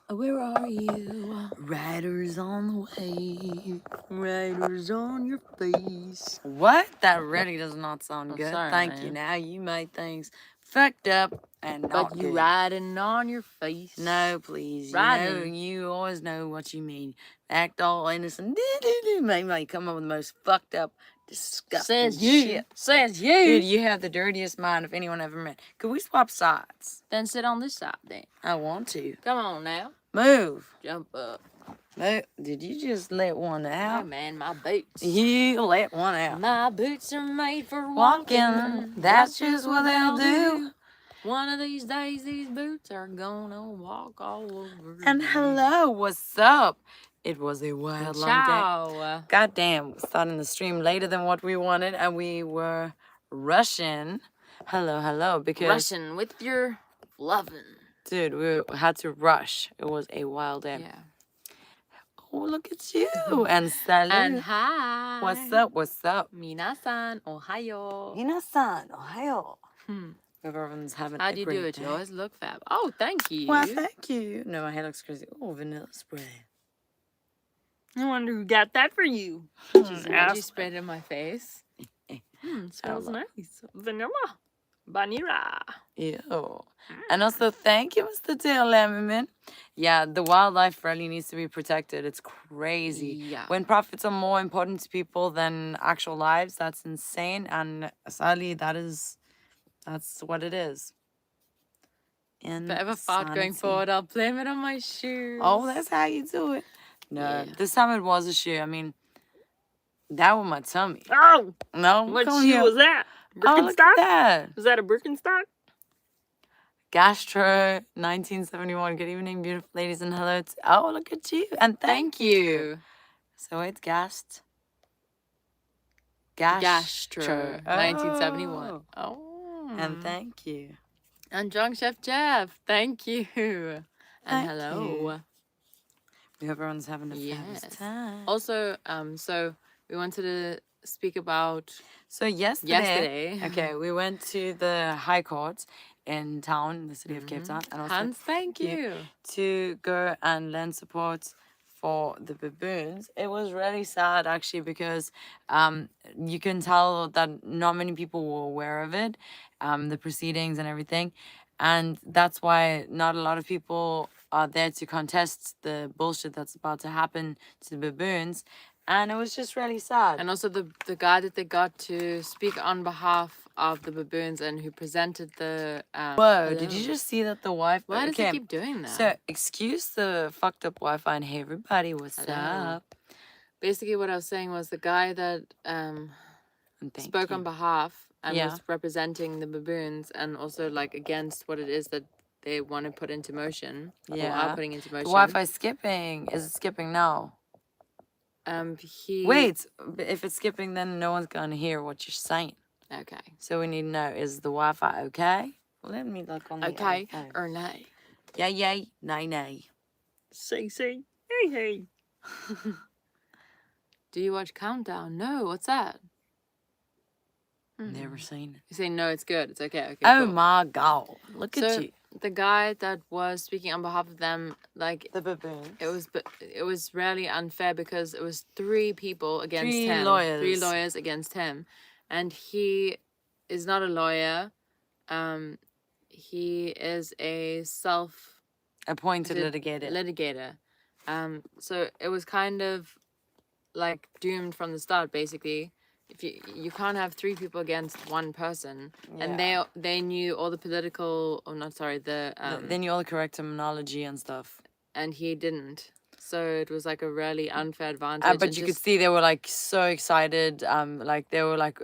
Where are you? Riders on the way, riders on your face. What? That really does not sound good. Sorry, Thank you. man. Now you made things fucked up and not But you good. riding on your face. No, please. Riding. You always know what you mean. Act all innocent. Maybe come up with the most fucked up, disgusting Says you. shit. Says you. Dude, you have the dirtiest mind of anyone ever met. Could we swap sides? Then sit on this side then. I want to. Come on now. Move. Jump up. No, did you just let one Oh out? man, my boots. You let one out. My boots are made for walking. Walking, that's just what they'll do. One of these days, these boots are gonna walk all over. And hello, what's up? It was a wild long day. Ciao. Goddamn, we're starting the stream later than what we wanted, and we were rushing. Hello, because Russian with your lovin'. dude, we had to rush. It was a wild day. Yeah. Oh, look at you and salut. And hi. What's up? What's up? Minasan, ohayo. Minasan, ohio. Hmm. Hope everyone's having How a do you great do it? day. You always look fab. Oh, thank you. Well, thank you. No, my hair looks crazy. Oh, vanilla spray. I wonder who got that for you. Did You sprayed it in my face. Smells love nice. Vanilla. Vanilla. Ew. And also, thank you, Mr. Tail Lemon. Yeah, the wildlife really needs to be protected. It's crazy. Yeah. When profits are more important to people than actual lives, that's insane. And sadly, that's what it is. If I ever fart going Insanity. forward, I'll blame it on my shoes. Oh, that's how you do it. No, Yeah. this time it was a shoe. I mean, that was my tummy. Oh! No, What come shoe here. was that? Oh, look at Birkenstock? that. Was that a Birkenstock? Gastro 1971. Good evening, beautiful ladies, and hello to... Oh, look at you. And thank you. So it's Gastro. 1971. Oh. And thank you. And Drunk Chef Jeff. Thank you. And Thank hello. you. We hope everyone's having a fabulous Yes. time. Also, so we wanted to speak about So yesterday, okay, we went to the High Court in town, in the city of Cape Town. And also Hans, thank you. to go and lend support for the baboons. It was really sad actually because you can tell that not many people were aware of it, the proceedings and everything. And that's why not a lot of people are there to contest the bullshit that's about to happen to the baboons. And it was just really sad. And also the guy that they got to speak on behalf of the baboons and who presented the Whoa, did you just see that the Wi-Fi... Why does it keep doing that? So, excuse the fucked up Wi-Fi and hey everybody, what's Hello. up? Basically what I was saying was the guy that And thank spoke you. on behalf and Yeah. was representing the baboons and also like against what it is that they want to put into motion. Or Yeah. are putting into The motion. Wi-Fi skipping. Is it skipping now? Wait, if it's skipping, then no one's gonna hear what you're saying. Okay. So we need to know, is the Wi-Fi okay? Let me look on the Okay other phone. or nay? Yay, nay. Say, hey. Do you watch Countdown? No, what's that? Never seen it. You say no, it's good. It's okay. Oh cool. my god, look at So you. the guy that was speaking on behalf of them, like The baboons. it was really unfair because it was three people against Three him. lawyers. 3 lawyers against him. And he is not a lawyer. He is a Appointed litigator. litigator. So it was kind of like doomed from the start, basically. If you can't have 3 people against one person, and they knew all the political, They knew all the correct terminology and stuff. and he didn't. So it was like a really unfair advantage. But you could see they were like so excited. Like they were like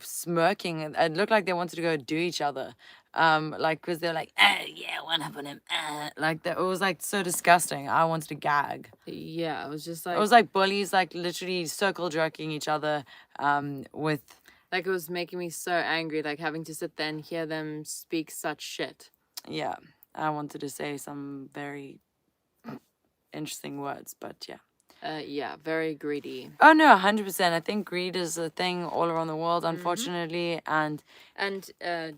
smirking. It looked like they wanted to go do each other. Like because they're like, yeah, one up on him. Like that. It was like so disgusting. I wanted to gag. Yeah, it was just like It was like bullies, like literally circle jerking each other. With like it was making me so angry, like having to sit there and hear them speak such shit. yeah, I wanted to say some very interesting words, but yeah. Yeah, very greedy. Oh no, 100%. I think greed is a thing all around the world, Mm-hmm. unfortunately, and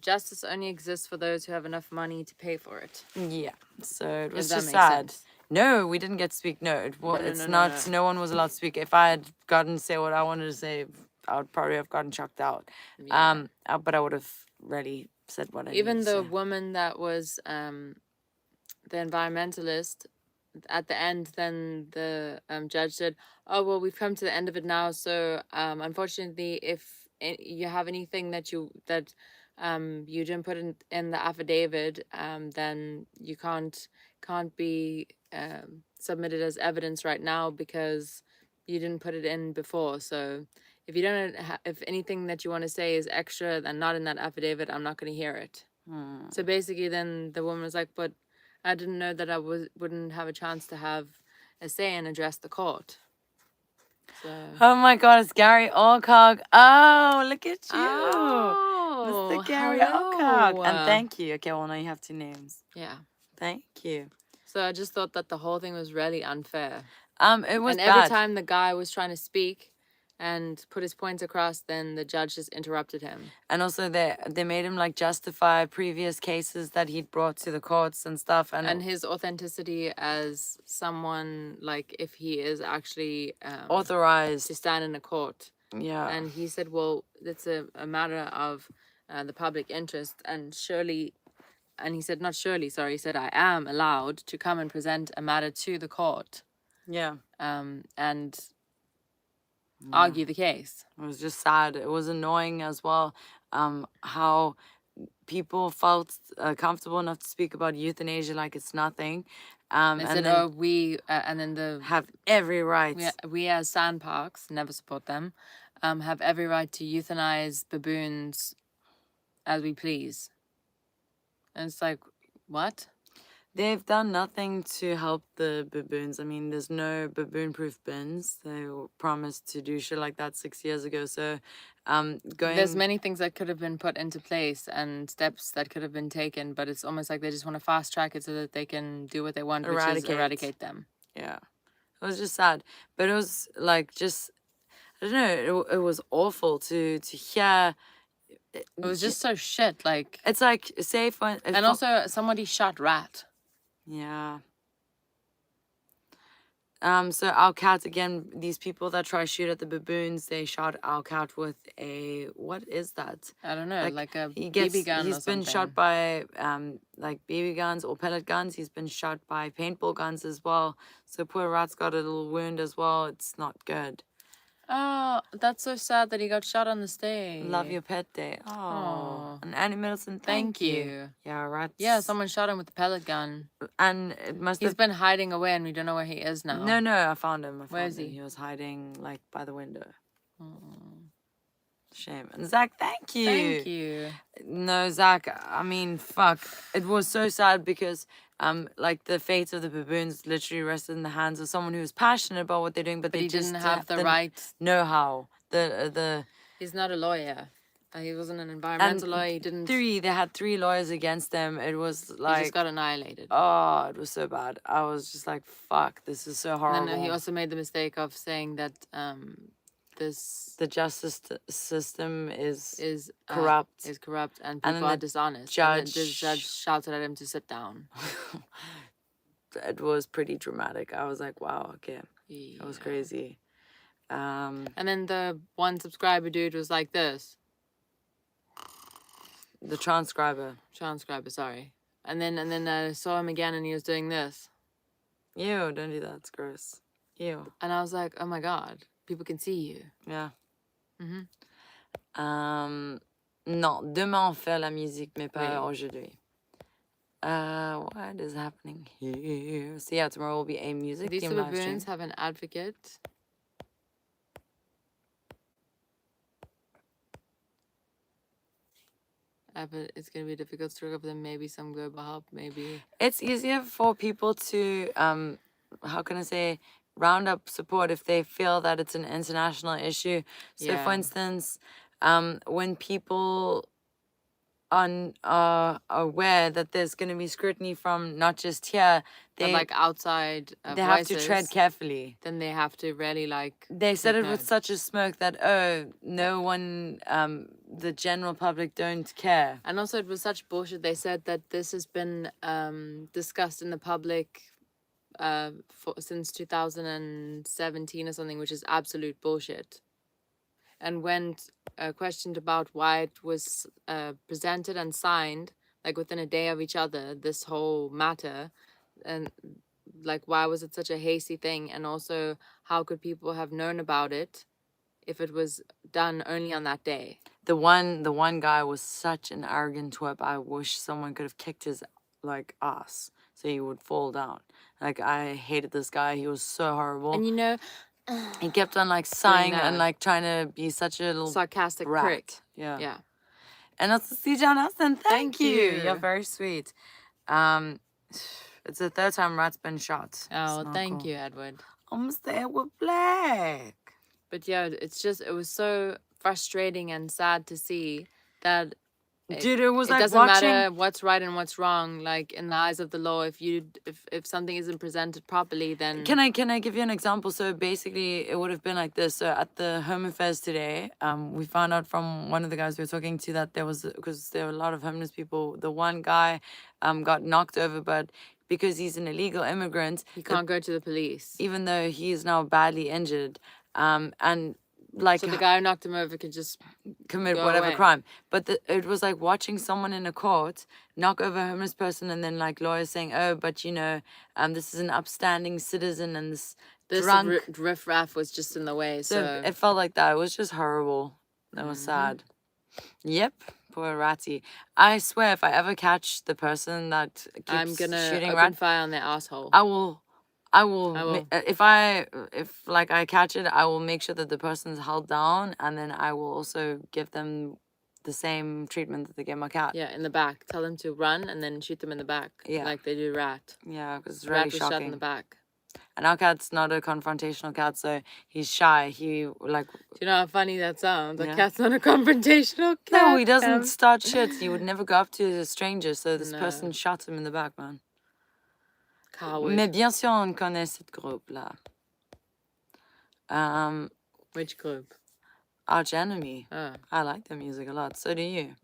justice only exists for those who have enough money to pay for it. yeah. So it was If that just makes sad. sense. No, we didn't get to speak. No, it's not. No one was allowed to speak. If I had gotten to say what I wanted to say, I would probably have gotten chucked out. Yeah. But I would have really said what I Even needed to the say. woman that was the environmentalist, at the end, then the judge said, "Oh well, we've come to the end of it now. So unfortunately, if you have anything that you didn't put in the affidavit, then you can't be submitted as evidence right now because you didn't put it in before. So if you don't if anything that you want to say is extra and not in that affidavit, I'm not going to hear it." So basically, then the woman was like, "But I didn't know that I wouldn't have a chance to have a say and address the court." So. Oh my God, it's Gary Alcock. Oh, look at you. Oh, Mr. Gary Alcock. hello. And thank you. Okay, well, now you have 2 names. Yeah. Thank you. So I just thought that the whole thing was really unfair. It was And every bad. time the guy was trying to speak and put his points across, then the judge just interrupted him. And also they made him like justify previous cases that he'd brought to the courts and stuff. And his authenticity as someone, like, if he is actually authorized to stand in a court. Yeah. And he said, well, it's a matter of the public interest, and surely, and he said, not surely, sorry, he said, I am allowed to come and present a matter to the court. Yeah. And argue the case. It was just sad. It was annoying as well, how people felt comfortable enough to speak about euthanasia like it's nothing. They said, then we, and then the... have every right. We as sandparks, never support them, have every right to euthanize baboons as we please. And it's like, what? They've done nothing to help the baboons. I mean, there's no baboon-proof bins. They promised to do shit like that 6 years ago. So, There's many things that could have been put into place and steps that could have been taken, but it's almost like they just want to fast track it so that they can do what they want, which is eradicate them. Yeah. It was just sad. But it was like just, I don't know, it was awful to hear. It was just so shit. Like, it's like, say for... And also, somebody shot Rat. Yeah. So our cat, again, these people that try to shoot at the baboons, they shot our cat with a, what is that? I don't know, like a BB gun He's or been something. shot by like BB guns or pellet guns. He's been shot by paintball guns as well. So poor Rat's got a little wound as well. It's not good. Oh, that's so sad that he got shot on the stage. Love your pet day. Oh. And Annie Middleton, thank you. Yeah, Rats. Yeah, someone shot him with a pellet gun. And it must He's been hiding away and we don't know where he is now. No, I found him. Where is he? He was hiding like by the window. Shame. And Zach, thank you. Thank you. No, Zach, I mean, fuck. It was so sad because like the fate of the baboons literally rested in the hands of someone who was passionate about what they're doing, but they he just didn't have the right know-how. The He's not a lawyer. He wasn't an environmental lawyer. He didn't. They had 3 lawyers against them. It was like, he just got annihilated. Oh, it was so bad. I was just like, fuck, this is so horrible. And then he also made the mistake of saying that the justice system is corrupt. Is corrupt and people are dishonest. And the judge shouted at him to sit down. It was pretty dramatic. I was like, wow, okay. Yeah. That was crazy. And then the one subscriber dude was like this. The transcriber, sorry. And then I saw him again and he was doing this. Ew, don't do that. It's gross. Ew. And I was like, oh my God, people can see you. Yeah. Non, demain on fait la musique, mais pas aujourd'hui. What is happening here? So yeah, tomorrow will be a music These theme live stream. baboons have an advocate. But it's going to be difficult to look up them. Maybe some global help, maybe. It's easier for people to, how can I say, round up support if they feel that it's an international issue. So, for instance, when people are aware that there's going to be scrutiny from not just here. But They like outside they have to tread voices, carefully. then they have to really like. They said take it with note. such a smirk that no one, the general public don't care. And also, it was such bullshit. They said that this has been discussed in the public since 2017 or something, which is absolute bullshit. And when questioned about why it was presented and signed like within a day of each other, this whole matter, and like why was it such a hasty thing, and also how could people have known about it if it was done only on that day? The one guy was such an arrogant twerp. I wish someone could have kicked his like ass so he would fall down. Like I hated this guy. He was so horrible. And you know, he kept on like sighing and that. like trying to be such a little sarcastic brat. prick. Yeah. Yeah. And that's John Austin. Thank you. you. You're very sweet. It's the third time Rat's been shot. Oh, thank you, Edward. Almost there with Black. But yeah, it was so frustrating and sad to see that. Dude, it was it like doesn't watching... matter what's right and what's wrong. Like in the eyes of the law, if something isn't presented properly, then Can I give you an example? So basically, it would have been like this. So at the Home Affairs today, we found out from one of the guys we were talking to that there was, because there were a lot of homeless people. The one guy got knocked over, but because he's an illegal immigrant, he can't go to the police, even though he is now badly injured. And like, so the guy who knocked him over could just commit go whatever away. crime. But it was like watching someone in a court knock over a homeless person, and then like lawyers saying, oh, but you know, this is an upstanding citizen, and this drunk riffraff was just in the way. So it felt like that. It was just horrible. That was sad. Yep, poor Ratty. I swear, if I ever catch the person that keeps I'm gonna shooting open fire on their asshole. I will. If I catch it, I will make sure that the person's held down, and then I will also give them the same treatment that they gave my cat. Yeah, in the back. Tell them to run and then shoot them in the back. Yeah, like they do Rat. Yeah, because it's Rat really was shocking. shot in the back. And our cat's not a confrontational cat, so he's shy. He like. Do you know how funny that sounds? A Yeah. cat's not a confrontational cat. No, he doesn't start shit. He would never go up to a stranger. So this person shot him in the back, man. Coward. Mais bien sûr, on connaît cette groupe-là. Which group? Arch Enemy. Oh. I like their music a lot. So do you.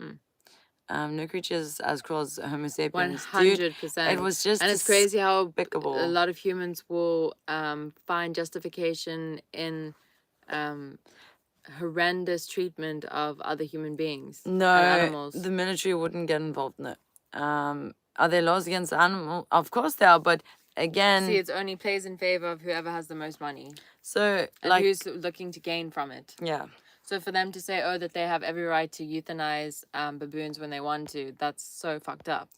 No Creatures as Cruel as Homo Sapiens. 100%. It was just and it's crazy how despicable. a lot of humans will find justification in horrendous treatment of other human beings. No, and animals. The military wouldn't get involved in it. Are there laws against animals? Of course there are, but again... See, it only plays in favor of whoever has the most money. So, and like... who's looking to gain from it. Yeah. So for them to say, oh, that they have every right to euthanize baboons when they want to, that's so fucked up.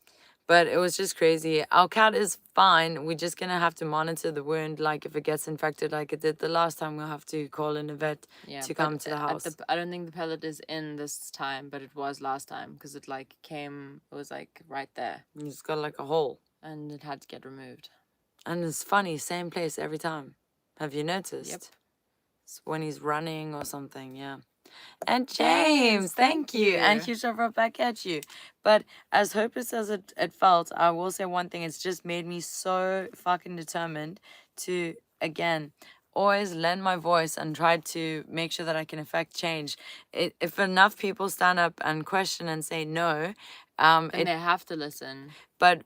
But it was just crazy. Our cat is fine. We're just going to have to monitor the wound. Like, if it gets infected like it did the last time, we'll have to call in a vet to come to the house. I don't think the pellet is in this time, but it was last time. Because it, like, it was, like, right there. It's got, like, a hole. And it had to get removed. And it's funny, same place every time. Have you noticed? Yep. It's when he's running or something, yeah. And James, thank you. And he shot right back at you. But as hopeless as it felt, I will say one thing. It's just made me so fucking determined to, again, always lend my voice and try to make sure that I can affect change. If enough people stand up and question and say no... and they have to listen. But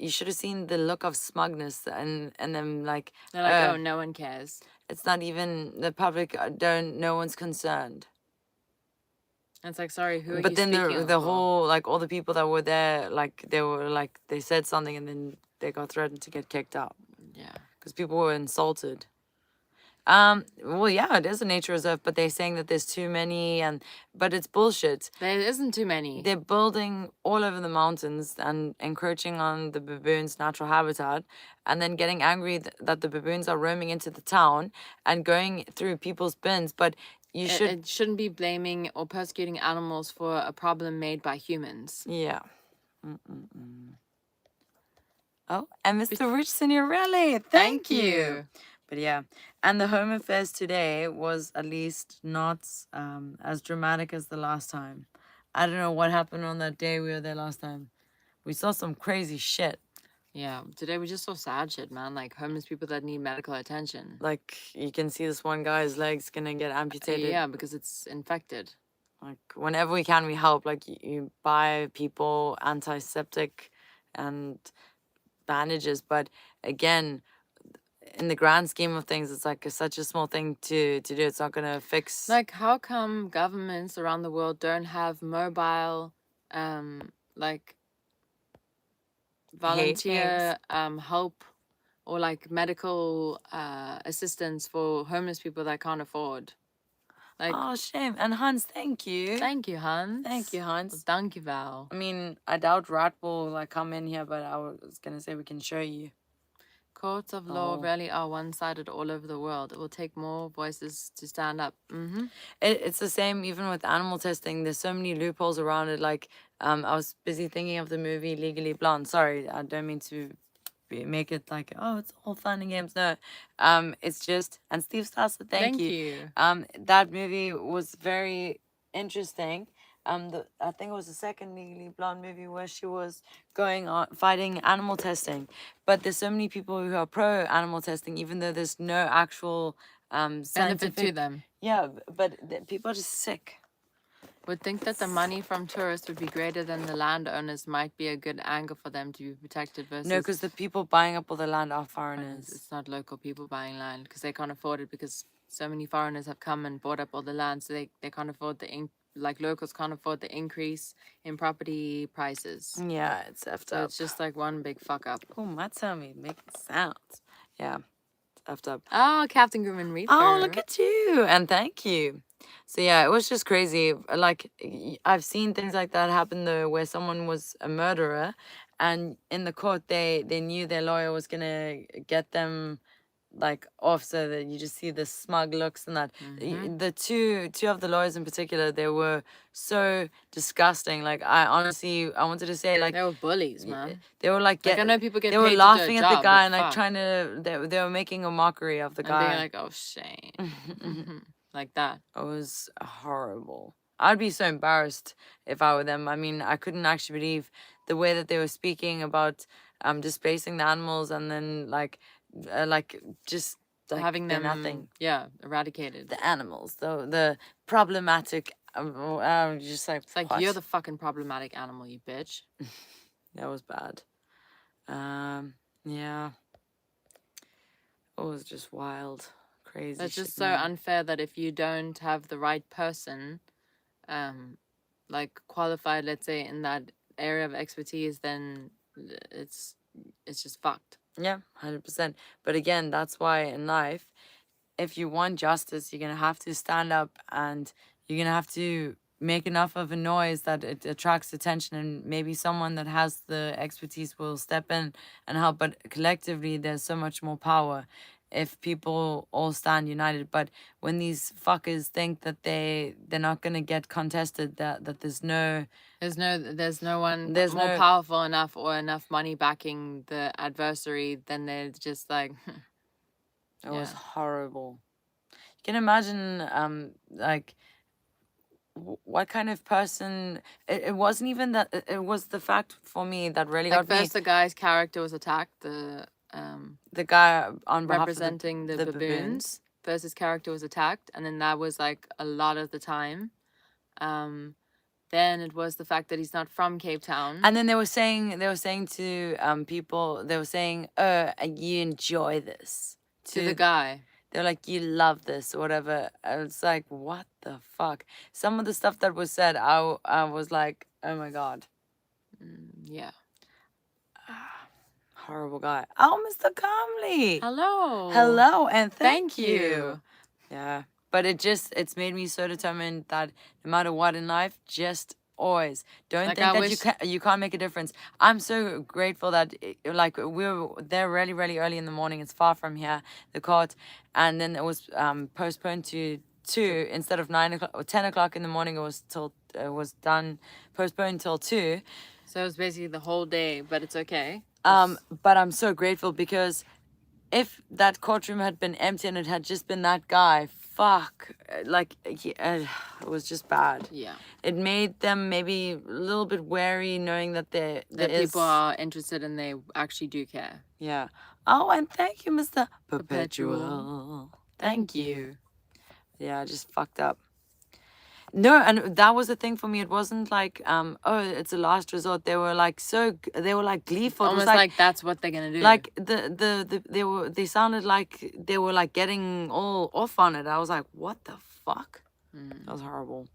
you should have seen the look of smugness and them like... They're like, oh, no one cares. It's not even the public. No one's concerned. And it's like, sorry, who are but you then speaking the whole, like, all the people that were there, like, they said something and then they got threatened to get kicked out. Yeah. Because people were insulted. Well, yeah, it is a nature reserve, but they're saying that there's too many, but it's bullshit. There isn't too many. They're building all over the mountains and encroaching on the baboons' natural habitat, and then getting angry that the baboons are roaming into the town and going through people's bins. But it shouldn't be blaming or persecuting animals for a problem made by humans. Yeah. Oh, and Mr. Rich Signorelli, thank you. But yeah, and the Home Affairs today was at least not as dramatic as the last time. I don't know what happened on that day we were there last time. We saw some crazy shit. Yeah, today we just saw sad shit, man. Like homeless people that need medical attention. Like, you can see this one guy's leg's gonna get amputated. Yeah, because it's infected. Like, whenever we can, we help. Like, you buy people antiseptic and bandages. But again, in the grand scheme of things, it's like such a small thing to do. It's not gonna fix. Like, how come governments around the world don't have mobile, like volunteer help or like medical assistance for homeless people that can't afford? Like, Oh, shame. And Hans, thank you. thank you, Hans. Thank you, Hans. Thank you, Val. I mean, I doubt Rat will like come in here, but I was gonna say we can show you. Courts of law really are one-sided all over the world. It will take more voices to stand up. It's the same even with animal testing. There's so many loopholes around it. Like, I was busy thinking of the movie Legally Blonde. Sorry, I don't mean to make it like, oh, it's all fun and games. No, it's just, and Steve Stasser, thank you. That movie was very interesting. I think it was the second Legally Blonde movie where she was going on fighting animal testing. But there's so many people who are pro animal testing, even though there's no actual benefit scientific to them. Yeah, but people are just sick. Would think that the money from tourists would be greater than the landowners might be a good angle for them to be protected versus... No, because the people buying up all the land are foreigners. It's not local people buying land because they can't afford it because so many foreigners have come and bought up all the land, so they can't afford like locals can't afford the increase in property prices. Yeah, it's effed So up. it's just like one big fuck up. Oh, Matsumi making sounds. Yeah, it's effed up. Oh, Captain Grim Reaper. Oh, look at you. And thank you. So yeah, it was just crazy. Like, I've seen things like that happen though, where someone was a murderer and in the court they knew their lawyer was gonna get them like off, so that you just see the smug looks and that. The two of the lawyers in particular, they were so disgusting. Like, I wanted to say, like, they were bullies, man. They were like, I know people get they were paid to do a laughing at the job, guy but and like fuck. trying to they were making a mockery of the And guy. being like, oh, shame. Like that. It was horrible. I'd be so embarrassed if I were them. I mean, I couldn't actually believe the way that they were speaking about displacing the animals and then just like having them nothing. Eradicated. The animals, the problematic. Just like, it's like, what? You're the fucking problematic animal, you bitch. That was bad. Yeah. It was just wild. Crazy. It's just shit, so man. unfair that if you don't have the right person, like qualified, let's say, in that area of expertise, then it's just fucked. Yeah, 100%. But again, that's why in life, if you want justice, you're gonna have to stand up and you're gonna have to make enough of a noise that it attracts attention, and maybe someone that has the expertise will step in and help. But collectively, there's so much more power if people all stand united. But when these fuckers think that they're not gonna get contested, that there's no one more powerful enough or enough money backing the adversary, then they're just like it was horrible. You can imagine like what kind of person it wasn't even that. It was the fact for me that really got me. First, the guy's character was attacked. The guy on behalf representing of the baboons. First, his character was attacked, and then that was like a lot of the time. Then it was the fact that he's not from Cape Town. And then they were saying to people, they were saying, you enjoy this. To the guy. They're like, you love this or whatever. It's like, what the fuck? Some of the stuff that was said, I was like, oh my God. Yeah. Horrible guy. Oh, Mr. Comley. Hello. Hello, and thank you. Yeah. But it's made me so determined that no matter what in life, just always don't think that you can't make a difference. I'm so grateful that like we were there really, really early in the morning. It's far from here, the court, and then it was postponed to 2 instead of 9 o'clock or 10 o'clock in the morning. It was done postponed till 2. So it was basically the whole day, but it's okay. But I'm so grateful because if that courtroom had been empty and it had just been that guy, fuck, like it was just bad. Yeah. It made them maybe a little bit wary, knowing that there That is people are interested and they actually do care. yeah. Oh, and thank you, Mr. Perpetual. Perpetual. Thank you. Yeah, just fucked up. No, and that was the thing for me. It wasn't like, oh, it's a last resort. They were like they were like gleeful. It was Almost like that's what they're gonna do. like they sounded like they were like getting all off on it. I was like, what the fuck? That was horrible.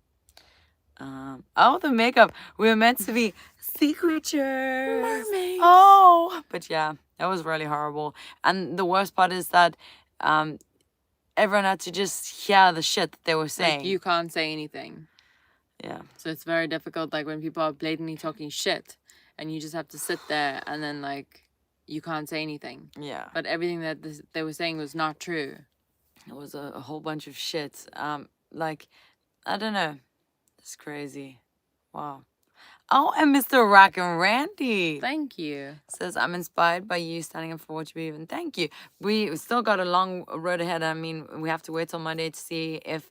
Oh, the makeup. We were meant to be sea creatures. Mermaids. Oh, but yeah, that was really horrible. And the worst part is that everyone had to just hear the shit that they were saying. Like you can't say anything. Yeah. So it's very difficult, like when people are blatantly talking shit and you just have to sit there and then like you can't say anything. Yeah. But everything that they were saying was not true. It was a whole bunch of shit. Like, I don't know. It's crazy. Wow. Oh, and Mr. Rack and Randy Thank you. says, I'm inspired by you standing up for what you believe in. Thank you. We still got a long road ahead. I mean, we have to wait till Monday to see if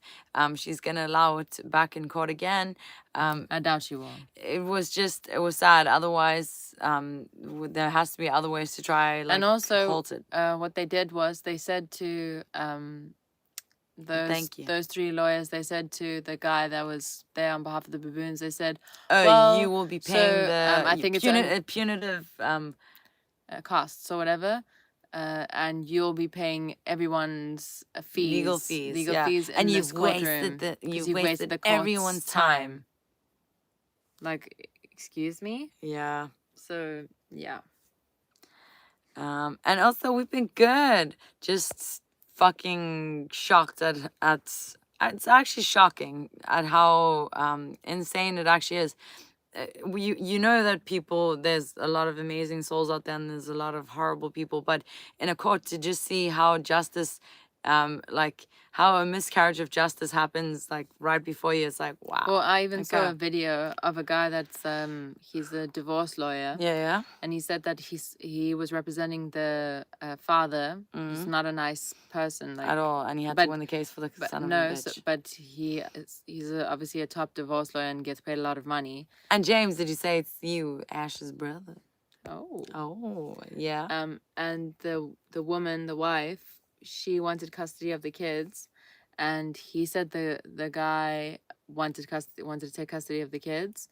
she's going to allow it back in court again. I doubt she will. It was sad. Otherwise, there has to be other ways to try, like, and also, halt it. What they did was they said to Thank you. those three lawyers, they said to the guy that was there on behalf of the baboons, they said, Oh, well, you will be paying I think it's punitive costs or whatever, and you'll be paying everyone's fees, legal fees, in and this you've courtroom you've wasted the court's everyone's time. Like, excuse me? Yeah. So yeah. And also we've been good. Just fucking shocked at it's actually shocking at how insane it actually is. You know that there's a lot of amazing souls out there and there's a lot of horrible people, but in a court to just see how justice like how a miscarriage of justice happens like right before you, it's like, wow. Well, I even saw Okay. a video of a guy that's he's a divorce lawyer. Yeah. And he said that he was representing the father. He's not a nice person, like At all, and he had to win the case for the son of a bitch. but he's obviously a top divorce lawyer and gets paid a lot of money. And James, did you say it's you, Ash's brother? Oh, yeah. And the woman, the wife, she wanted custody of the kids, and he said the guy wanted to take custody of the kids.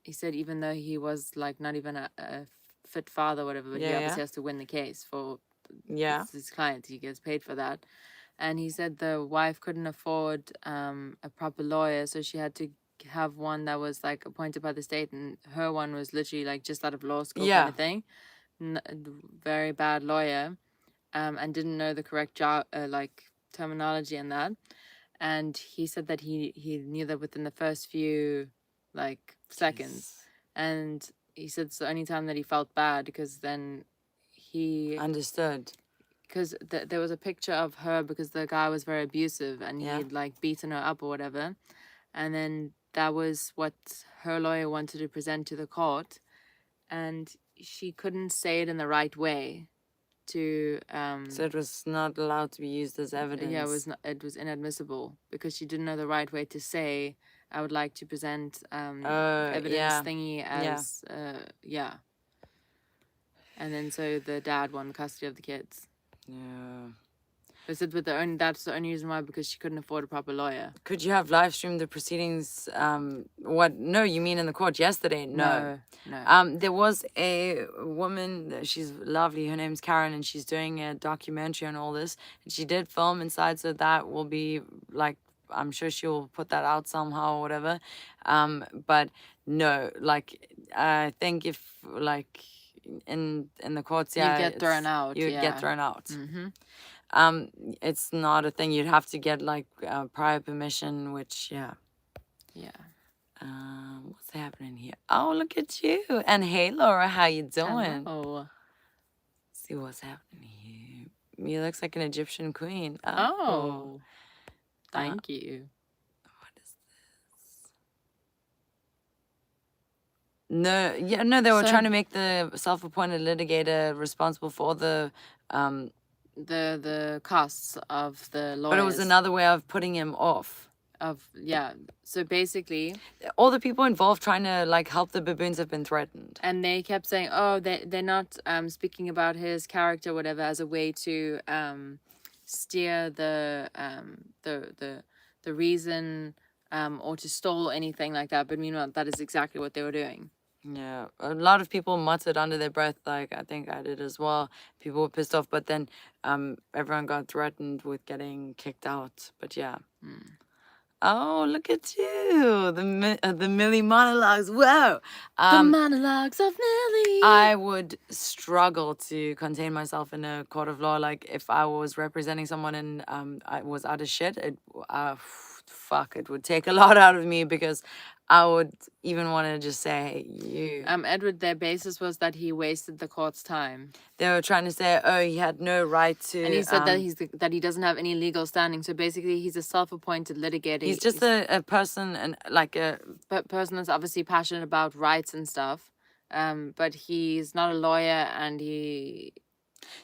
He said even though he was like not even a fit father or whatever, but he obviously has to win the case for his client. He gets paid for that. And he said the wife couldn't afford a proper lawyer, so she had to have one that was like appointed by the state, and her one was literally like just out of law school kind of thing. Very bad lawyer, and didn't know the correct job like terminology and that. And he said that he knew that within the first few like seconds. And he said it's the only time that he felt bad, because then he understood, because there was a picture of her, because the guy was very abusive and he'd like beaten her up or whatever, and then that was what her lawyer wanted to present to the court, and she couldn't say it in the right way to so it was not allowed to be used as evidence. It was inadmissible because she didn't know the right way to say, I would like to present evidence thingy as and then so the dad won custody of the kids. They said that's the only reason why, because she couldn't afford a proper lawyer. Could you have live streamed the proceedings? What? No, you mean in the court yesterday? No. There was a woman, she's lovely, her name's Karen, and she's doing a documentary on all this, and she did film inside, so that will be like, I'm sure she'll put that out somehow or whatever. But no, like, I think if like in the courts, you get thrown out. You'd get thrown out. Mm-hmm. It's not a thing. You'd have to get like prior permission, which what's happening here? Oh, look at you. And hey, Laura, how you doing? Hello. See what's happening here. You looks like an Egyptian queen. Oh. Thank you. What is this? No, they were trying to make the self-appointed litigator responsible for the the costs of the lawyers. But it was another way of putting him off. So basically, all the people involved trying to like help the baboons have been threatened. And they kept saying, oh, they're not speaking about his character, whatever, as a way to steer the reason or to stall anything like that. But meanwhile, that is exactly what they were doing. Yeah, a lot of people muttered under their breath, like I think I did as well. People were pissed off, but then everyone got threatened with getting kicked out. But yeah. Oh, look at you. The Mille monologues. Whoa. The monologues of Mille. I would struggle to contain myself in a court of law. Like if I was representing someone and I was out of shit, it would take a lot out of me because I would even want to just say, you. Edward, their basis was that he wasted the court's time. They were trying to say, oh, he had no right to. And he said that he doesn't have any legal standing. So basically, he's a self-appointed litigator. He's just a person and like a person that's obviously passionate about rights and stuff. But he's not a lawyer, and he.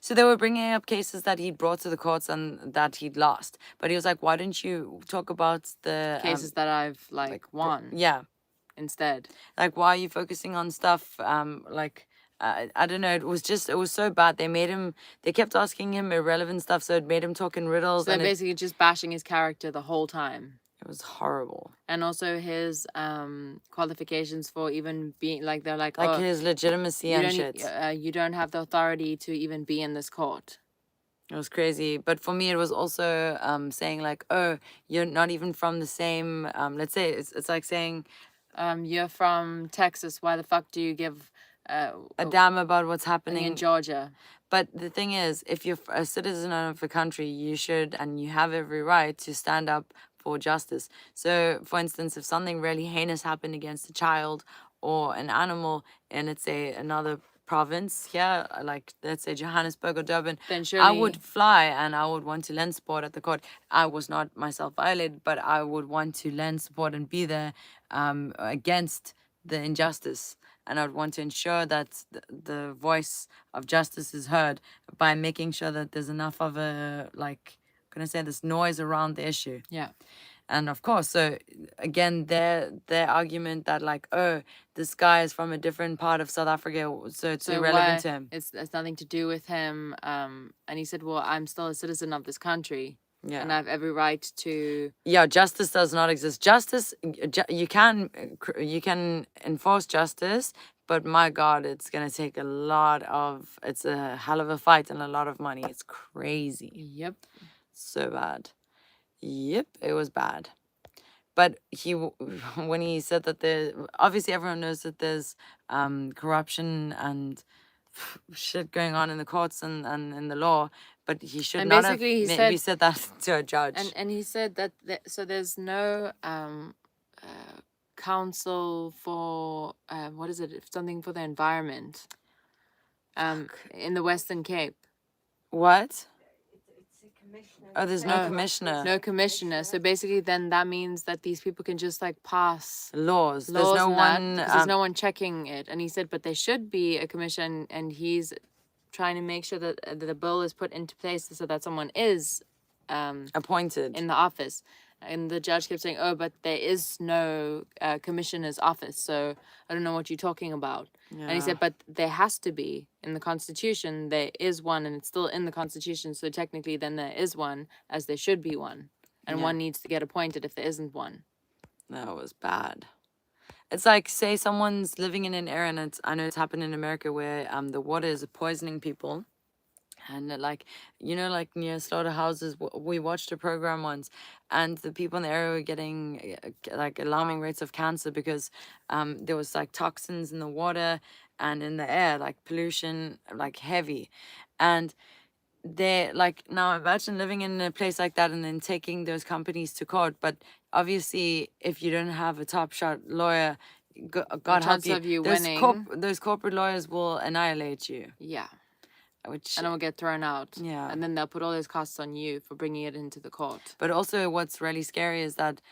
So they were bringing up cases that he'd brought to the courts and that he'd lost. But he was like, why don't you talk about the cases that I've won? Yeah. Instead. Like, why are you focusing on stuff I don't know. It was so bad. They kept asking him irrelevant stuff. So it made him talk in riddles. So they're basically just bashing his character the whole time. It was horrible. And also his qualifications for even being they're like his legitimacy and shit. You don't have the authority to even be in this court. It was crazy. But for me, it was also saying like, oh, you're not even from the same. Let's say it's like saying, you're from Texas. Why the fuck do you give a damn about what's happening in Georgia? But the thing is, if you're a citizen of a country, you should and you have every right to stand up for justice. So, for instance, if something really heinous happened against a child or an animal in, let's say, another province here, like let's say Johannesburg or Durban, then surely I would fly and I would want to lend support at the court. I was not myself violated, but I would want to lend support and be there against the injustice. And I would want to ensure that the voice of justice is heard by making sure that there's enough of this noise around the issue. Yeah. And of course, so again, their argument that like, oh, this guy is from a different part of South Africa, so it's irrelevant to him. It's nothing to do with him. And he said, well, I'm still a citizen of this country. Yeah. And I have every right to. Yeah, justice does not exist. Justice, you can enforce justice, but my God, it's gonna take it's a hell of a fight and a lot of money. It's crazy. Yep. So bad. Yep, it was bad. But when he said that obviously everyone knows that there's corruption and shit going on in the courts and in the law, but he should not have maybe said that to a judge. And he said that so there's no council for what is it? Something for the environment in the Western Cape. What? Oh, there's no commissioner. No commissioner. So basically, then that means that these people can just pass laws. There's no one. There's no one checking it. And he said, but there should be a commission, and he's trying to make sure that the bill is put into place so that someone is appointed in the office. And the judge kept saying, oh, but there is no commissioner's office, so I don't know what you're talking about. Yeah. And he said, but there has to be in the Constitution. There is one, and it's still in the Constitution, so technically then there is one, as there should be one. And one needs to get appointed if there isn't one. That was bad. It's like, say someone's living in an area, and I know it's happened in America, where the water is poisoning people. And near slaughterhouses, we watched a program once, and the people in the area were getting alarming rates of cancer because there was toxins in the water and in the air, pollution, heavy. And they're now imagine living in a place like that and then taking those companies to court. But obviously, if you don't have a top shot lawyer, God help you, those corporate lawyers will annihilate you. Yeah. And it will get thrown out. Yeah. And then they'll put all those costs on you for bringing it into the court. But also what's really scary is that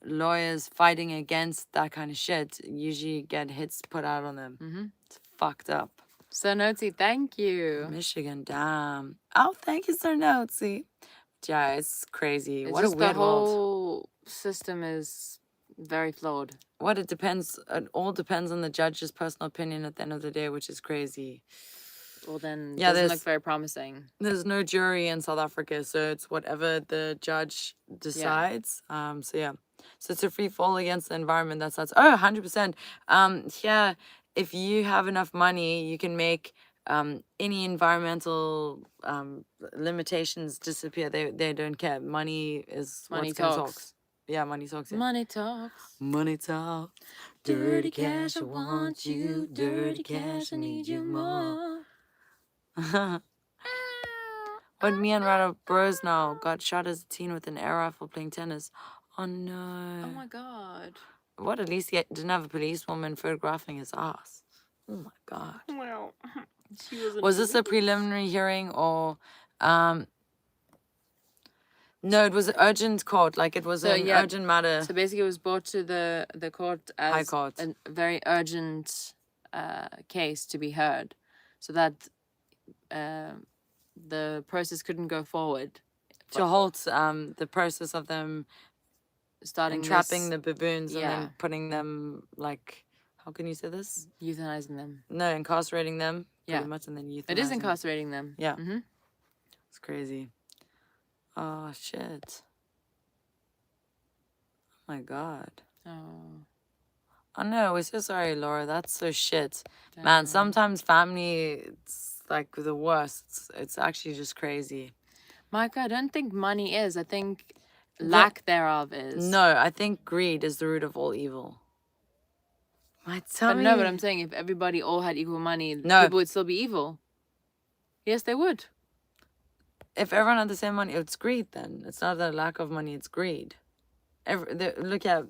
lawyers fighting against that kind of shit usually get hits put out on them. Mm-hmm. It's fucked up. So Noti, thank you. Michigan, damn. Oh, thank you, Sir Notsy. Yeah, it's crazy. It's What a just weird the world. whole system is very flawed. What it depends, it all depends on the judge's personal opinion at the end of the day, which is crazy. Well, then Yeah, doesn't look there's very promising. there's no jury in South Africa, so it's whatever the judge decides. So yeah, so it's a free fall against the environment. That's 100%. Here, if you have enough money, you can make any environmental limitations disappear. They don't care. Money is Money what's gonna talk. talks. Yeah, money talks. Yeah. Money talks. Money talk. Dirty cash, I want you. Dirty cash, I need you more. But me and Rado bros now got shot as a teen with an air rifle playing tennis. Oh no. Oh my god. What, at least he didn't have a policewoman photographing his ass. Oh my god. Well, she was. Was this a preliminary hearing or no, it was an urgent court, like it was an urgent matter. So basically, it was brought to the court as High court. a very urgent case to be heard, so that the process couldn't go forward. To halt the process of them Starting entrapping the baboons and yeah. then putting them, like, how can you say this? Euthanizing them. No, incarcerating them. Yeah. Pretty much, and then euthanizing. It is incarcerating them. Yeah. Mm-hmm. It's crazy. Oh, shit. Oh, my God. Oh. Oh, no, we're so sorry, Laura. That's so shit. Man, sometimes family, it's like the worst. It's actually just crazy. Micah, I don't think money is. I think lack thereof is. No, I think greed is the root of all evil. But I'm saying if everybody all had equal money, people would still be evil. Yes, they would. If everyone had the same money, it's greed then. It's not a lack of money, it's greed. Look at,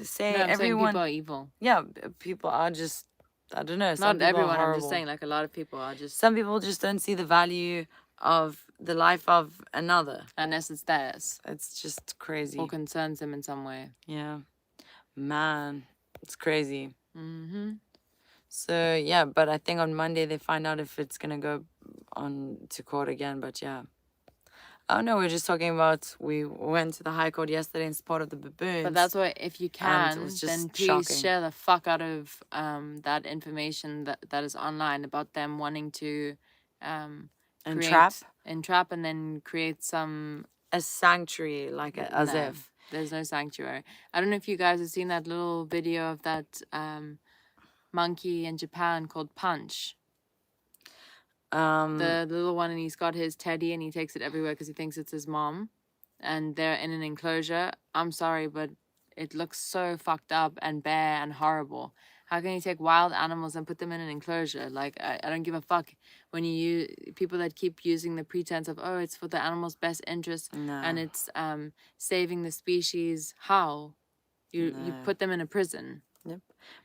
say I'm everyone... saying people are evil. Yeah, people are just, I don't know. Not everyone, I'm just saying, like, a lot of people are just... Some people just don't see the value of the life of another. Unless it's theirs. It's just crazy. Or concerns them in some way. Yeah. Man, it's crazy. Mm-hmm. So, yeah, but I think on Monday they find out if it's going to go on to court again, but yeah. Oh, no, we're just talking about, we went to the High Court yesterday in support of the baboons. But that's why, if you can, then please shocking. share the fuck out of that information that is online about them wanting to entrap and then create a sanctuary, like as if. There's no sanctuary. I don't know if you guys have seen that little video of that monkey in Japan called Punch. The little one, and he's got his teddy and he takes it everywhere because he thinks it's his mom, and they're in an enclosure. I'm sorry, but it looks so fucked up and bare and horrible. How can you take wild animals and put them in an enclosure? Like, I don't give a fuck when people that keep using the pretense of, oh, it's for the animal's best interest and it's saving the species. How? You put them in a prison. Yep.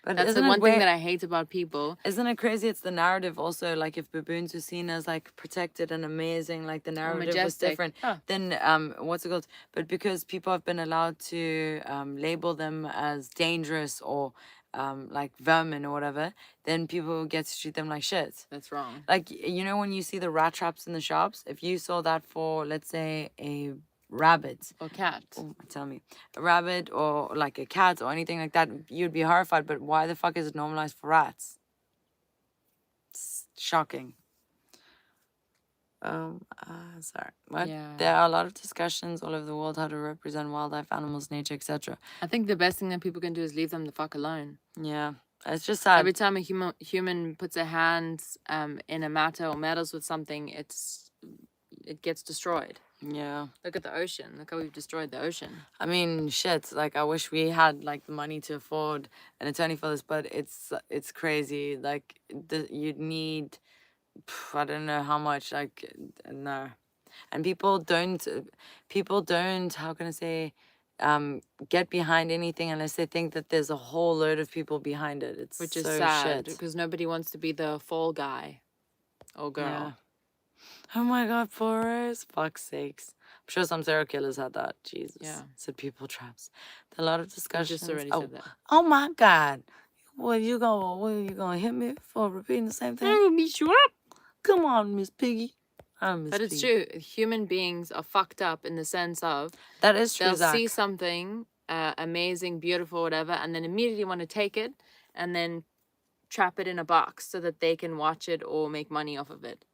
But that's the one thing that I hate about people. Isn't it crazy? It's the narrative also. Like, if baboons were seen as like protected and amazing, like the narrative was different. Then what's it called? But because people have been allowed to label them as dangerous or like vermin or whatever, then people get to treat them like shit. That's wrong. Like, you know, when you see the rat traps in the shops, if you saw that for, let's say, a rabbit or cat, tell me, a rabbit or like a cat or anything like that, you'd be horrified. But why the fuck is it normalized for rats? It's shocking. Sorry, but there are a lot of discussions all over the world how to represent wildlife, animals, nature, etc. I think the best thing that people can do is leave them the fuck alone. Yeah, it's just sad. Every time a human puts their hands in a matter or meddles with something, it gets destroyed. Yeah. Look at the ocean. Look how we've destroyed the ocean. I mean, shit. Like, I wish we had like the money to afford an attorney for this, but it's crazy. Like, you'd need, I don't know how much. Like, no, and people don't. How can I say? Get behind anything unless they think that there's a whole load of people behind it. Which is so sad shit. Because nobody wants to be the fall guy or girl. Yeah. Oh my God, Forrest. Fuck's sakes. I'm sure some serial killers had that. Jesus. Yeah. Said people traps. There are a lot of discussions. You just already said that. Oh my God. What you gonna hit me for repeating the same thing? will beat you up. Come on, Miss Piggy. I'm Miss But it's Piggy. true. Human beings are fucked up in the sense of That is true, they'll Zach. see something amazing, beautiful, whatever, and then immediately want to take it and then trap it in a box so that they can watch it or make money off of it.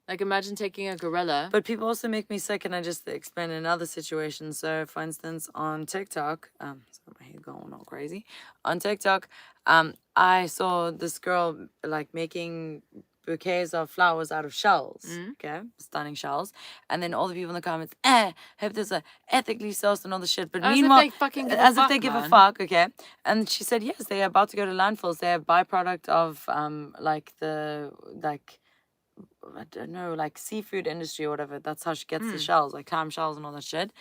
Like, imagine taking a gorilla. But people also make me sick, and I just explain another situation. So, for instance, on TikTok, sorry, my hair going all crazy. On TikTok, I saw this girl like making bouquets of flowers out of shells. Okay, stunning shells. And then all the people in the comments, hope this are ethically sourced and all the shit. But As if meanwhile, they fucking give a as if fuck, they give a man. fuck, okay. And she said, yes, they are about to go to landfills. They're a byproduct of I don't know, like seafood industry or whatever. That's how she gets the shells, like clam shells and all that shit.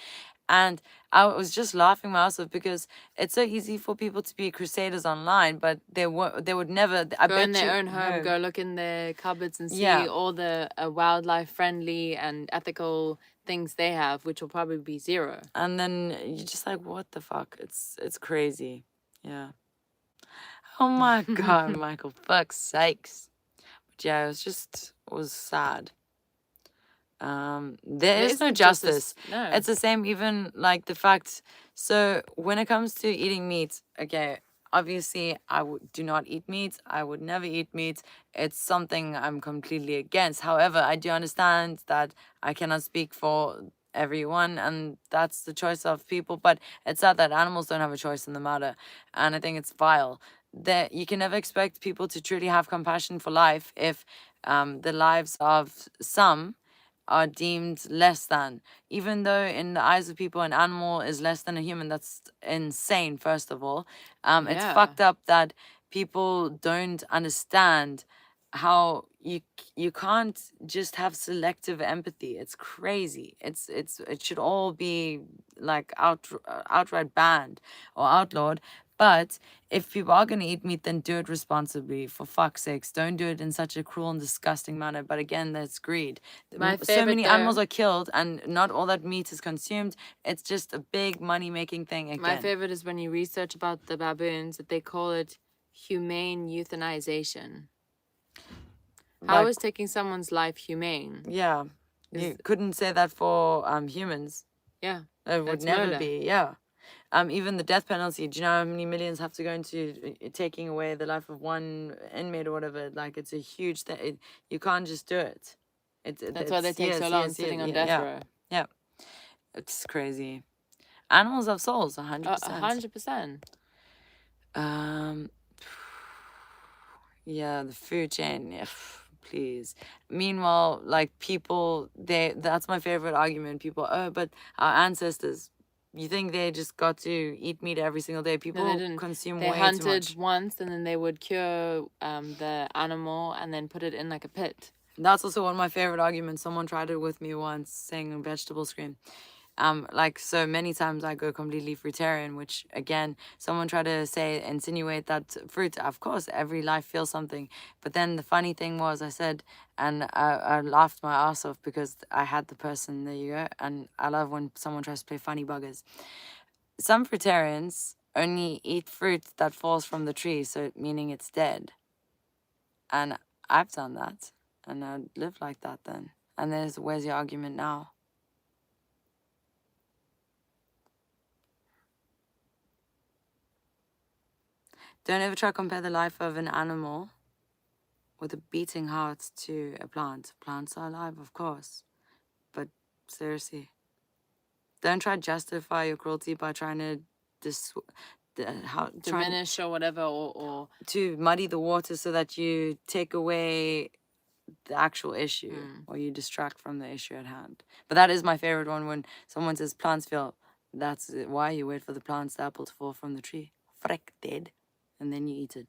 And I was just laughing my ass off because it's so easy for people to be crusaders online, but they would never. I Go bet in their you, own home, no. go look in their cupboards and see Yeah. all the wildlife friendly and ethical things they have, which will probably be zero. And then you're just like, what the fuck? It's crazy. Yeah. Oh my god, Michael, fuck's sakes. But yeah, it was sad. There is no isn't justice. no. It's the same, even like the fact. So when it comes to eating meat, okay, obviously I do not eat meat. I would never eat meat. It's something I'm completely against. However, I do understand that I cannot speak for everyone, and that's the choice of people. But it's sad that animals don't have a choice in the matter, and I think it's vile that you can never expect people to truly have compassion for life if the lives of some are deemed less than, even though in the eyes of people an animal is less than a human. That's insane, first of all. It's Yeah. fucked up that people don't understand how you can't just have selective empathy. It's crazy. It should all be like outright banned or outlawed. But if people are going to eat meat, then do it responsibly. For fuck's sakes, don't do it in such a cruel and disgusting manner. But again, that's greed. My So favorite, many animals though- are killed, and not all that meat is consumed. It's just a big money-making thing again. My favorite is when you research about the baboons that they call it humane euthanization. How is taking someone's life humane? Yeah, you couldn't say that for humans. Yeah, It would that's never murder. be. Yeah. Even the death penalty. Do you know how many millions have to go into taking away the life of one inmate or whatever? Like, it's a huge thing. You can't just do it. That's why they take so long sitting on death row. Yeah, it's crazy. Animals have souls, 100%. 100%. Yeah, the food chain. Yeah, please. Meanwhile, like people, that's my favorite argument. People, but our ancestors. You think they just got to eat meat every single day? People No, they didn't. consume They way too hunted much. once and then they would cure the animal and then put it in like a pit. That's also one of my favorite arguments. Someone tried it with me once, saying vegetable scream. Like so many times I go completely fruitarian, which again, someone tried to insinuate that fruit, of course, every life feels something. But then the funny thing was, I said, and I laughed my ass off because I had the person, there you go. And I love when someone tries to play funny buggers. Some fruitarians only eat fruit that falls from the tree, so meaning it's dead. And I've done that, and I live like that then. And where's your argument now? Don't ever try to compare the life of an animal with a beating heart to a plant. Plants are alive, of course. But seriously, don't try to justify your cruelty by trying to diminish or whatever, or to muddy the water so that you take away the actual issue or you distract from the issue at hand. But that is my favorite one, when someone says plants feel. That's why you wait for the plant's apple to fall from the tree. Frick, dead. And then you eat it.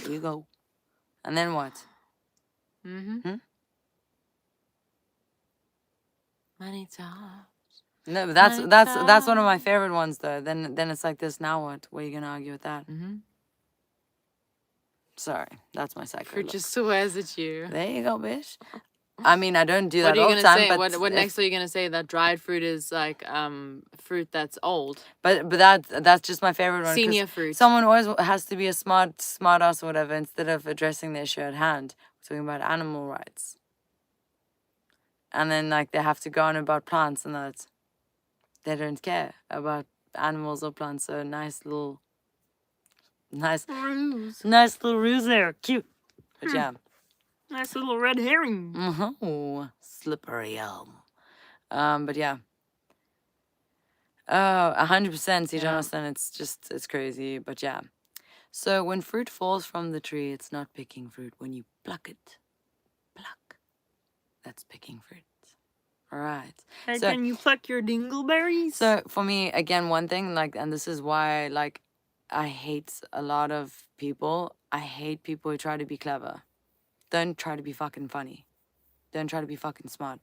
There you go. And then what? Money talks. No, but that's one of my favorite ones though. Then it's like this. Now what? What are you gonna argue with that? Sorry, that's my psycho. Fruit just swears at you. There you go, bitch. I mean, I don't do What that are you all the gonna time. say? But What next are you gonna say? That dried fruit is like fruit that's old. But that's just my favorite one. 'Cause Senior fruit. Someone always has to be a smart ass or whatever instead of addressing the issue at hand. We're talking about animal rights. And then like they have to go on about plants and that. They don't care about animals or plants. So nice little ruse there. Cute. But yeah. Nice little red herring. Oh, slippery elm. But yeah. 100% see, Jonathan. It's crazy. But yeah. So when fruit falls from the tree, it's not picking fruit. When you pluck it, that's picking fruit. All right. Hey, So can you pluck your dingleberries? So for me, again, one thing, like, and this is why, like, I hate a lot of people. I hate people who try to be clever. Don't try to be fucking funny. Don't try to be fucking smart.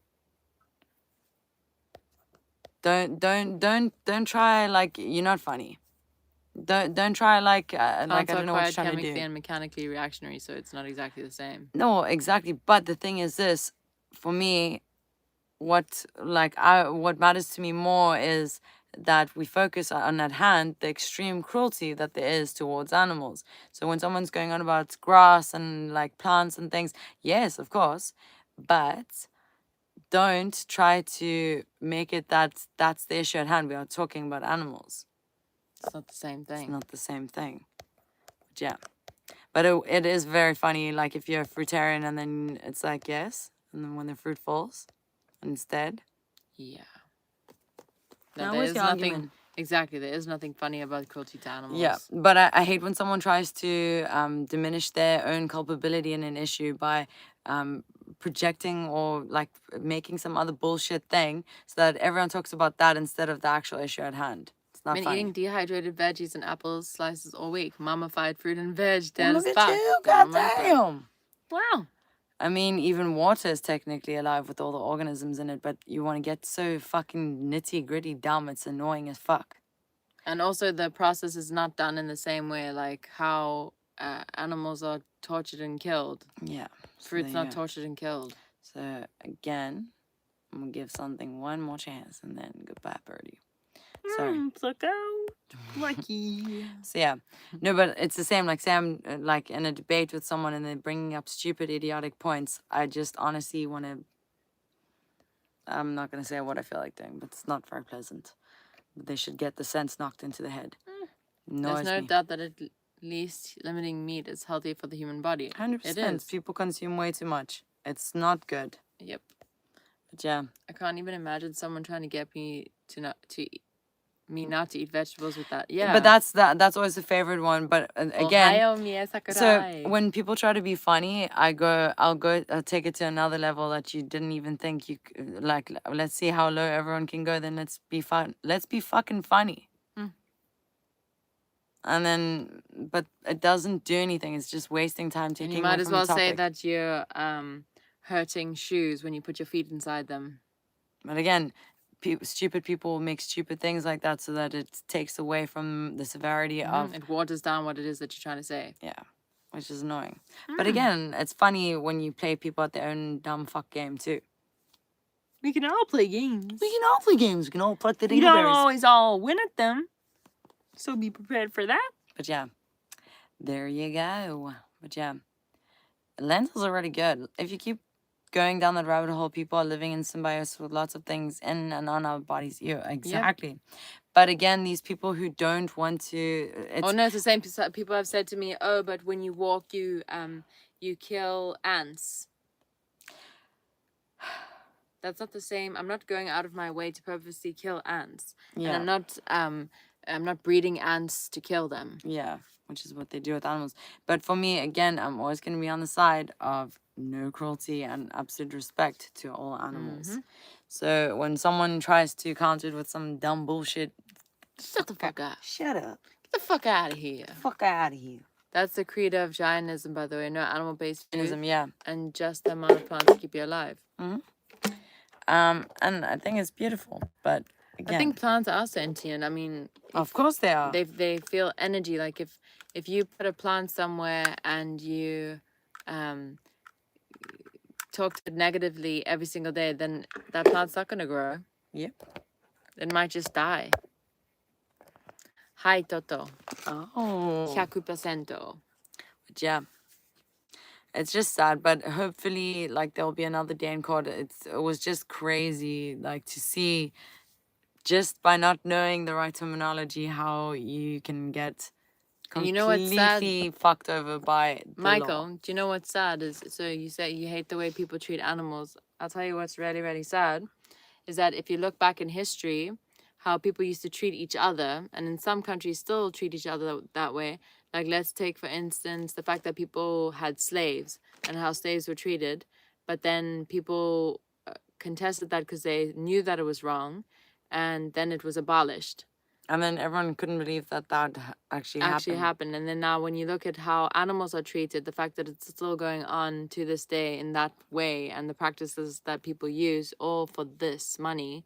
Don't try like you're not funny. Don't try like I don't know what you're trying to chemically do. and mechanically reactionary, so it's not exactly the same. No, exactly. But the thing is this, for me, what matters to me more is that we focus on at hand the extreme cruelty that there is towards animals. So when someone's going on about grass and like plants and things, yes, of course, but don't try to make it that's the issue at hand. We are talking about animals. It's not the same thing. It's not the same thing. But yeah. But it is very funny, like if you're a fruitarian and then it's like, yes, and then when the fruit falls and it's dead. Yeah. Now, there what's is your nothing argument? Exactly. There is nothing funny about cruelty to animals. Yeah, but I hate when someone tries to diminish their own culpability in an issue by projecting or like making some other bullshit thing so that everyone talks about that instead of the actual issue at hand. It's not Been funny. eating dehydrated veggies and apples slices all week. Mummified fruit and veg. Well, Dead look as at fuck. you, Down my throat. goddamn. Wow. I mean, even water is technically alive with all the organisms in it, but you want to get so fucking nitty gritty dumb, it's annoying as fuck. And also, the process is not done in the same way, like how animals are tortured and killed. Yeah. So Fruit's there you not go. tortured and killed. So again, I'm gonna give something one more chance and then goodbye, birdie. Sorry. Look out. Lucky. So yeah, no, but it's the same. Like Sam, like in a debate with someone and they're bringing up stupid, idiotic points. I just honestly want to. I'm not gonna say what I feel like doing, but it's not very pleasant. But they should get the sense knocked into the head. There's no doubt that at least limiting meat is healthy for the human body. 100%. It is. People consume way too much. It's not good. Yep. But yeah. I can't even imagine someone trying to get me not to eat vegetables with that. Yeah. But that's always a favorite one. But again, so when people try to be funny, I'll take it to another level that you didn't even think you could, like. Let's see how low everyone can go. Then let's be fun. Let's be fucking funny. And then, but it doesn't do anything. It's just wasting time taking. And you might as well say that you're hurting shoes when you put your feet inside them. But again, stupid people make stupid things like that so that it takes away from the severity of. It waters down what it is that you're trying to say. Yeah, which is annoying. But again, it's funny when you play people at their own dumb fuck game too. We can all play games. We can all play games. We can all pluck the dingleberries. You don't always all win at them. So be prepared for that. But yeah, there you go. But yeah, lentils are really good. If you keep going down that rabbit hole, people are living in symbiosis with lots of things in and on our bodies. Yeah, exactly. Yep. But again, these people who don't want to... no, it's the same. People have said to me, oh, but when you walk, you kill ants. That's not the same. I'm not going out of my way to purposely kill ants. Yeah. And I'm not breeding ants to kill them. Yeah, which is what they do with animals. But for me, again, I'm always going to be on the side of no cruelty and absolute respect to all animals. So when someone tries to counter it with some dumb bullshit, shut the fuck up. Shut up. Get the fuck out of here. Fuck out of here. That's the creed of Jainism, by the way. No animal-based food. Jainism, yeah. And just the amount of plants to keep you alive. And I think it's beautiful, but again, I think plants are sentient. I mean, of course they are. They feel energy. Like if you put a plant somewhere and you talk to it negatively every single day, then that plant's not gonna grow. Yep. It might just die. Hi Toto. Oh. 100%. But yeah. It's just sad, but hopefully, like, there'll be another day in court. It was just crazy, like, to see, just by not knowing the right terminology, how you can get And you know what's sad? completely fucked over by the law. Michael, do you know what's sad is, so you say you hate the way people treat animals. I'll tell you what's really, really sad is that if you look back in history, how people used to treat each other, and in some countries still treat each other that way. Like, let's take, for instance, the fact that people had slaves and how slaves were treated, but then people contested that because they knew that it was wrong, and then it was abolished. And then everyone couldn't believe that actually happened. And then now when you look at how animals are treated, the fact that it's still going on to this day in that way, and the practices that people use all for this money,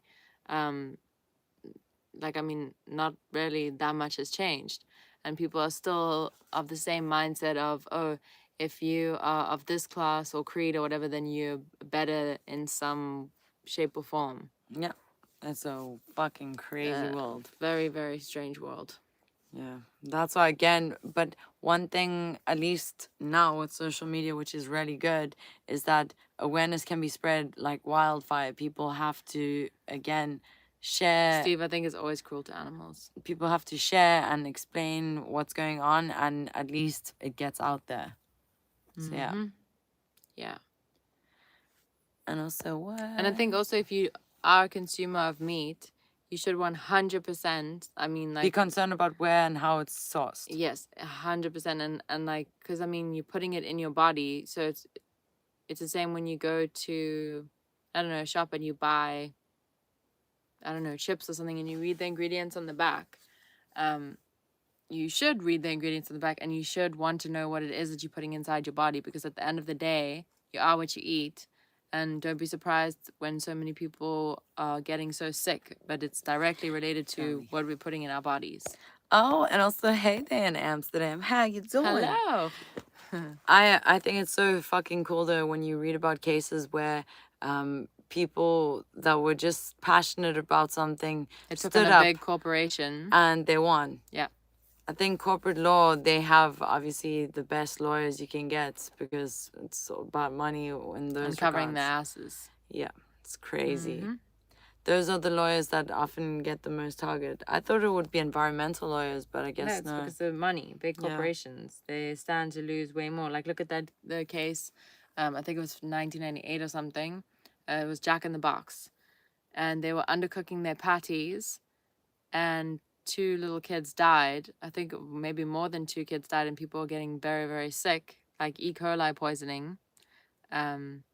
like, I mean, not really that much has changed. And people are still of the same mindset of, oh, if you are of this class or creed or whatever, then you're better in some shape or form. Yeah. It's a fucking crazy world. Very, very strange world. Yeah. That's why, again, but one thing, at least now with social media, which is really good, is that awareness can be spread like wildfire. People have to, again, share. Steve, I think, is always cruel to animals. People have to share and explain what's going on, and at least it gets out there. So, yeah. Yeah. And also, what? And I think also, if you are a consumer of meat, you should 100%, I mean, like, be concerned about where and how it's sourced. Yes, 100%. And like, because I mean, you're putting it in your body, so it's the same when you go to, I don't know, a shop and you buy, I don't know, chips or something, and you read the ingredients on the back. You should read the ingredients on the back, and you should want to know what it is that you're putting inside your body, because at the end of the day, you are what you eat. And don't be surprised when so many people are getting so sick, but it's directly related to what we're putting in our bodies. Oh, and also, hey there in Amsterdam. How you doing? Hello. I think it's so fucking cool though when you read about cases where people that were just passionate about something took stood on a up big corporation and they won. Yeah. I think corporate law, they have obviously the best lawyers you can get because it's about money in those and covering their regards. asses. Yeah, it's crazy. Those are the lawyers that often get the most target. I thought it would be environmental lawyers, but I guess It's no. because of money. Big corporations, they stand to lose way more. Like, look at the case, I think it was 1998 or something. It was Jack in the Box. And they were undercooking their patties, and 2 little kids died. I think maybe more than 2 kids died, and people were getting very, very sick, like E. coli poisoning. And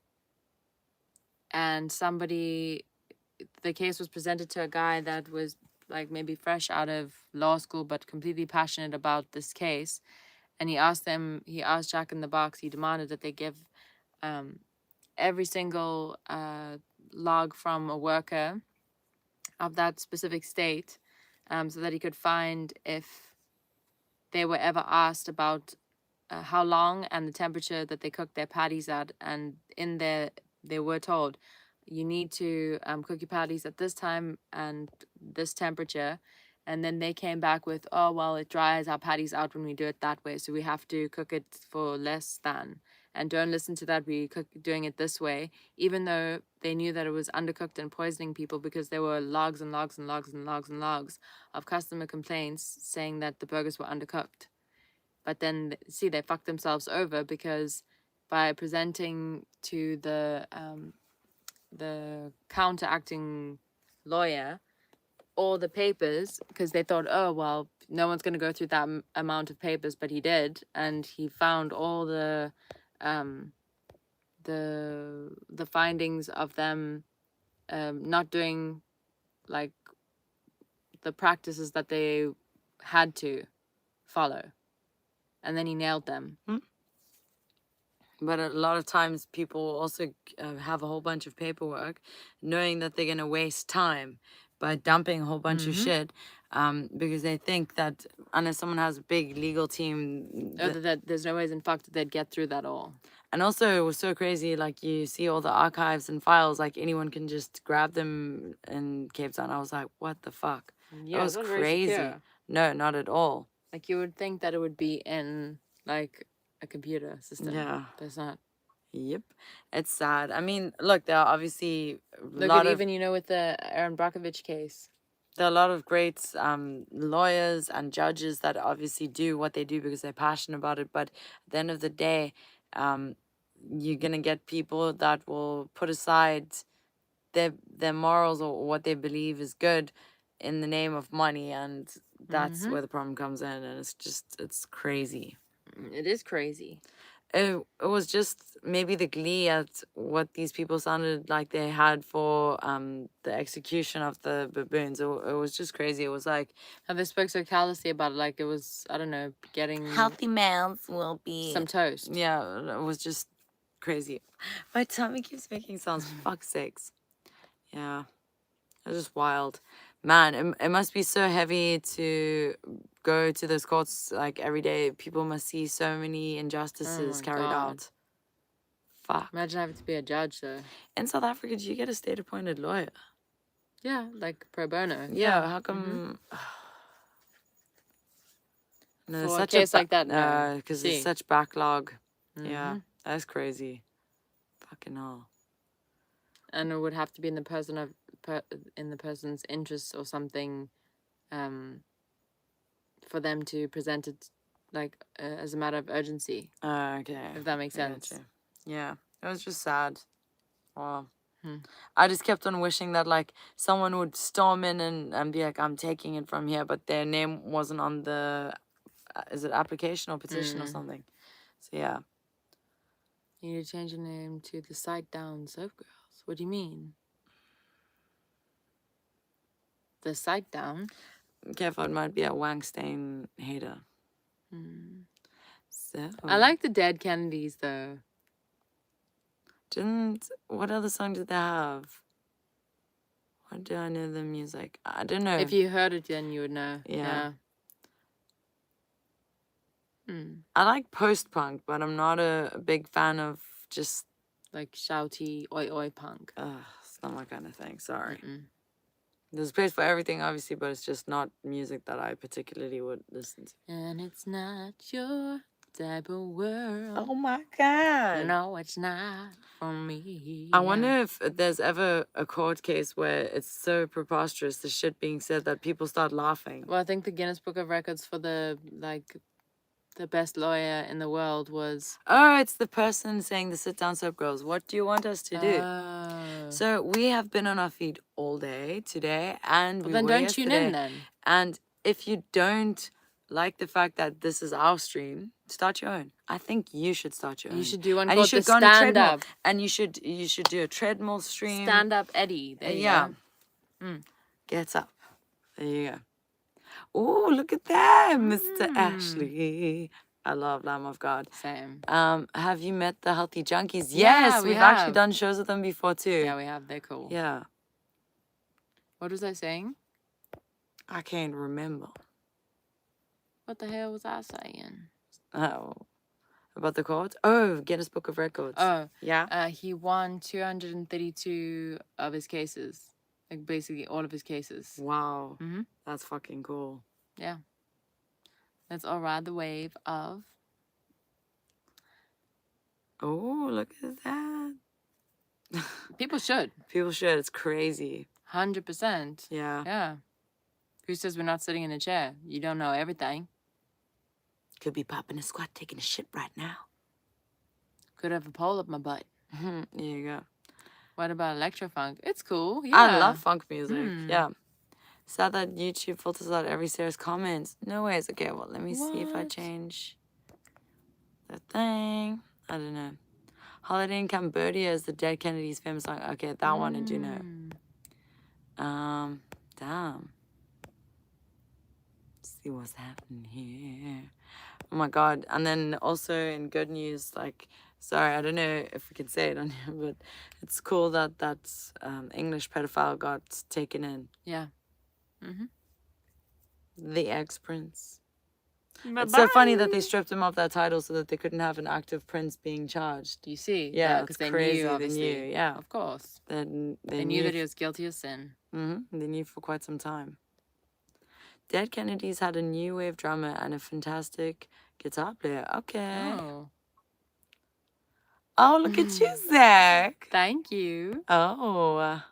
the case was presented to a guy that was like maybe fresh out of law school, but completely passionate about this case. And he asked Jack in the Box, he demanded that they give every single log from a worker of that specific state, so that he could find if they were ever asked about how long and the temperature that they cooked their patties at. And in there, they were told, you need to cook your patties at this time and this temperature. And then they came back with, oh, well, it dries our patties out when we do it that way, so we have to cook it for less than. And don't listen to that, we doing it this way, even though they knew that it was undercooked and poisoning people, because there were logs and logs and logs and logs and logs of customer complaints saying that the burgers were undercooked. But then, see, they fucked themselves over, because by presenting to the counteracting lawyer all the papers, because they thought, oh, well, no one's going to go through that amount of papers, but he did, and he found all the findings of them not doing like the practices that they had to follow, and then he nailed them. But a lot of times people also have a whole bunch of paperwork knowing that they're going to waste time by dumping a whole bunch of shit, because they think that unless someone has a big legal team, that there's no ways in fuck that they'd get through that all. And also, it was so crazy. Like, you see all the archives and files, like, anyone can just grab them in Cape Town. I was like, what the fuck? Yeah, That it's was not very crazy. secure. No, not at all. Like, you would think that it would be in, like, a computer system. Yeah. But it's not. Yep. It's sad. I mean, look, there are obviously Look at even, you know, with the Aaron Brockovich case. there are a lot of great lawyers and judges that obviously do what they do because they're passionate about it. But at the end of the day, you're gonna get people that will put aside their morals or what they believe is good in the name of money, and that's where the problem comes in. And it's crazy. It is crazy. It was just maybe the glee at what these people sounded like they had for the execution of the baboons. It was just crazy. It was like, How they spoke so callously about it, like it was, I don't know, getting healthy males will be some toast. Yeah, it was just crazy. My tummy keeps making sounds. For fuck's sakes. Yeah, it's just wild. Man, it must be so heavy to go to those courts like every day. People must see so many injustices my carried God. out. Fuck. Imagine having to be a judge, though. In South Africa, do you get a state-appointed lawyer? Yeah, like pro bono. Yeah, how come? No, For a such case like that, no. because See. there's such backlog. Yeah, that's crazy. Fucking hell. And it would have to be in the in the person's interests or something, for them to present it, like as a matter of urgency. Okay. If that makes I sense. getcha. Yeah, it was just sad. Wow. I just kept on wishing that like someone would storm in and be like, I'm taking it from here, but their name wasn't on the is it application or petition or something. So yeah. You need to change your name to the Site Down SoapGirls. What do you mean? The Site Down? Careful, it might be a Wangstain hater. So I like the Dead Kennedys, though. what other song did they have? What do I know the music? I don't know. If you heard it, then you would know. Yeah. I like post-punk, but I'm not a big fan of just Like shouty, oi oi punk. it's not my kind of thing. Sorry. There's a place for everything, obviously, but it's just not music that I particularly would listen to. And it's not your type of world. Oh my God. No, it's not for me. I wonder if there's ever a court case where it's so preposterous, the shit being said, that people start laughing. Well, I think the Guinness Book of Records for the best lawyer in the world was... Oh, it's the person saying the sit down soap girls. What do you want us to do? So we have been on our feet all day today, and Well, then don't tune in then. And if you don't like the fact that this is our stream, start your own. I think you should start your own. You should do one and called you should the go on a Stand treadmill. Up. And you should do a treadmill stream. Stand Up Eddie. There you go. Get up. There you go. Oh, look at that, Mr. Ashley. I love Lamb of God. Same. Have you met the Healthy Junkies? Yeah, Yes, we we've actually have. done shows with them before too. Yeah, we have. They're cool. Yeah. What was I saying? I can't remember. What the hell was I saying? Oh. About the court? Oh, Guinness Book of Records. Oh. Yeah? He won 232 of his cases. Like, basically all of his cases. Wow. That's fucking cool. Yeah. Let's all ride the wave of... Oh, look at that. People should. People should. It's crazy. 100%. Yeah. Yeah. Who says we're not sitting in a chair? You don't know everything. Could be popping a squat, taking a shit right now. Could have a pole up my butt. There you go. What about electrofunk? It's cool. Yeah. I love funk music. Yeah. Sad that YouTube filters out every serious comments. No ways. Okay, well, let me see if I change the thing. I don't know. Holiday in Cambodia is the Dead Kennedys' famous song. Okay, that one I do know. Damn. Let's see what's happening here. Oh my God. And then also in good news, like, sorry, I don't know if we can say it on here, but it's cool that that English pedophile got taken in. Yeah. The ex-prince. It's so funny that they stripped him of that title so that they couldn't have an active prince being charged. You see? Yeah, Because it's they crazy. knew, obviously. They knew, yeah. Of course. They Knew that he was guilty of sin. They knew for quite some time. Dead Kennedys had a new wave drummer and a fantastic guitar player. Okay. Oh, look at you, Zach. Thank you. Oh.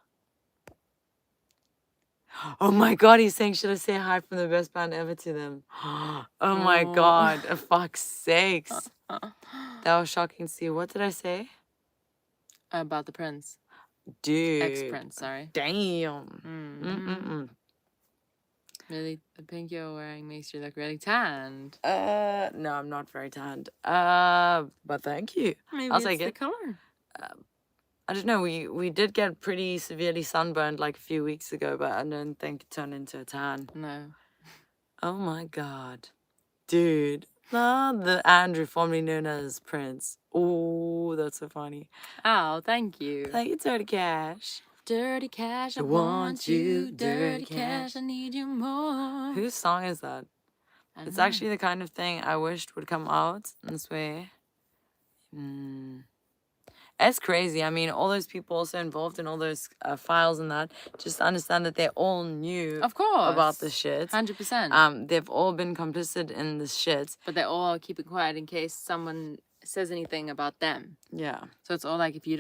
Oh my God, he's saying, should I say hi from the best band ever to them? Oh my God, for fuck's sakes. That was shocking to see. What did I say? About the prince. Dude. Ex-prince, sorry. Damn. Really, the pink you're wearing makes you look really tanned. No, I'm not very tanned. But thank you. Maybe I'll it's take the it. color. I don't know. We did get pretty severely sunburned like a few weeks ago, but I don't think it turned into a tan. No. Oh my God, dude. The Andrew, formerly known as Prince. Oh, that's so funny. Oh, thank you. Thank you, Dirty Cash. Dirty Cash, I want you. Dirty Cash, I need you more. Whose song is that? It's actually the kind of thing I wished would come out in this way. It's crazy. I mean, all those people also involved in all those files and that, just understand that they all knew Of course. about this shit. 100%. They've all been complicit in this shit. But they all keep it quiet in case someone says anything about them. Yeah. So it's all like, if you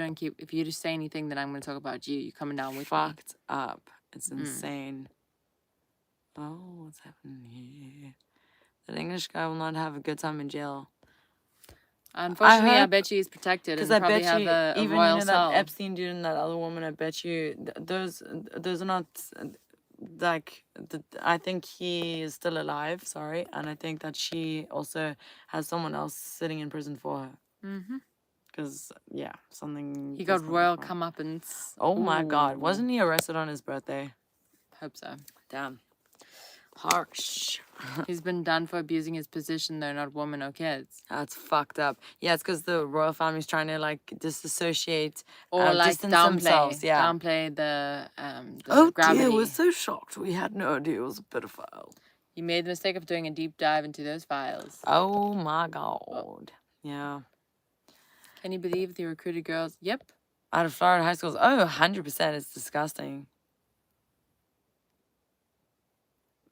just say anything, then I'm going to talk about you. You're coming down with Fucked up. It's insane. Oh, what's happening here? That English guy will not have a good time in jail. Unfortunately, I bet you he's protected and I probably bet have you, a even royal that cell. Epstein dude and that other woman, I bet you those are not like. I think he is still alive. Sorry, and I think that she also has someone else sitting in prison for her. Because something. He got royal comeuppance. Oh my God! Wasn't he arrested on his birthday? Hope so. Damn. Harsh. He's been done for abusing his position, though, not women or kids. That's fucked up. Yeah, it's because the royal family's trying to like disassociate or like distance downplay themselves. Yeah. downplay the Oh gravity. dear, we're so shocked. We had no idea it was a pedophile. You made the mistake of doing a deep dive into those files. Oh my God. Yeah. Can you believe the recruited girls? Yep. Out of Florida high schools. Oh, 100%. It's disgusting.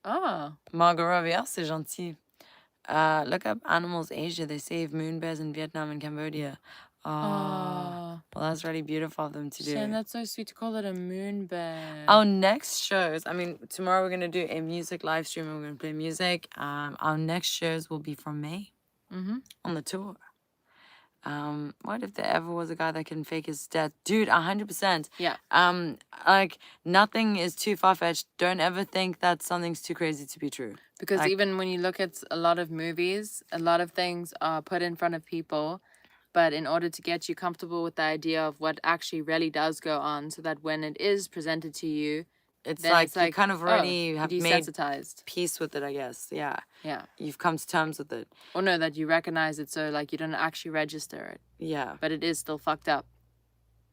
Ah. Margot Robbie, c'est gentil. Look up Animals Asia. They save moon bears in Vietnam and Cambodia. Oh, well, that's really beautiful of them to do. Shane, that's so sweet to call it a moon bear. Our next shows, I mean, tomorrow we're going to do a music live stream and we're going to play music. Our next shows will be from May on the tour. What if there ever was a guy that can fake his death? Dude, 100%. Yeah. Like, nothing is too far-fetched. Don't ever think that something's too crazy to be true. Because even when you look at a lot of movies, a lot of things are put in front of people, but in order to get you comfortable with the idea of what actually really does go on, so that when it is presented to you, it's like you kind of already have made desensitized. Peace with it, I guess. Yeah. Yeah. You've come to terms with it. Or no, that you recognize it, so like you don't actually register it. Yeah. But it is still fucked up.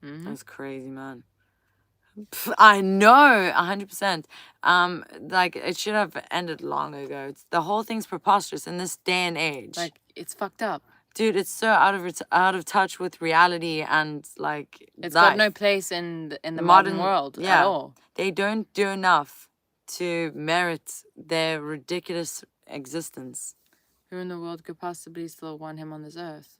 That's crazy, man. I know, 100%. Like, it should have ended long ago. The whole thing's preposterous in this day and age. Like, it's fucked up. Dude, it's so out of touch with reality and like it's life. got no place in the modern world at all. They don't do enough to merit their ridiculous existence. Who in the world could possibly still want him on this earth?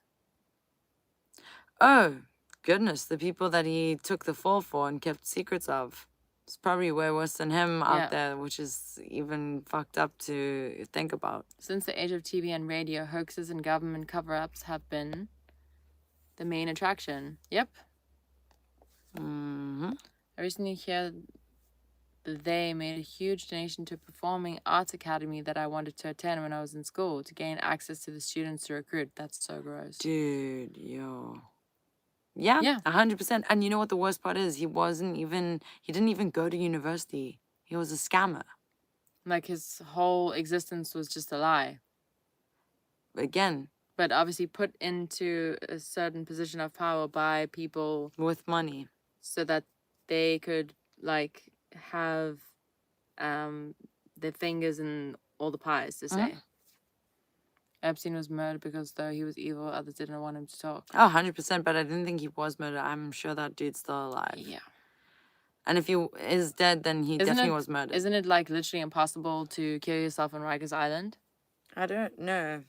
Oh, goodness, the people that he took the fall for and kept secrets of. It's probably way worse than him out there, which is even fucked up to think about. Since the age of TV and radio, hoaxes and government cover-ups have been the main attraction. Yep. I recently heard that they made a huge donation to a performing arts academy that I wanted to attend when I was in school to gain access to the students to recruit. That's so gross. Dude, yo. Yeah, 100%. And you know what the worst part is? He didn't even go to university. He was a scammer. Like, his whole existence was just a lie. Again. But obviously put into a certain position of power by people. With money. So that they could, like, have their fingers in all the pies, to say. Epstein was murdered because though he was evil, others didn't want him to talk. Oh, 100%. But I didn't think he was murdered. I'm sure that dude's still alive. Yeah. And if he is dead, then he definitely was murdered. Isn't it like literally impossible to kill yourself on Rikers Island? I don't know.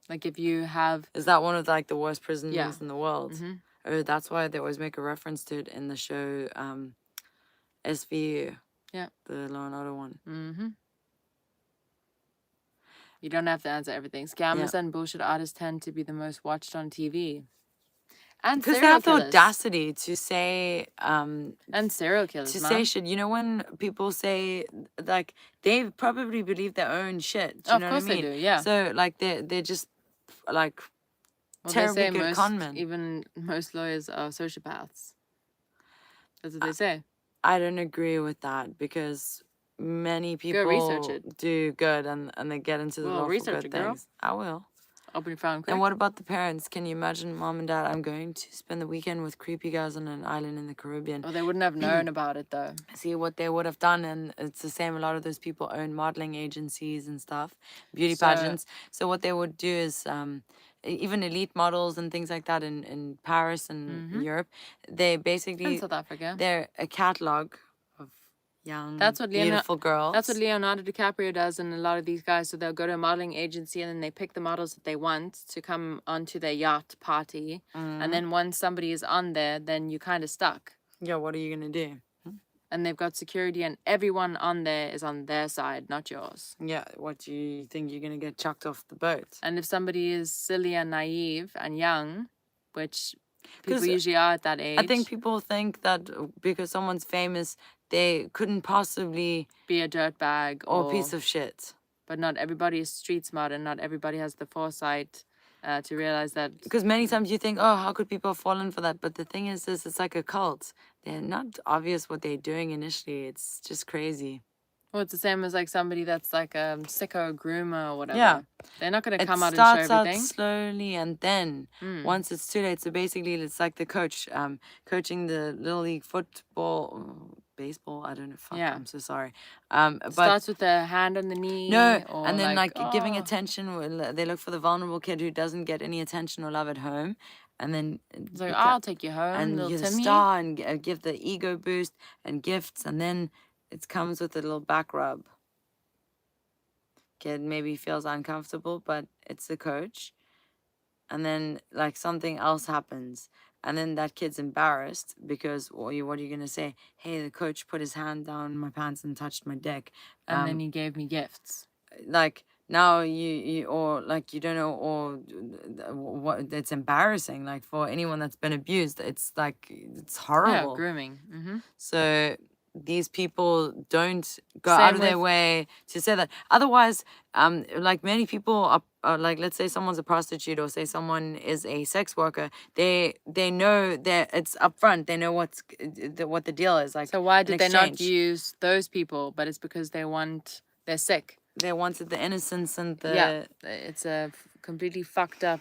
Like if you have... Is that one of like the worst prisons Yeah. in the world? Mm-hmm. Oh, that's why they always make a reference to it in the show SVU. Yeah. The Law and Order one. Mm-hmm. You don't have to answer everything. Scammers and bullshit artists tend to be the most watched on TV. And Because they serial have the killers. audacity to say And serial killers, to man. say shit. You know when people say like they probably believe their own shit. Do you know of course what I mean? they do, yeah. So like they're just like Well, terribly they say good conmen. even most lawyers are sociopaths. That's what they say. I don't agree with that because many people research it. do good and they get into the Well, law for research good it, girl. things. I will. Open your phone quick. And what about the parents? Can you imagine, mom and dad, I'm going to spend the weekend with creepy guys on an island in the Caribbean. Well, they wouldn't have known about it, though. See what they would have done, and it's the same. A lot of those people own modeling agencies and stuff, beauty pageants. So what they would do is, even elite models and things like that in Paris and Europe, they basically... In South Africa. They're a catalog of young, That's what beautiful girls. That's what Leonardo DiCaprio does and a lot of these guys. So they'll go to a modeling agency and then they pick the models that they want to come onto their yacht party. And then once somebody is on there, then you're kind of stuck. Yeah, what are you going to do? And they've got security and everyone on there is on their side, not yours. Yeah, what do you think you're going to get chucked off the boat? And if somebody is silly and naive and young, which people usually are at that age. I think people think that because someone's famous, they couldn't possibly be a dirtbag or a piece of shit. But not everybody is street smart and not everybody has the foresight to realize that. Because many times you think, oh, how could people have fallen for that? But the thing is this, it's like a cult. They're not obvious what they're doing initially. It's just crazy. Well, it's the same as like somebody that's like a sicko groomer or whatever. Yeah. They're not going to come out and show everything. It starts out slowly and then once it's too late. So basically it's like the coach coaching the Little League football, baseball, I don't know. Fuck, I'm so sorry. But starts with the hand on the knee. No, or and then like giving attention. They look for the vulnerable kid who doesn't get any attention or love at home. And then it's like, I'll take you home, and little you're the Timmy. star and give the ego boost and gifts. And then it comes with a little back rub. Kid maybe feels uncomfortable, but it's the coach. And then like something else happens. And then that kid's embarrassed because what are you going to say? Hey, the coach put his hand down my pants and touched my dick. And then he gave me gifts. Like now you or like you don't know or what it's embarrassing. Like for anyone that's been abused, it's like it's horrible. Yeah, grooming. So these people don't go out of their way to say that. Otherwise, like many people are like, let's say someone's a prostitute or say someone is a sex worker, they know that it's upfront. They know what the deal is. Like, so why did they not use those people? But it's because they're sick. They wanted the innocence and the... Yeah, it's a completely fucked up,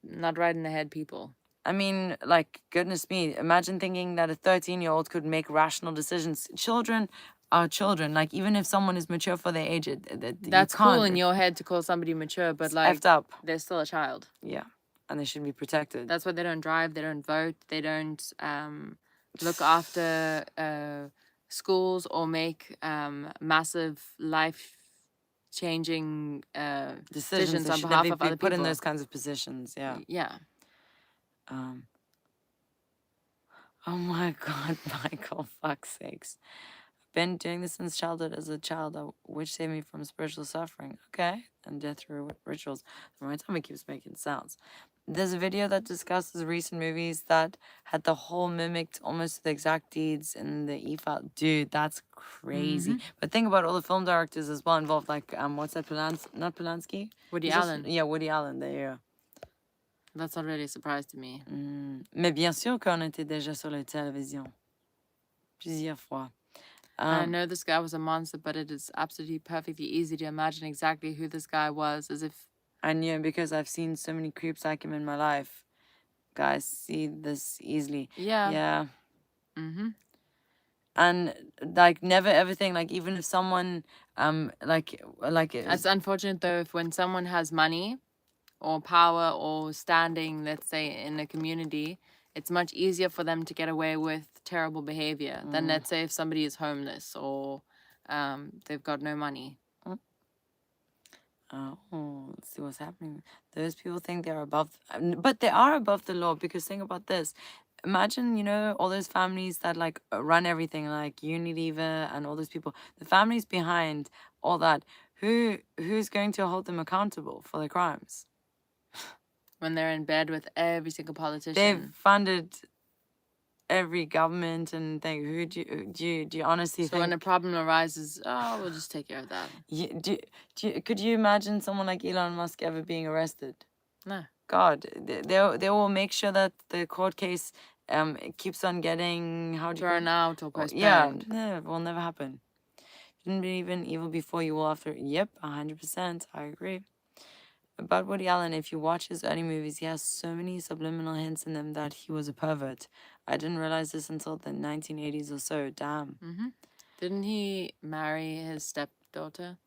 not right in the head people. I mean, like, goodness me, imagine thinking that a 13-year-old could make rational decisions. Children are children. Like, even if someone is mature for their age, that's cool in your head to call somebody mature, but like, effed up. They're still a child. Yeah, and they should be protected. That's why they don't drive, they don't vote, they don't look after schools or make massive life-changing decisions on behalf of other people. Put in those kinds of positions, yeah. Yeah. Oh my God, Michael, fuck's sakes. I've been doing this since childhood as a child, which saved me from spiritual suffering. Okay, and death through rituals. My tummy keeps making sounds. There's a video that discusses recent movies that had the whole mimicked almost the exact deeds in the e-file. Dude, that's crazy. But think about all the film directors as well involved, like, what's that, not Polanski? Woody Allen. Yeah, Woody Allen, there you go. That's not really a surprise to me. Mais bien sûr qu'on était déjà sur la télévision. Plusieurs fois. I know this guy was a monster, but it is absolutely perfectly easy to imagine exactly who this guy was, as if... I knew because I've seen so many creeps like him in my life. Guys see this easily. Yeah. Yeah. And like never ever think like even if someone It's unfortunate though if when someone has money or power or standing, let's say in a community, it's much easier for them to get away with terrible behavior than let's say if somebody is homeless or they've got no money. Oh, let's see what's happening. Those people think they're above, but they are above the law because think about this. Imagine, you know, all those families that like run everything, like Unilever and all those people. The families behind all that. Who's going to hold them accountable for their crimes? When they're in bed with every single politician. They've funded every government and thing. Who do you honestly So think? when a problem arises, oh, we'll just take care of that. Could you imagine someone like Elon Musk ever being arrested? No. God, they will make sure that the court case keeps on getting thrown out or postponed. Yeah, no, it will never happen. Didn't believe in evil before, you will after. Yep, 100%. I agree. About Woody Allen, if you watch his early movies, he has so many subliminal hints in them that he was a pervert. I didn't realize this until the 1980s or so. Damn. Didn't he marry his stepdaughter?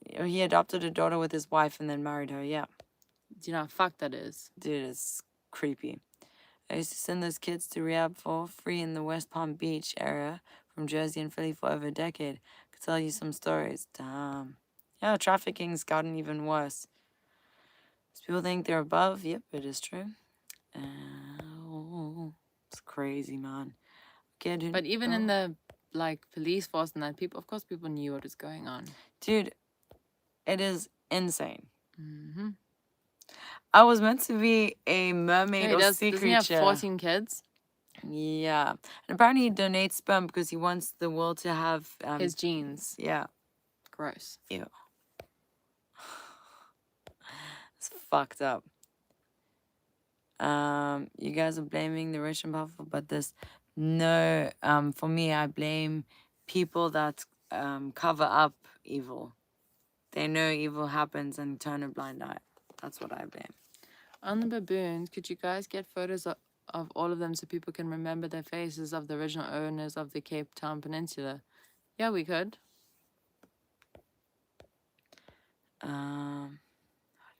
He adopted a daughter with his wife and then married her, yeah. Do you know how fucked that is? Dude, it's creepy. I used to send those kids to rehab for free in the West Palm Beach area from Jersey and Philly for over a decade. Could tell you some stories. Damn. Yeah, trafficking's gotten even worse. People think they're above. Yep, it is true. It's crazy, man. Kid, but even in the like police force and that, people, of course, people knew what was going on. Dude, it is insane. I was meant to be a mermaid or sea creature. Doesn't he have 14 kids? Yeah. And apparently he donates sperm because he wants the world to have... his genes. Yeah. Gross. Ew. It's fucked up. You guys are blaming the rich and powerful, but this... No, for me, I blame people that cover up evil. They know evil happens and turn a blind eye. That's what I blame. On the baboons, could you guys get photos of all of them so people can remember their faces of the original owners of the Cape Town Peninsula? Yeah, we could. How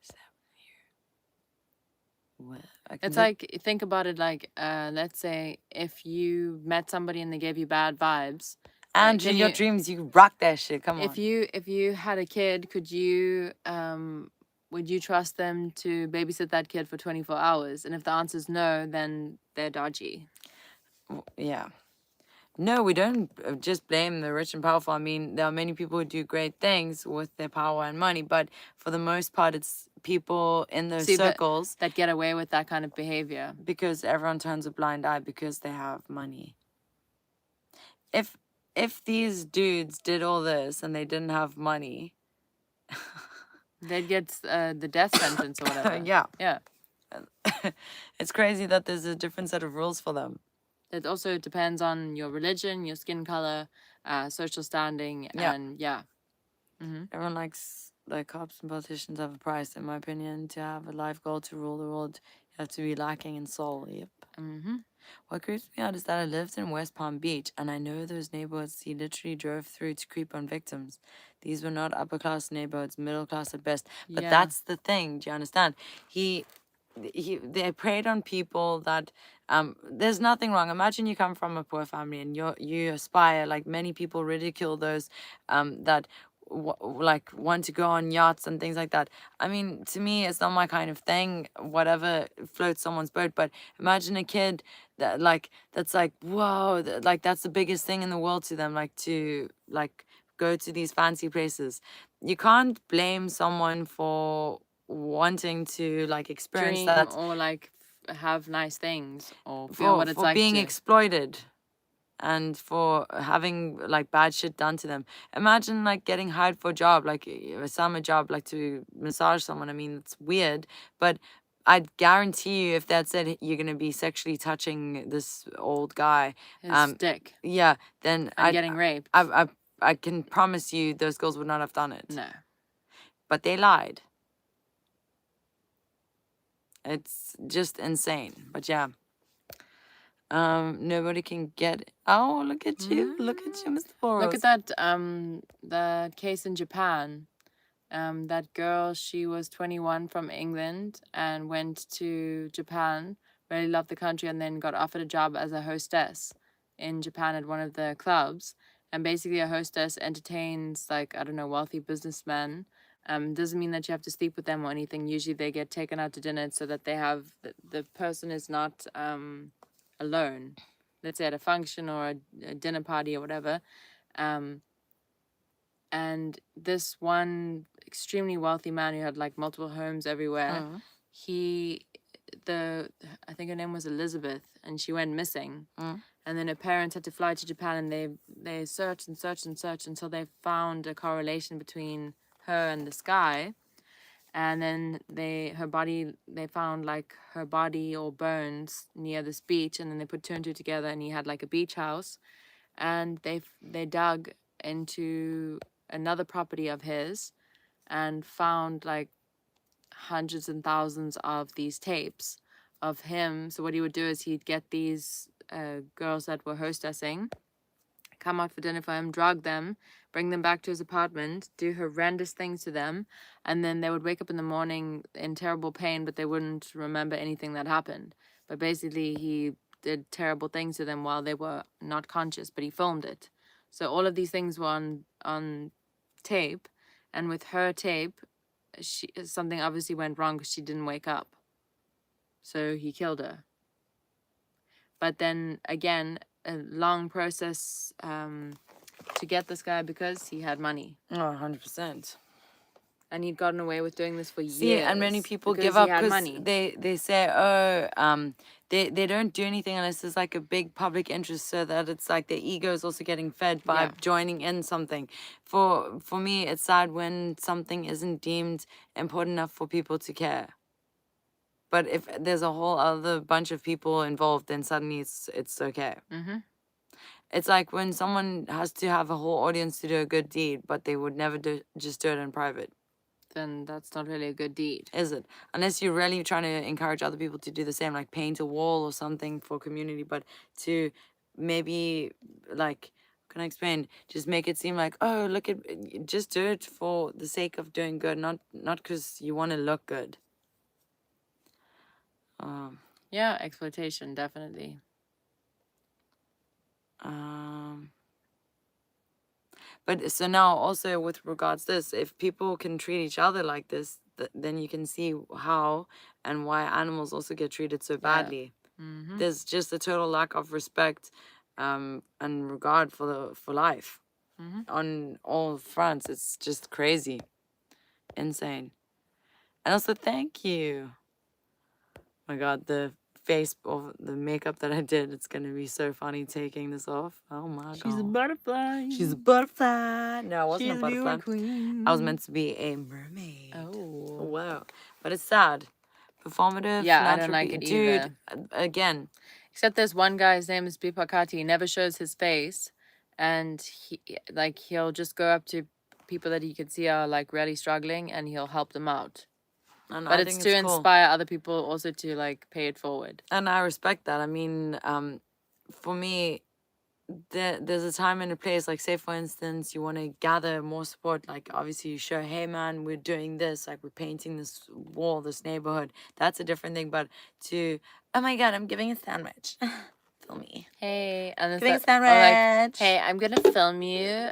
does that here? Well, it's like, think about it like, let's say if you met somebody and they gave you bad vibes. And in your dreams, you rock that shit. Come on. If you had a kid, could you would you trust them to babysit that kid for 24 hours? And if the answer is no, then they're dodgy. Yeah. No, we don't just blame the rich and powerful. I mean, there are many people who do great things with their power and money, but for the most part, it's people in those circles that get away with that kind of behavior. Because everyone turns a blind eye because they have money. If these dudes did all this and they didn't have money... they'd get the death sentence or whatever. Yeah. Yeah. It's crazy that there's a different set of rules for them. It also depends on your religion, your skin color, social standing, and yeah. Everyone likes, like, cops and politicians have a price, in my opinion. To have a life goal to rule the world, you have to be lacking in soul. Yep. What creeps me out is that I lived in West Palm Beach, and I know those neighborhoods he literally drove through to creep on victims. These were not upper-class neighborhoods, middle-class at best. But that's the thing, do you understand? They preyed on people that... there's nothing wrong. Imagine you come from a poor family and you aspire, like many people ridicule those that... like want to go on yachts and things like that. I mean, to me, it's not my kind of thing. Whatever floats someone's boat. But imagine a kid that's like, whoa, like that's the biggest thing in the world to them. Like to go to these fancy places. You can't blame someone for wanting to like experience dream that or like have nice things or feel what it's like being exploited. And for having like bad shit done to them. Imagine like getting hired for a job, like a summer job, like to massage someone. I mean, it's weird, but I'd guarantee you if that said you're gonna be sexually touching this old guy, his dick, yeah, then I'm getting raped. I can promise you those girls would not have done it. No, but they lied. It's just insane. But yeah. Nobody can get. Oh, look at you! Look at you, Mr. Boros. Look at that case in Japan. That girl, she was 21 from England and went to Japan, really loved the country, and then got offered a job as a hostess in Japan at one of the clubs. And basically, a hostess entertains, like, I don't know, wealthy businessmen. Doesn't mean that you have to sleep with them or anything. Usually, they get taken out to dinner so that they have the person is not alone. Let's say at a function or a dinner party or whatever. And this one extremely wealthy man who had like multiple homes everywhere, I think her name was Elizabeth, and she went missing. And then her parents had to fly to Japan, and they searched and searched and searched until they found a correlation between her and this guy. And then they found like her body or bones near this beach, and then they put two and two together, and he had like a beach house. And they dug into another property of his and found like hundreds and thousands of these tapes of him. So what he would do is he'd get these girls that were hostessing, come out for dinner for him, drug them, bring them back to his apartment, do horrendous things to them, and then they would wake up in the morning in terrible pain, but they wouldn't remember anything that happened. But basically he did terrible things to them while they were not conscious, but he filmed it. So all of these things were on tape, and with her tape, something obviously went wrong because she didn't wake up. So he killed her. But then again, a long process to get this guy because he had money. Oh, 100%. And he'd gotten away with doing this for years. See, and many people give up because they say, they don't do anything unless there's like a big public interest, so that it's like their ego is also getting fed by joining in something. For me, it's sad when something isn't deemed important enough for people to care. But if there's a whole other bunch of people involved, then suddenly it's okay. It's like when someone has to have a whole audience to do a good deed, but they would never just do it in private. Then that's not really a good deed. Is it? Unless you're really trying to encourage other people to do the same, like paint a wall or something for community, but to maybe, like, can I explain? Just make it seem like, oh, look at, just do it for the sake of doing good, not because you want to look good. Yeah, exploitation, definitely. But so now also with regards to this, if people can treat each other like this, then you can see how and why animals also get treated so badly. There's just a total lack of respect and regard for life on all fronts. It's just crazy, insane. And also, thank you. Oh my God, the face of the makeup that I did, it's gonna be so funny taking this off. Oh my God. She's a butterfly. She's a butterfly. No, I wasn't a butterfly. Queen. I was meant to be a mermaid. Oh. Wow. But it's sad. Performative. Yeah, I don't like it either. Dude, again. Except there's one guy, his name is Bipakati. He never shows his face. And he'll just go up to people that he can see are like really struggling, and he'll help them out. And but it's to inspire other people also to like pay it forward. And I respect that. I mean, for me, there's a time and a place. Like, say for instance, you want to gather more support. Like, obviously, you show, hey man, we're doing this. Like, we're painting this wall, this neighborhood. That's a different thing. But to, oh my God, I'm giving a sandwich. Film me. Hey, and giving a sandwich. Like, hey, I'm gonna film you.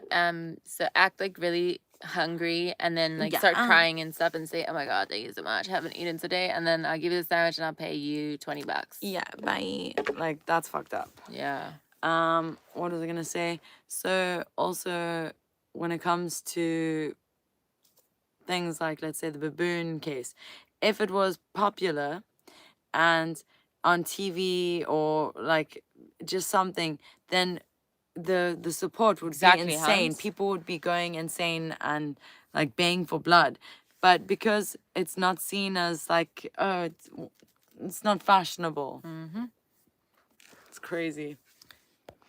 So act like really hungry, and then like start crying and stuff, and say, oh my God, thank you so much, I haven't eaten today, and then I'll give you the sandwich and I'll pay you $20. Yeah, bye. Like, that's fucked up. Yeah. What was I gonna say? So also, when it comes to things like, let's say, the baboon case, if it was popular and on TV or like just something, then the support would be insane. People would be going insane and like baying for blood. But because it's not seen as like, oh, it's not fashionable. It's crazy.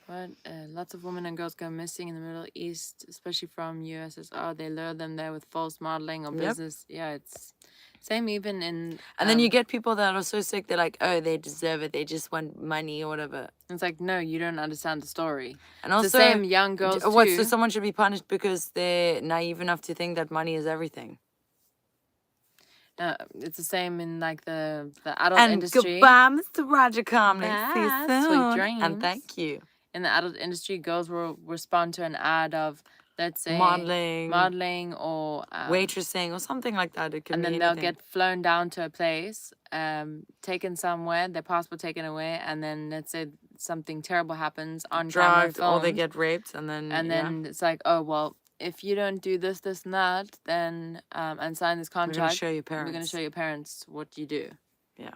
But lots of women and girls go missing in the Middle East, especially from USSR. They lure them there with false modeling or business. Yeah, Same even in. And then you get people that are so sick, they're like, oh, they deserve it. They just want money or whatever. It's like, no, you don't understand the story. And It's also, the same young girls what? too. So someone should be punished because they're naive enough to think that money is everything. It's the same in like the adult And industry. goodbye, Mr. Roger Comley. See you Bye, soon. sweet dreams. And thank you. In the adult industry, girls will respond to an ad of, let's say, modeling or waitressing or something like that. It can and be then they'll anything. get flown down to a place, taken somewhere, their passport taken away, and then let's say something terrible happens on camera, drugged, or they filmed, get raped, and then it's like, oh well, if you don't do this, this, and that, then and sign this we're gonna contract, show your parents. we're gonna show your parents what you do. Yeah.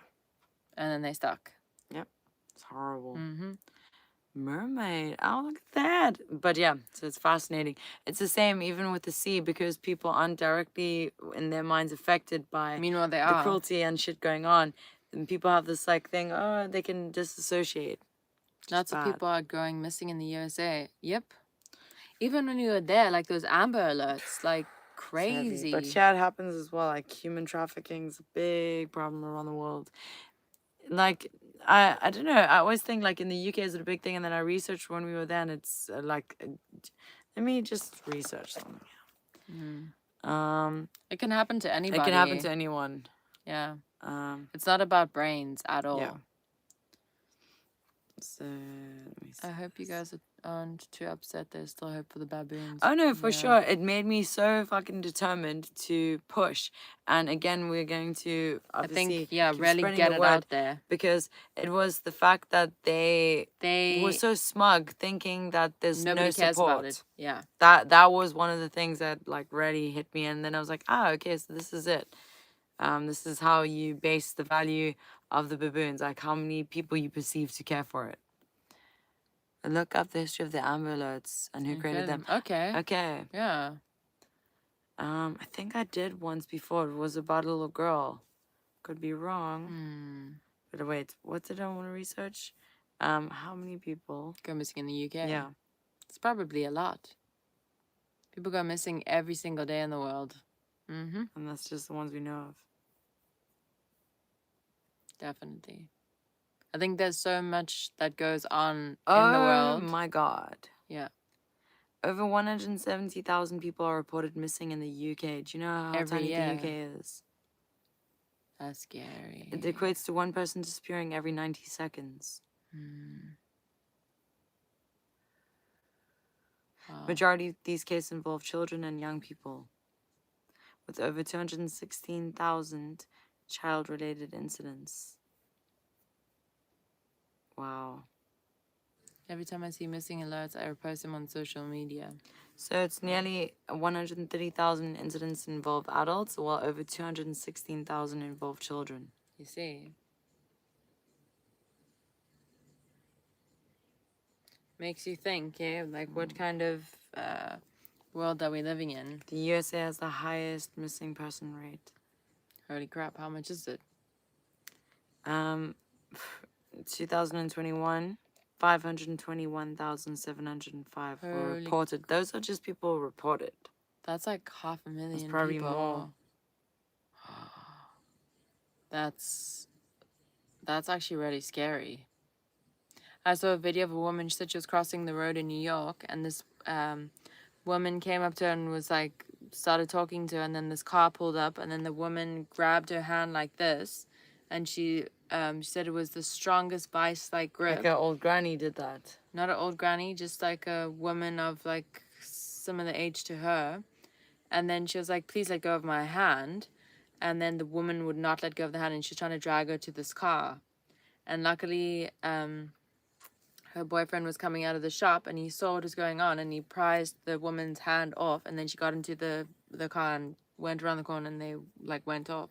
And then they stuck. Yep. It's horrible. Mm-hmm. Mermaid. Oh, look at that. But yeah, so it's fascinating. It's the same even with the sea because people aren't directly in their minds affected by Meanwhile, they the are. cruelty and shit going on. And people have this like thing, oh, they can disassociate. Lots of people are going missing in the USA. Yep. Even when you were there, like those Amber Alerts, like crazy. But yeah, it happens as well. Like human trafficking is a big problem around the world. Like I don't know. I always think like in the UK is it a big thing, and then I researched when we were there, and it's let me just research something. It can happen to anybody. It can happen to anyone. Yeah. It's not about brains at all. Yeah. So let me see. I hope you guys aren't too upset. There's still hope for the baboons. Oh no, for sure. It made me so fucking determined to push. And again, we're going to obviously really get it out there. Because it was the fact that they were so smug, thinking that there's nobody no cares support. about it. Yeah. That was one of the things that like really hit me, and then I was like, okay, so this is it. This is how you base the value of the baboons, like how many people you perceive to care for it. Look up the history of the Amber Alerts and who created them. Okay. Yeah. I think I did once before. It was about a little girl. Could be wrong. But wait, what did I want to research? How many people go missing in the UK? Yeah. It's probably a lot. People go missing every single day in the world. Mm-hmm. And that's just the ones we know of. Definitely. I think there's so much that goes on in the world. Oh my God. Yeah. Over 170,000 people are reported missing in the UK. Do you know how tiny the UK is? That's scary. It equates to one person disappearing every 90 seconds. Wow. Majority of these cases involve children and young people, with over 216,000 child-related incidents. Wow. Every time I see missing alerts, I repost them on social media. So it's nearly 130,000 incidents involve adults, while over 216,000 involve children. You see? Makes you think, yeah? Like, what kind of world are we living in? The USA has the highest missing person rate. Holy crap, how much is it? 2021, 521,705 were reported. Those are just people reported. That's like 500,000 That's probably people. more. That's actually really scary. I saw a video of a woman. She said she was crossing the road in New York, and this woman came up to her and was like, started talking to her, and then this car pulled up, and then the woman grabbed her hand like this, and she said it was the strongest vice-like grip. Like an old granny did that. Not an old granny, just like a woman of like similar age to her. And then she was like, please let go of my hand. And then the woman would not let go of the hand, and she's trying to drag her to this car. And luckily, her boyfriend was coming out of the shop, and he saw what was going on, and he prized the woman's hand off, and then she got into the car and went around the corner, and they like went off.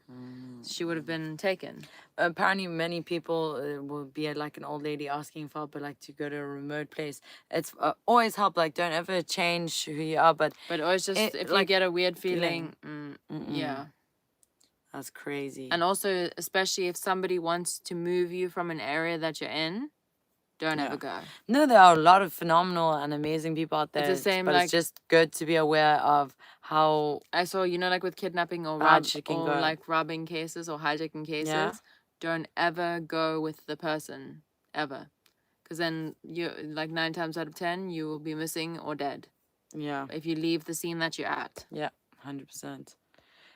She would have been taken. Apparently many people will be like an old lady asking for help, but like to go to a remote place. It's always help, like don't ever change who you are, but always just if like, you get a weird feeling. Yeah, that's crazy. And also especially if somebody wants to move you from an area that you're in, don't ever go. No, there are a lot of phenomenal and amazing people out there. It's the same, but like, it's just good to be aware of how I saw, you know, like with kidnapping or bad shit can go. like robbing cases or hijacking cases, Yeah. don't ever go with the person ever, because then you like 9 times out of 10 you will be missing or dead Yeah. if you leave the scene that you're at. Yeah. 100%.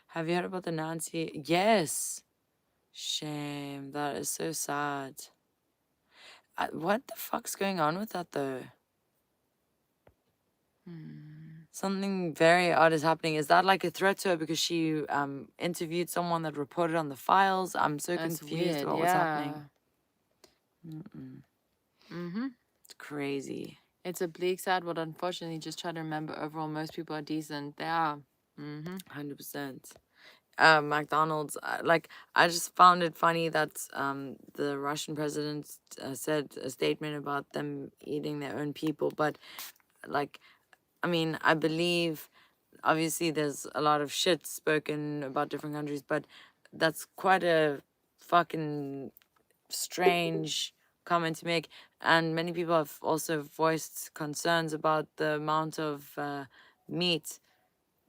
Have you heard about the Nancy? Yes. Shame. That is so sad. What the fuck's going on with that though? Something very odd is happening. Is that like a threat to her because she interviewed someone that reported on the files? I'm so That's confused weird. about what's happening. Mm-hmm. It's crazy. It's a bleak, sad world. Unfortunately, just try to remember overall, most people are decent. They are. 100%. McDonald's, like, I just found it funny that the Russian president said a statement about them eating their own people. But, like, I mean, I believe, obviously, there's a lot of shit spoken about different countries, but that's quite a fucking strange comment to make. And many people have also voiced concerns about the amount of meat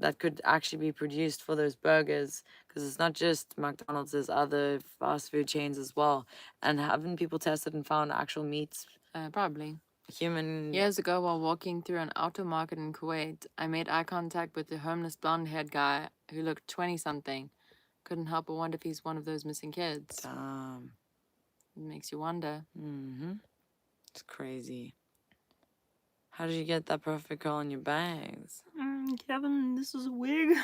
that could actually be produced for those burgers, because it's not just McDonald's, there's other fast food chains as well. And haven't people tested and found actual meats, Probably. human? Years ago, while walking through an auto market in Kuwait, I made eye contact with the homeless blonde-haired guy who looked 20-something. Couldn't help but wonder if he's one of those missing kids. It makes you wonder. It's crazy. How did you get that perfect curl in your bangs? Kevin, this is a wig.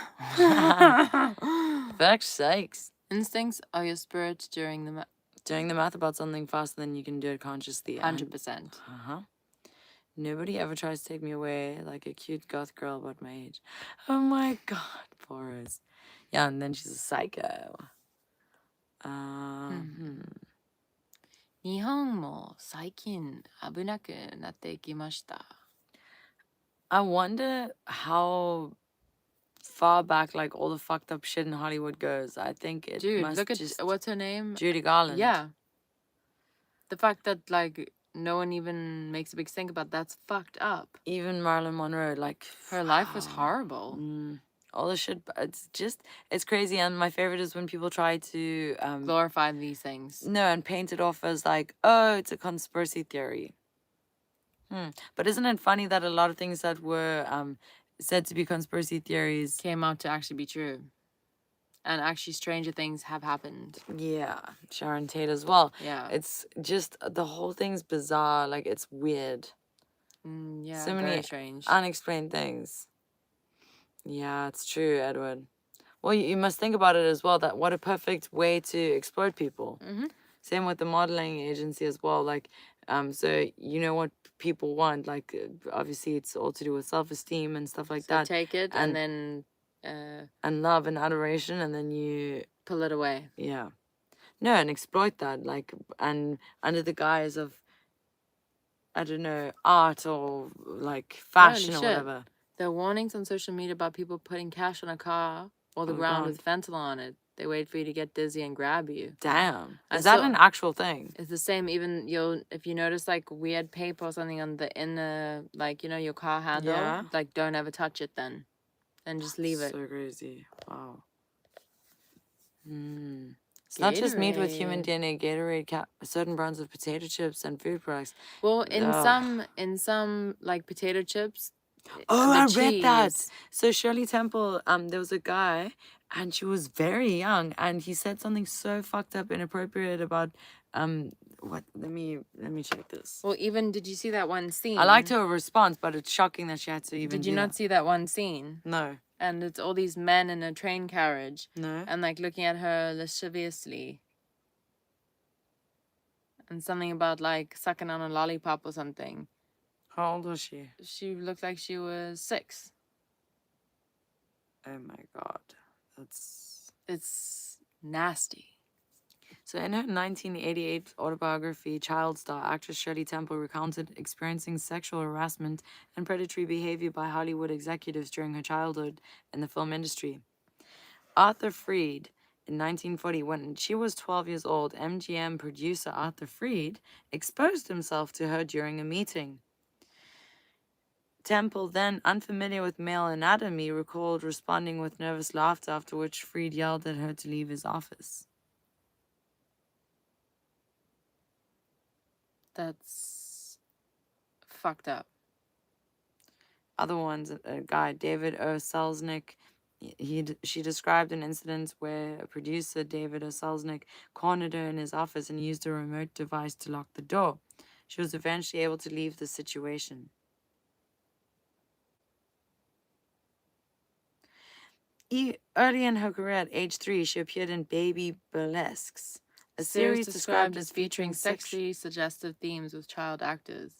Fuck's sakes. Instincts are your spirit during Doing the math about something faster than you can do it consciously. 100%. Nobody ever tries to take me away like a cute goth girl about my age. Oh my god, Boris. Yeah, and then she's a psycho. 日本も最近危なくなってきました。 I wonder how far back like all the fucked up shit in Hollywood goes. I think it Dude, must look at just what's her name? Judy Garland. Yeah. The fact that like no one even makes a big stink about that's fucked up. Even Marilyn Monroe, like Her life was horrible. all the shit. It's crazy. And my favorite is when people try to Glorify these things. no, and paint it off as like, oh, it's a conspiracy theory. But isn't it funny that a lot of things that were said to be conspiracy theories came out to actually be true? And actually stranger things have happened. Yeah, Sharon Tate as well. Yeah. It's just, the whole thing's bizarre. Like, it's weird. Yeah, so very many strange. unexplained things. Yeah, it's true, Edward. Well, you must think about it as well, that what a perfect way to exploit people. Same with the modeling agency as well. Like, so you know what people want. Like, obviously, it's all to do with self-esteem and stuff like that. Take it and then... and love and adoration, and then you... pull it away. Yeah. No, and exploit that. Like, and under the guise of, I don't know, art or, like, fashion or whatever. There are warnings on social media about people putting cash on a car or the ground with fentanyl on it. They wait for you to get dizzy and grab you. Damn. Is that an actual thing? It's the same. Even if you notice like weird paper or something on the like, you know, your car handle, like don't ever touch it then. And just leave it. So crazy. Wow. It's not just meat with human DNA. Gatorade, certain brands of potato chips and food products. Well, in some like potato chips. Oh, I read that. So Shirley Temple, there was a guy, and she was very young, and he said something so fucked up, inappropriate about what? Let me check this. Well, even did you see that one scene? I liked her response, but it's shocking that she had to even. Did you not see that one scene? No. And it's all these men in a train carriage. No. And like looking at her lasciviously. And something about like sucking on a lollipop or something. How old was she? She looked like she was 6. Oh my god. It's nasty. So in her 1988 autobiography, Child Star, actress Shirley Temple recounted experiencing sexual harassment and predatory behavior by Hollywood executives during her childhood in the film industry. Arthur Freed, in 1940, when she was 12 years old, MGM producer Arthur Freed exposed himself to her during a meeting. Temple, then unfamiliar with male anatomy, recalled responding with nervous laughter, after which Freed yelled at her to leave his office. That's fucked up. Other ones, a guy, David O. Selznick, she described an incident where producer David O. Selznick cornered her in his office and used a remote device to lock the door. She was eventually able to leave the situation. Early in her career, at age 3, she appeared in Baby Burlesques, a series described as featuring sexy, suggestive themes with child actors.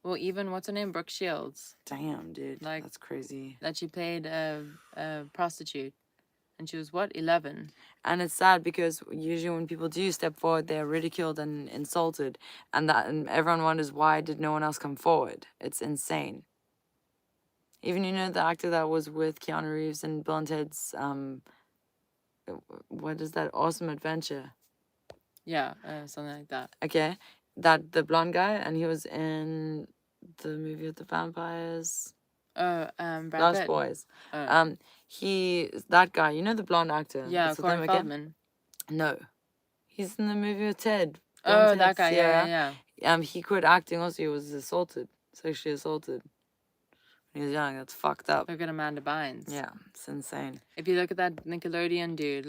Well, even what's her name, Brooke Shields. Damn, dude, Like, that's crazy. That she played a prostitute, and she was what, 11? And it's sad because usually when people do step forward, they're ridiculed and insulted, and everyone wonders why did no one else come forward. It's insane. Even the actor that was with Keanu Reeves and Bill and Ted's what is that, Awesome Adventure? Yeah, something like that. Okay, the blonde guy, and he was in the movie with the vampires. Brad Lost Pitt. Boys. That guy, the blonde actor. Yeah, Corey Feldman. No, he's in the movie with Ted. Oh, that guy. Yeah. He quit acting. Also, he was sexually assaulted. When he was young. That's fucked up. Look at Amanda Bynes. Yeah, it's insane. If you look at that Nickelodeon dude,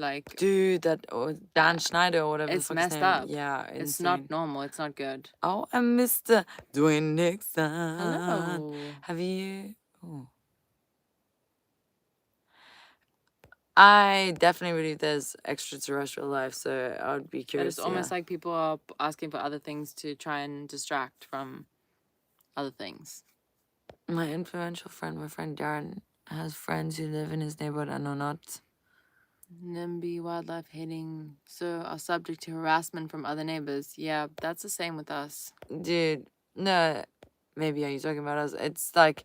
Dan Schneider or whatever. It's messed up. Yeah, insane. It's not normal. It's not good. Oh, and Mr. Dwayne Nixon. Hello. Have you? Oh. I definitely believe there's extraterrestrial life, so I would be But curious. it's almost like people are asking for other things to try and distract from other things. My influential friend, my friend Darren, has friends who live in his neighborhood and are not. NIMBY wildlife hating, so are subject to harassment from other neighbors. Yeah, that's the same with us. Dude, no, maybe are you talking about us? It's like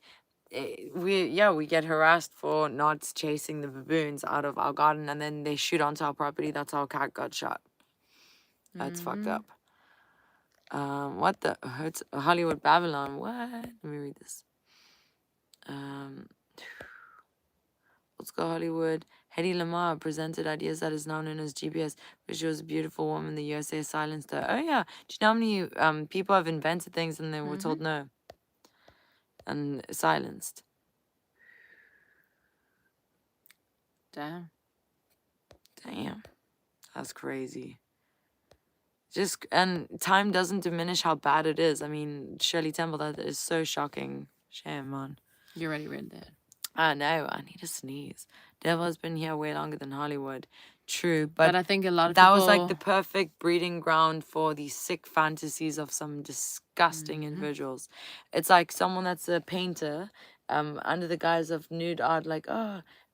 we get harassed for not chasing the baboons out of our garden, and then they shoot onto our property. That's how a cat got shot. That's fucked up. What the Hollywood Babylon? What? Let me read this. Let's go Hollywood. Hedy Lamar presented ideas that is now known as GPS, but she was a beautiful woman. The USA silenced her. Oh yeah, do you know how many people have invented things and they were told no and silenced? Damn, that's crazy. And time doesn't diminish how bad it is. I mean, Shirley Temple, that is so shocking. Shame, man. You already read that. I know, I need a sneeze. Devil has been here way longer than Hollywood. True, but I think a lot of that people... was like the perfect breeding ground for these sick fantasies of some disgusting individuals. It's like someone that's a painter, under the guise of nude art,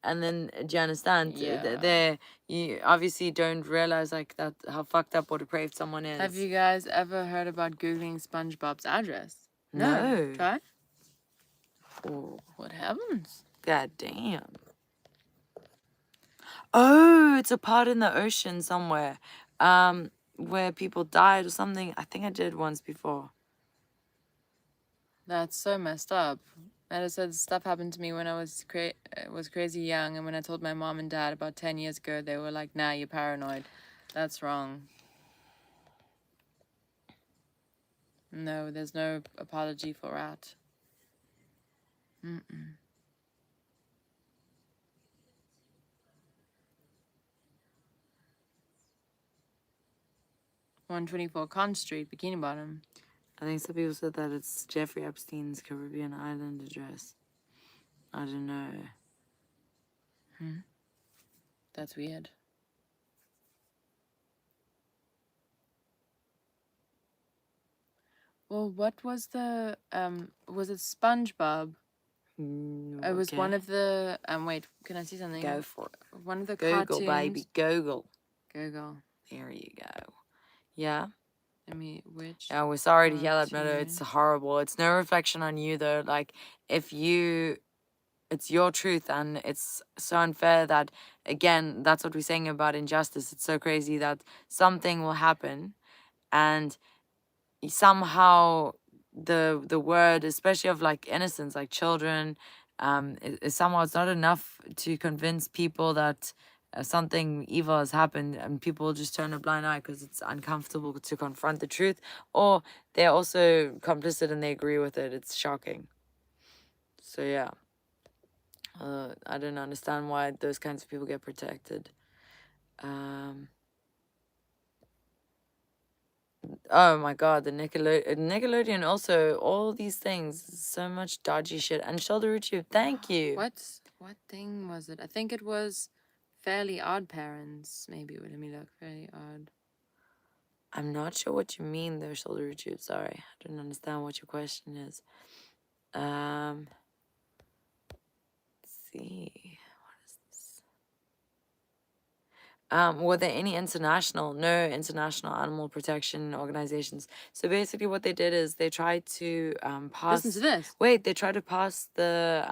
and then, do you understand? Yeah. You obviously don't realize that how fucked up or depraved someone is. Have you guys ever heard about Googling SpongeBob's address? No. Try? Oh. What happens? God damn. Oh, it's a part in the ocean somewhere, where people died or something. I think I did once before. That's so messed up. I said stuff happened to me when I was crazy young, and when I told my mom and dad about 10 years ago, they were like, "Nah, you're paranoid. That's wrong." No, there's no apology for that. 124 Conch Street, Bikini Bottom. I think some people said that it's Jeffrey Epstein's Caribbean island address. I don't know. That's weird. Well, what was the was it SpongeBob? It was one of the wait, can I see something? Go for it. One of the Google, cartoons. baby, Google. Google. There you go. Yeah. Which? Yeah, we're sorry to hear that, Mille. It's horrible. It's no reflection on you, though. It's your truth, and it's so unfair that, again, that's what we're saying about injustice. It's so crazy that something will happen, and somehow the word, especially of like innocence, like children, somehow it's not enough to convince people that something evil has happened, and people just turn a blind eye because it's uncomfortable to confront the truth, or they're also complicit and they agree with it. It's shocking. So yeah, I don't understand why those kinds of people get protected. Oh my god, the Nickelodeon also, all these things, so much dodgy shit. And Shoulder YouTube, thank you. What thing was it? I think it was Fairly Odd Parents. Maybe. Let me look. Fairly Odd. I'm not sure what you mean though, Shoulder YouTube. Sorry, I don't understand what your question is. Let's see. Were there any no international animal protection organizations? So basically what they did is they tried to pass. Listen to this. Wait, they tried to pass this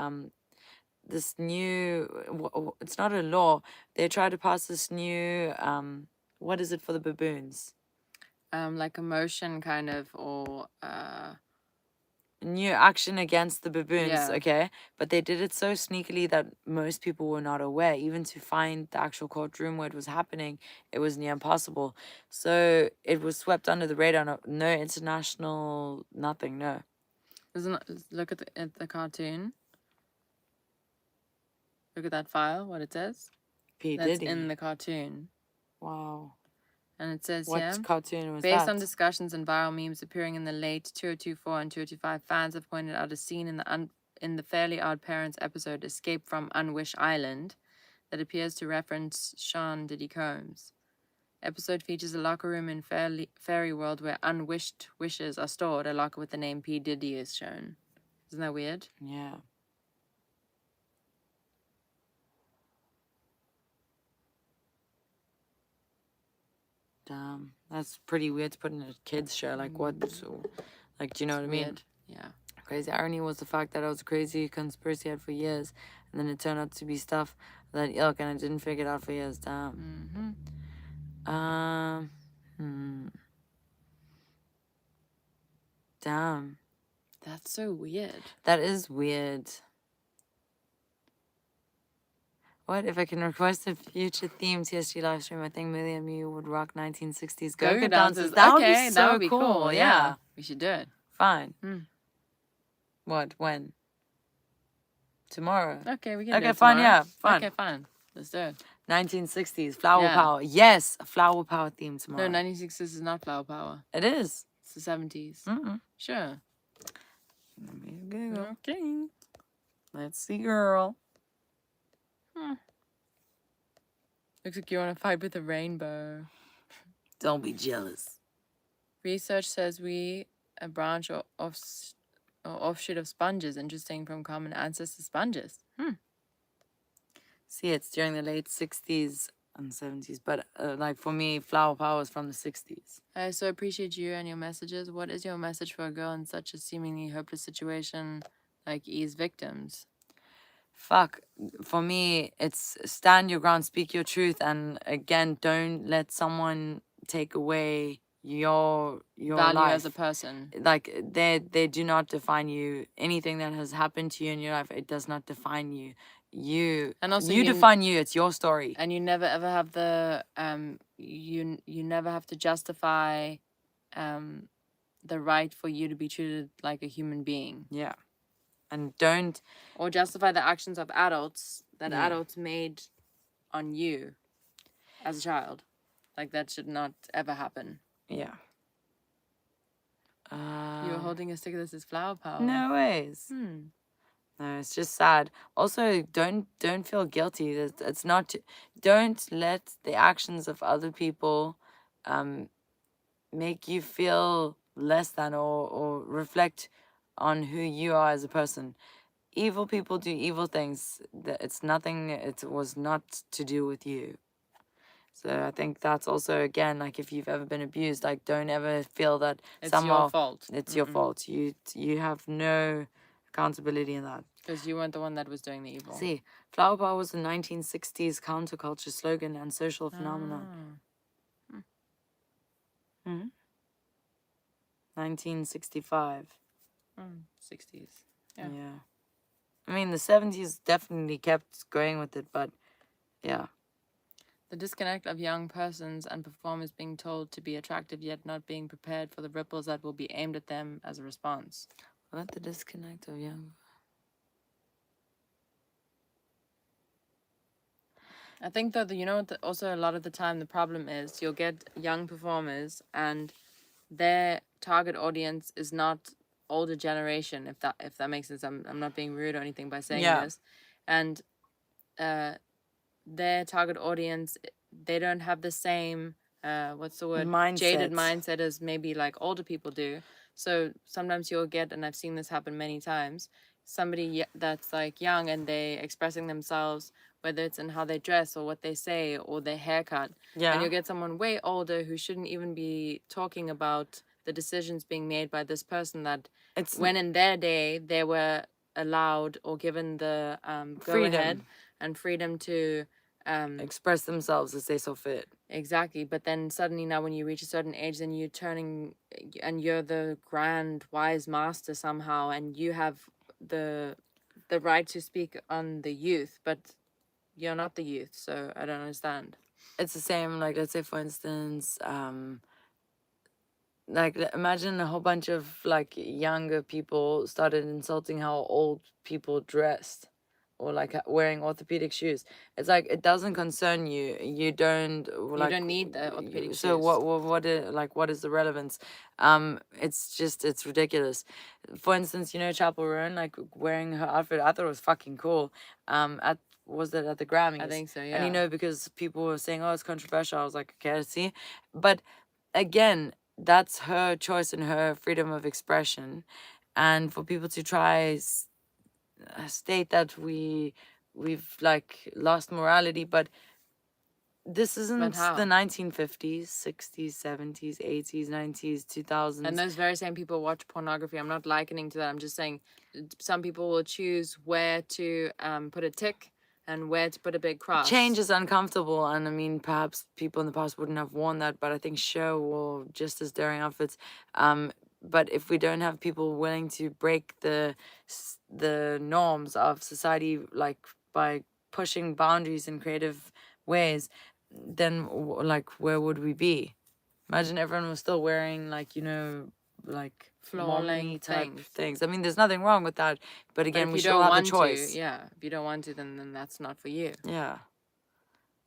new, it's not a law. They tried to pass this new what is it for the baboons? Like a motion kind of, or New action against the baboons, Yeah. okay? But they did it so sneakily that most people were not aware. Even to find the actual courtroom where it was happening, it was near impossible. So it was swept under the radar. No international, nothing, no. Look at the cartoon. Look at that file, what it says. P. That's Diddy. in the cartoon. Wow. And it says What here, cartoon was based that? on discussions and viral memes appearing in the late 2024 and 2025, fans have pointed out a scene in the Fairly Odd Parents episode Escape from Unwish Island that appears to reference Sean Diddy Combs. Episode features a locker room in Fairy World where unwished wishes are stored. A locker with the name P. Diddy is shown. Isn't that weird? Yeah. Damn, that's pretty weird to put in a kids show. Like what? So, like, do you know what I mean? Weird. Yeah. Crazy irony was the fact that I was a crazy conspiracy head for years, and then it turned out to be stuff that ilk, and I didn't figure it out for years. Damn. Damn. That's so weird. That is weird. What if I can request a future theme TSG live stream? I think Mille and me would rock 1960s go-go dances. That would be so that would be cool. Yeah. We should do it. Fine. What? When? Tomorrow. Okay, we can do Okay, it fine, tomorrow. yeah, fine. Okay, fine. Let's do it. 1960s, flower Yeah. power. Yes, a flower power theme tomorrow. No, 1960s is not flower power. It is. It's the 70s. Sure. Let me Google. Okay. Let's see, girl. Looks like you want to fight with a rainbow. Don't be jealous. Research says we, a branch or offshoot of sponges, interesting from common ancestor sponges. See, it's during the late 60s and 70s, but like for me, flower power is from the 60s. I so appreciate you and your messages. What is your message for a girl in such a seemingly hopeless situation like ease victims? Fuck, for me, it's stand your ground, speak your truth, and again, don't let someone take away your value life as a person. Like they do not define you. Anything that has happened to you in your life, it does not define you. You and also you define you. It's your story. And you never ever have the you never have to justify the right for you to be treated like a human being. Yeah. And don't... Or justify the actions of adults that adults made on you as a child. Like, that should not ever happen. Yeah. You were holding a sticker that says flower power. No ways. No, it's just sad. Also, don't feel guilty. It's not... Don't let the actions of other people make you feel less than or reflect on who you are as a person. Evil people do evil things. It's nothing, it was not to do with you. So I think that's also, again, like if you've ever been abused, like don't ever feel that it's somehow your fault. It's your fault. You have no accountability in that. Because you weren't the one that was doing the evil. See, flower power was a 1960s counterculture slogan and social phenomenon. 1965. 60s. Yeah. Yeah. I mean, the 70s definitely kept going with it, but yeah. The disconnect of young persons and performers being told to be attractive yet not being prepared for the ripples that will be aimed at them as a response. What the disconnect of young? I think that also a lot of the time the problem is you'll get young performers and their target audience is not older generation, if that makes sense. I'm not being rude or anything by saying this. And their target audience, they don't have the same what's the word, jaded mindset as maybe like older people do. So sometimes you'll get, and I've seen this happen many times, somebody that's like young and they expressing themselves, whether it's in how they dress or what they say or their haircut. And you'll get someone way older who shouldn't even be talking about the decisions being made by this person that when in their day they were allowed or given the go ahead and freedom to express themselves as they saw fit. Exactly. But then suddenly now when you reach a certain age, then you're turning and you're the grand wise master somehow, and you have the right to speak on the youth, but you're not the youth, so I don't understand. It's the same, like, let's say for instance, like, imagine a whole bunch of like younger people started insulting how old people dressed, or like wearing orthopedic shoes. It's like, it doesn't concern you. You don't like. You don't need the orthopedic shoes. So what is the relevance? It's ridiculous. For instance, Chapel Roan, like wearing her outfit, I thought it was fucking cool. Was it at the Grammys? I think so, yeah. And because people were saying, oh, it's controversial. I was like, okay, let's see. But again, that's her choice and her freedom of expression. And for people to try state that we've like lost morality, but this isn't the 1950s, 60s, 70s, 80s, 90s, 2000s. And those very same people watch pornography. I'm not likening to that. I'm just saying some people will choose where to put a tick and where to put a big cross. Change is uncomfortable, and I mean, perhaps people in the past wouldn't have worn that, but I think show or just as daring outfits. But if we don't have people willing to break the norms of society, like by pushing boundaries in creative ways, then like where would we be? Imagine everyone was still wearing like like floor-length type things. I mean, there's nothing wrong with that, but again, we still have a choice. If you don't want to, then that's not for you. Yeah.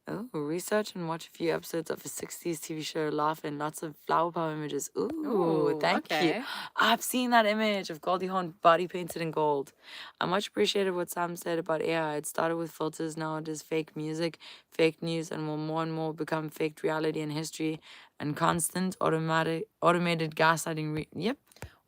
Oh, research and watch a few episodes of a 60s TV show, laugh, and lots of flower power images. Ooh, thank you. I've seen that image of Goldie Hawn body painted in gold. I much appreciated what Sam said about AI. It started with filters, now it is fake music, fake news, and will more and more become fake reality and history and constant automated gaslighting. Yep.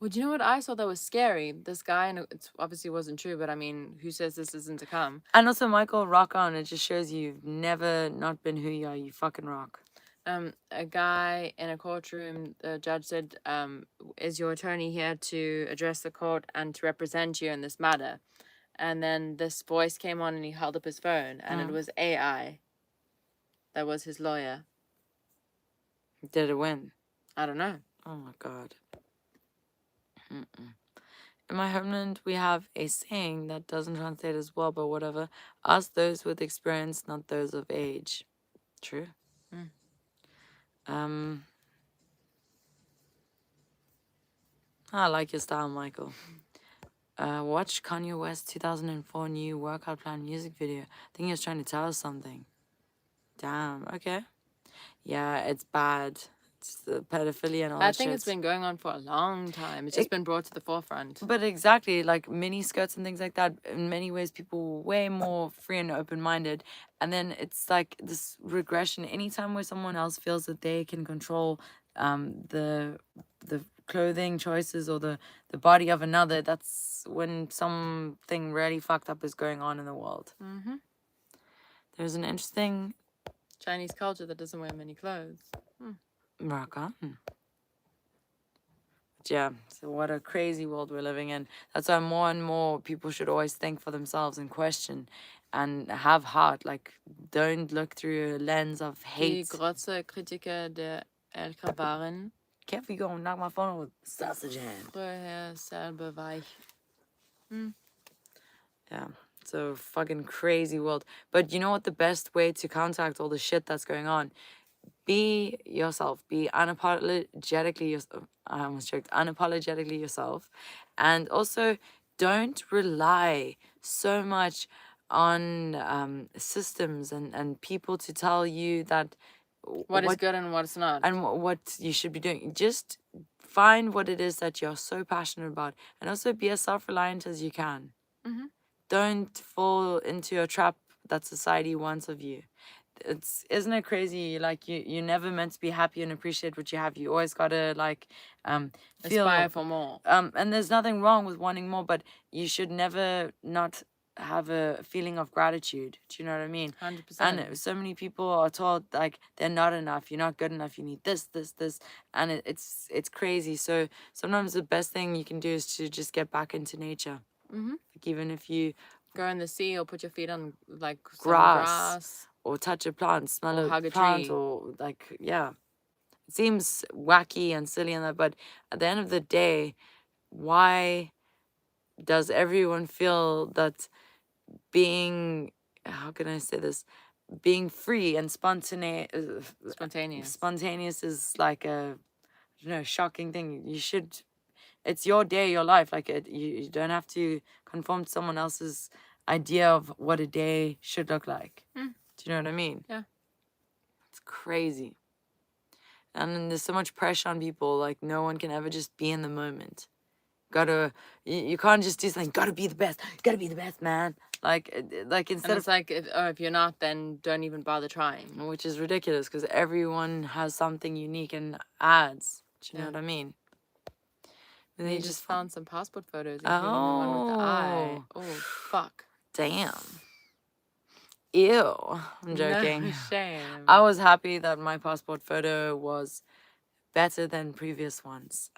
Well, do you know what I saw that was scary? This guy, and it obviously wasn't true, but I mean, who says this isn't to come? And also, Michael, rock on. It just shows you've never not been who you are. You fucking rock. A guy in a courtroom, the judge said, is your attorney here to address the court and to represent you in this matter? And then this voice came on and he held up his phone, and it was AI. That was his lawyer. Did it win? I don't know. Oh my God. In my homeland, we have a saying that doesn't translate as well, but whatever. Ask those with experience, not those of age. True. I like your style, Michael. Watch Kanye West 2004 new workout plan music video. I think he was trying to tell us something. Damn, okay. Yeah, it's bad. It's the pedophilia and all that I think it's been going on for a long time. It's just been brought to the forefront. But exactly, like mini skirts and things like that, in many ways, people were way more free and open-minded. And then it's like this regression. Anytime where someone else feels that they can control the clothing choices or the body of another, that's when something really fucked up is going on in the world. There's an interesting Chinese culture that doesn't wear many clothes. Rock on. Yeah, so what a crazy world we're living in. That's why more and more people should always think for themselves and question and have heart. Like, don't look through a lens of hate. Die große Kritiker der älter waren careful, you gonna knock my phone over with sausage hand. Vorher selber weich. Yeah, so fucking crazy world. But you know what? The best way to counteract all the shit that's going on, be yourself. Be unapologetically yourself. I almost joked. Unapologetically yourself, and also don't rely so much on systems and people to tell you that What is good and what's not. and what you should be doing. Just find what it is that you're so passionate about, and also be as self-reliant as you can. Don't fall into a trap that society wants of you. Isn't it crazy? Like you're never meant to be happy and appreciate what you have. You always gotta like feel Aspire for more. and there's nothing wrong with wanting more, but you should never not have a feeling of gratitude. Do you know what I mean? 100%. And so many people are told like they're not enough, you're not good enough, you need this, and it's crazy. So sometimes the best thing you can do is to just get back into nature. Like even if you Go in the sea or put your feet on like some grass or touch a plant, smell Or a hug a plant, tree. or like it seems wacky and silly and that, but at the end of the day, why does everyone feel that being, how can I say this, being free and Spontaneous. spontaneous is like a, I don't know, shocking thing? You should, it's your day, your life. Like you don't have to conform to someone else's idea of what a day should look like. Do you know what I mean? Yeah. It's crazy. And then there's so much pressure on people. Like no one can ever just be in the moment. You can't just do something. Gotta be the best. Gotta be the best, man. Like instead And it's like, if you're not, then don't even bother trying. which is ridiculous because everyone has something unique and adds. Do you know Yeah. what I mean? And they you just found some passport photos, including the one with the eye. Oh, fuck. Damn. Ew. I'm joking. No shame. I was happy that my passport photo was better than previous ones.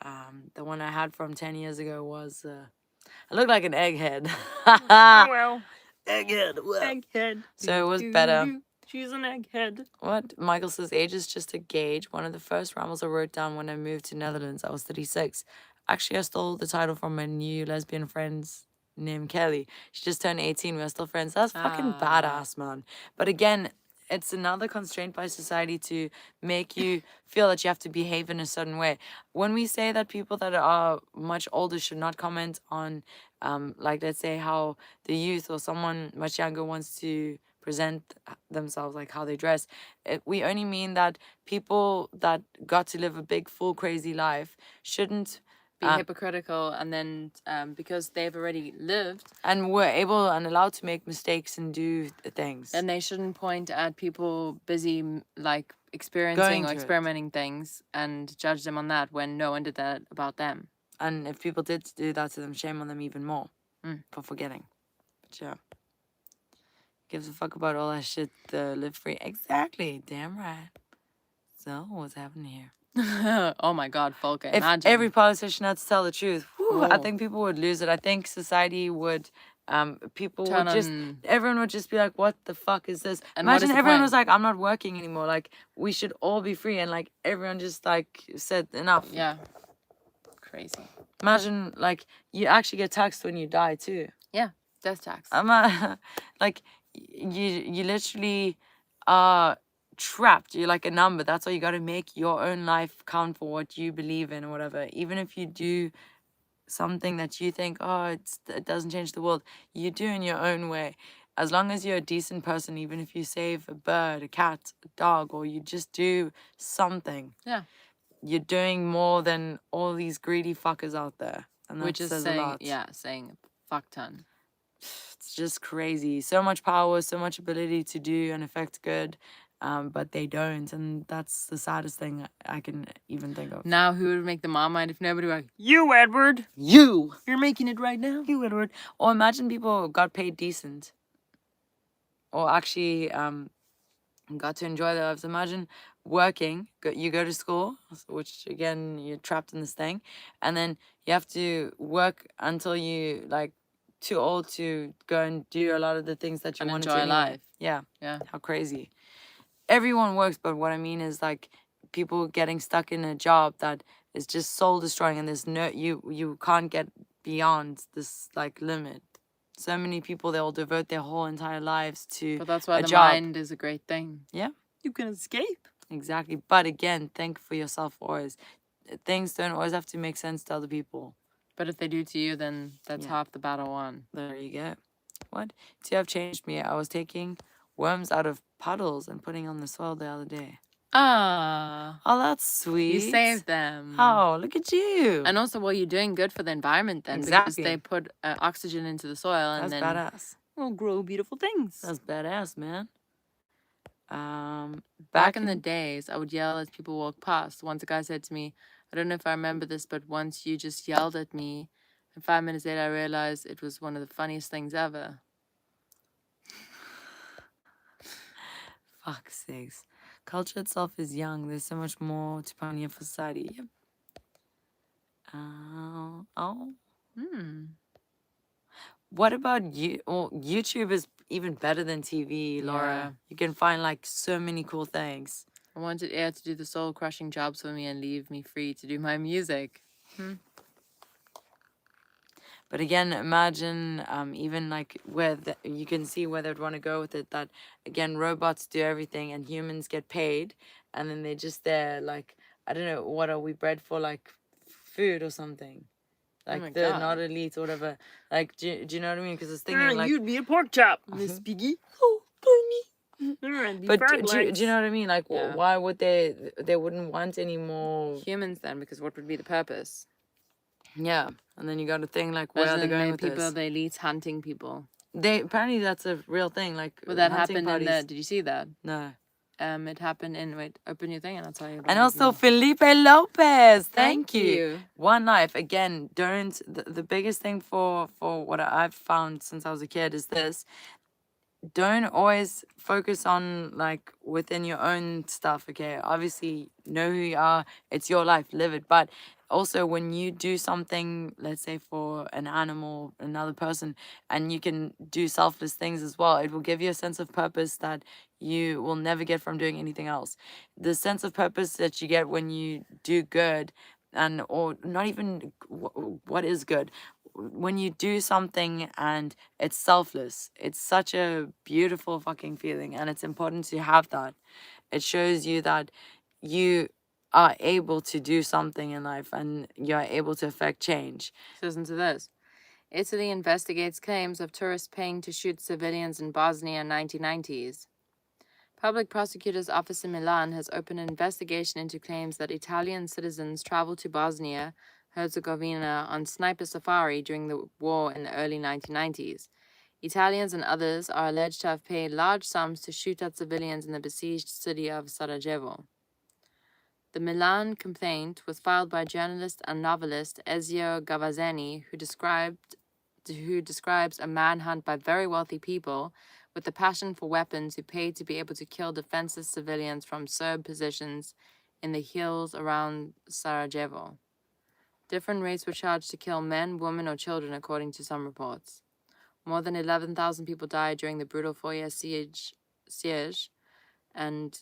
The one I had from 10 years ago was, I looked like an egghead. Well. Egghead. Whoa. Egghead. So it was better. She's an egghead. What? Michael says, age is just a gauge. One of the first rambles I wrote down when I moved to Netherlands, I was 36. Actually, I stole the title from my new lesbian friends named Kelly. She just turned 18. We're still friends. That's fucking badass, man. But again, it's another constraint by society to make you feel that you have to behave in a certain way. When we say that people that are much older should not comment on, like, let's say how the youth or someone much younger wants to present themselves, like how they dress, we only mean that people that got to live a big, full, crazy life shouldn't be hypocritical, and then because they've already lived and were able and allowed to make mistakes and do things, and they shouldn't point at people busy like experiencing or experimenting things and judge them on that when no one did that about them. And if people did do that to them, shame on them even more for forgetting. But yeah, gives a fuck about all that shit. Live free. Exactly. Damn right. So what's happening here? Oh my God, Volker, If imagine. every politician had to tell the truth, I think people would lose it. I think society would, everyone would just be like, what the fuck is this? And imagine everyone was like, I'm not working anymore. Like, we should all be free. And like, everyone just like said enough. Yeah. Crazy. Imagine like, you actually get taxed when you die too. Yeah, death tax. Like, you literally are trapped. You're like a number. That's why you got to make your own life count for what you believe in or whatever. Even if you do something that you think, it doesn't change the world, you do in your own way. As long as you're a decent person, even if you save a bird, a cat, a dog, or you just do something, you're doing more than all these greedy fuckers out there. And that which is says saying, a lot. saying a fuck ton. It's just crazy. So much power, so much ability to do and affect good. But they don't, and that's the saddest thing I can even think of. Now, who would make the Marmite if nobody was like, you, Edward! You're making it right now. You, Edward. Or imagine people got paid decent. Or actually got to enjoy their lives. Imagine working, you go to school, which again, you're trapped in this thing, and then you have to work until you like too old to go and do a lot of the things that you want to enjoy life. Yeah. How crazy. Everyone works, but what I mean is like people getting stuck in a job that is just soul destroying, and there's no you can't get beyond this like limit. So many people, they'll devote their whole entire lives to But that's why a the job. mind is a great thing. Yeah, You can escape. exactly. But again, think for yourself always. Things don't always have to make sense to other people. But if they do to you, then that's Yeah. half the battle won. There you go. What? You have changed me. I was taking worms out of puddles and putting on the soil the other day. Ah, Oh, that's sweet. you saved them. Oh, look at you. And also, well, you're doing good for the environment then, Exactly. because they put oxygen into the soil, and That's then badass. we'll grow beautiful things. That's badass, man. Back in the days, I would yell as people walk past. Once a guy said to me, I don't know if I remember this, but once you just yelled at me, and 5 minutes later I realized it was one of the funniest things ever. Fuck's sakes. Culture itself is young. There's so much more to pioneer for society. Yep. Oh. What about you? Well, YouTube is even better than TV, Laura. Yeah. You can find like so many cool things. I wanted Air to do the soul crushing jobs for me and leave me free to do my music. But again, imagine even like where you can see where they'd want to go with it. That again, robots do everything and humans get paid, and then they're just there. Like, I don't know, what are we bred for? Like food or something. Like my the God. not elite or whatever. Like, do you know what I mean? Because I was thinking like, you'd be a pork chop, Miss Piggy. oh, pony. But do you know what I mean? Like, Yeah. why would they wouldn't want any more? Humans then, because what would be the purpose? Yeah, and then you got to think like, where are they going with people, this? the elites hunting people. They apparently that's a real thing. Like, Well, that hunting happened parties. in the. Did you see that? No. It happened in. Wait, open your thing and I'll tell you. And also Felipe Lopez. Thank you. you. One life. Again, don't the biggest thing for what I've found since I was a kid is this. Don't always focus on like within your own stuff, okay? Obviously, know who you are. It's your life, live it. But also when you do something, let's say for an animal, another person, and you can do selfless things as well, it will give you a sense of purpose that you will never get from doing anything else. The sense of purpose that you get when you do good, and or not even what is good, when you do something and it's selfless, it's such a beautiful fucking feeling, and it's important to have that. It shows you that you are able to do something in life and you're able to affect change. Listen to this. Italy investigates claims of tourists paying to shoot civilians in Bosnia in 1990s. Public Prosecutor's Office in Milan has opened an investigation into claims that Italian citizens traveled to Bosnia Herzegovina on sniper safari during the war in the early 1990s. Italians and others are alleged to have paid large sums to shoot at civilians in the besieged city of Sarajevo. The Milan complaint was filed by journalist and novelist Ezio Gavazzani, who describes a manhunt by very wealthy people with a passion for weapons who paid to be able to kill defenseless civilians from Serb positions in the hills around Sarajevo. Different rates were charged to kill men, women, or children, according to some reports. More than 11,000 people died during the brutal 4-year siege, and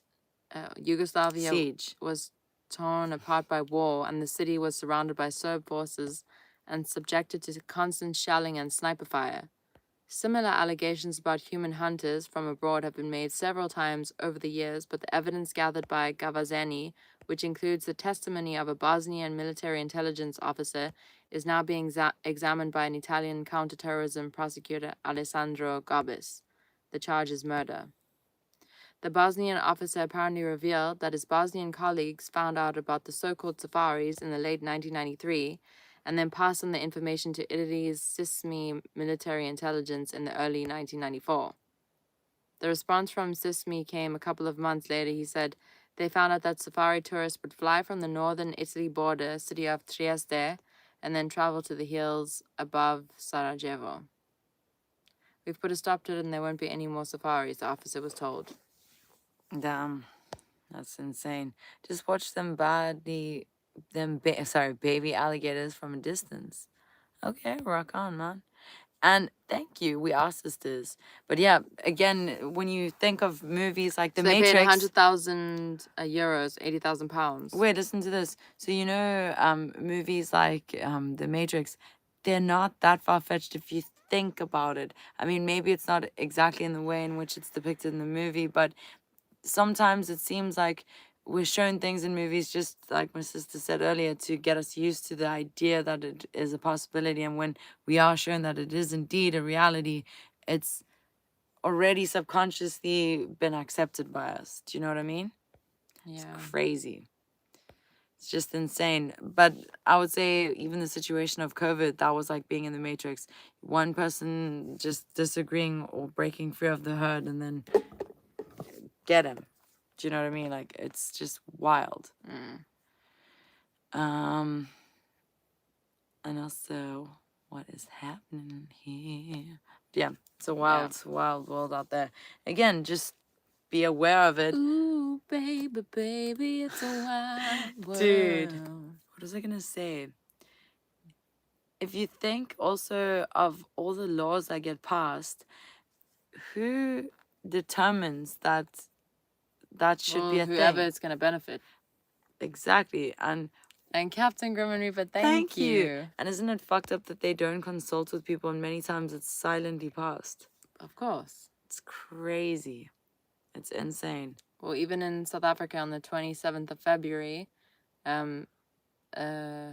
Yugoslavia was torn apart by war, and the city was surrounded by Serb forces and subjected to constant shelling and sniper fire. Similar allegations about human hunters from abroad have been made several times over the years, but the evidence gathered by Gavazzani, which includes the testimony of a Bosnian military intelligence officer, is now being examined by an Italian counterterrorism prosecutor, Alessandro Gobis. The charge is murder. The Bosnian officer apparently revealed that his Bosnian colleagues found out about the so-called safaris in the late 1993 and then passed on the information to Italy's SISMI military intelligence in the early 1994. The response from SISMI came a couple of months later. He said they found out that safari tourists would fly from the northern Italy border city of Trieste and then travel to the hills above Sarajevo. We've put a stop to it and there won't be any more safaris, the officer was told. Damn, that's insane. Just watch baby alligators from a distance. Okay, rock on, man. And thank you, we are sisters. But yeah, again, when you think of movies like The So they paid Matrix, 100,000 euros, 80,000 pounds. wait, listen to this. So you know, movies like The Matrix, they're not that far fetched if you think about it. I mean, maybe it's not exactly in the way in which it's depicted in the movie, but sometimes it seems like we're shown things in movies, just like my sister said earlier, to get us used to the idea that it is a possibility. And when we are shown that it is indeed a reality, it's already subconsciously been accepted by us. Do you know what I mean? Yeah. It's crazy. It's just insane. But I would say even the situation of COVID, that was like being in the Matrix. One person just disagreeing or breaking free of the herd and then get him. Do you know what I mean? Like, it's just wild. And also, what is happening here? Yeah, it's a wild, wild world out there. Again, just be aware of it. Ooh, baby, baby, it's a wild world. Dude, what was I gonna say? If you think also of all the laws that get passed, who determines that that should be a whoever thing? it's going to benefit. Exactly. And Captain Grim and Reaper, thank thank you. you. And isn't it fucked up that they don't consult with people and many times it's silently passed? Of course. It's crazy. It's insane. Well, even in South Africa on the 27th of February,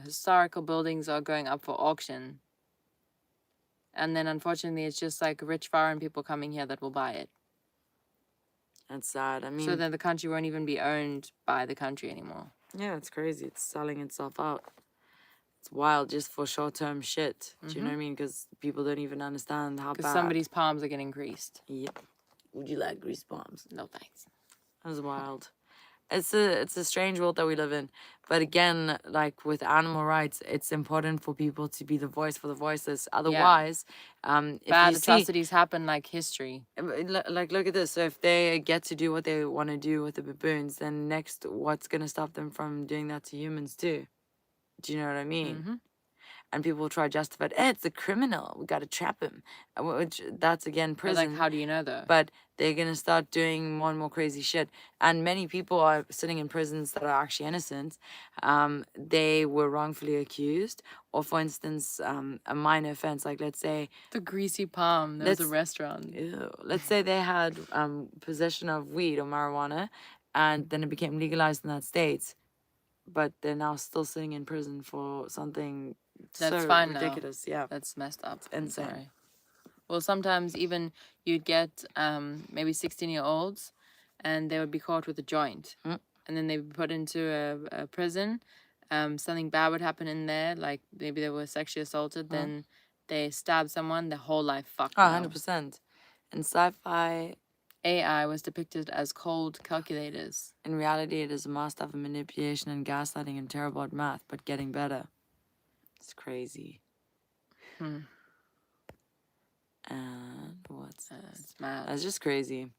historical buildings are going up for auction. And then unfortunately, it's just like rich foreign people coming here that will buy it. That's sad. I mean, So then the country won't even be owned by the country anymore. yeah, it's crazy. It's selling itself out. It's wild just for short-term shit. Do you know what I mean? Because people don't even understand how bad. Because somebody's palms are getting greased. Yep. Would you like grease palms? No thanks. That was wild. It's a strange world that we live in. But again, like with animal rights, it's important for people to be the voice for the voiceless. Otherwise, if bad you atrocities happen like history. like look at this. So if they get to do what they want to do with the baboons, then next, what's gonna stop them from doing that to humans too? Do you know what I mean? And people will try to justify it. It's a criminal. We got to trap him. Which, that's again prison. Like, how do you know though? But they're going to start doing more and more crazy shit. And many people are sitting in prisons that are actually innocent. They were wrongfully accused. Or for instance, a minor offense, like let's say... The greasy palm. There was a restaurant. Ew, let's say they had possession of weed or marijuana. And then it became legalized in that state. But they're now still sitting in prison for something... That's so fine ridiculous. now. Yeah, that's messed up. It's insane. Sorry. Well, sometimes even you'd get maybe 16-year-olds, and they would be caught with a joint, and then they'd be put into a prison. Something bad would happen in there, like maybe they were sexually assaulted. Then they stabbed someone. Their whole life fucked. 100%. In sci-fi, AI was depicted as cold calculators. In reality, it is a master of manipulation and gaslighting and terrible at math, but getting better. It's crazy. And what's It's mad. That's just crazy.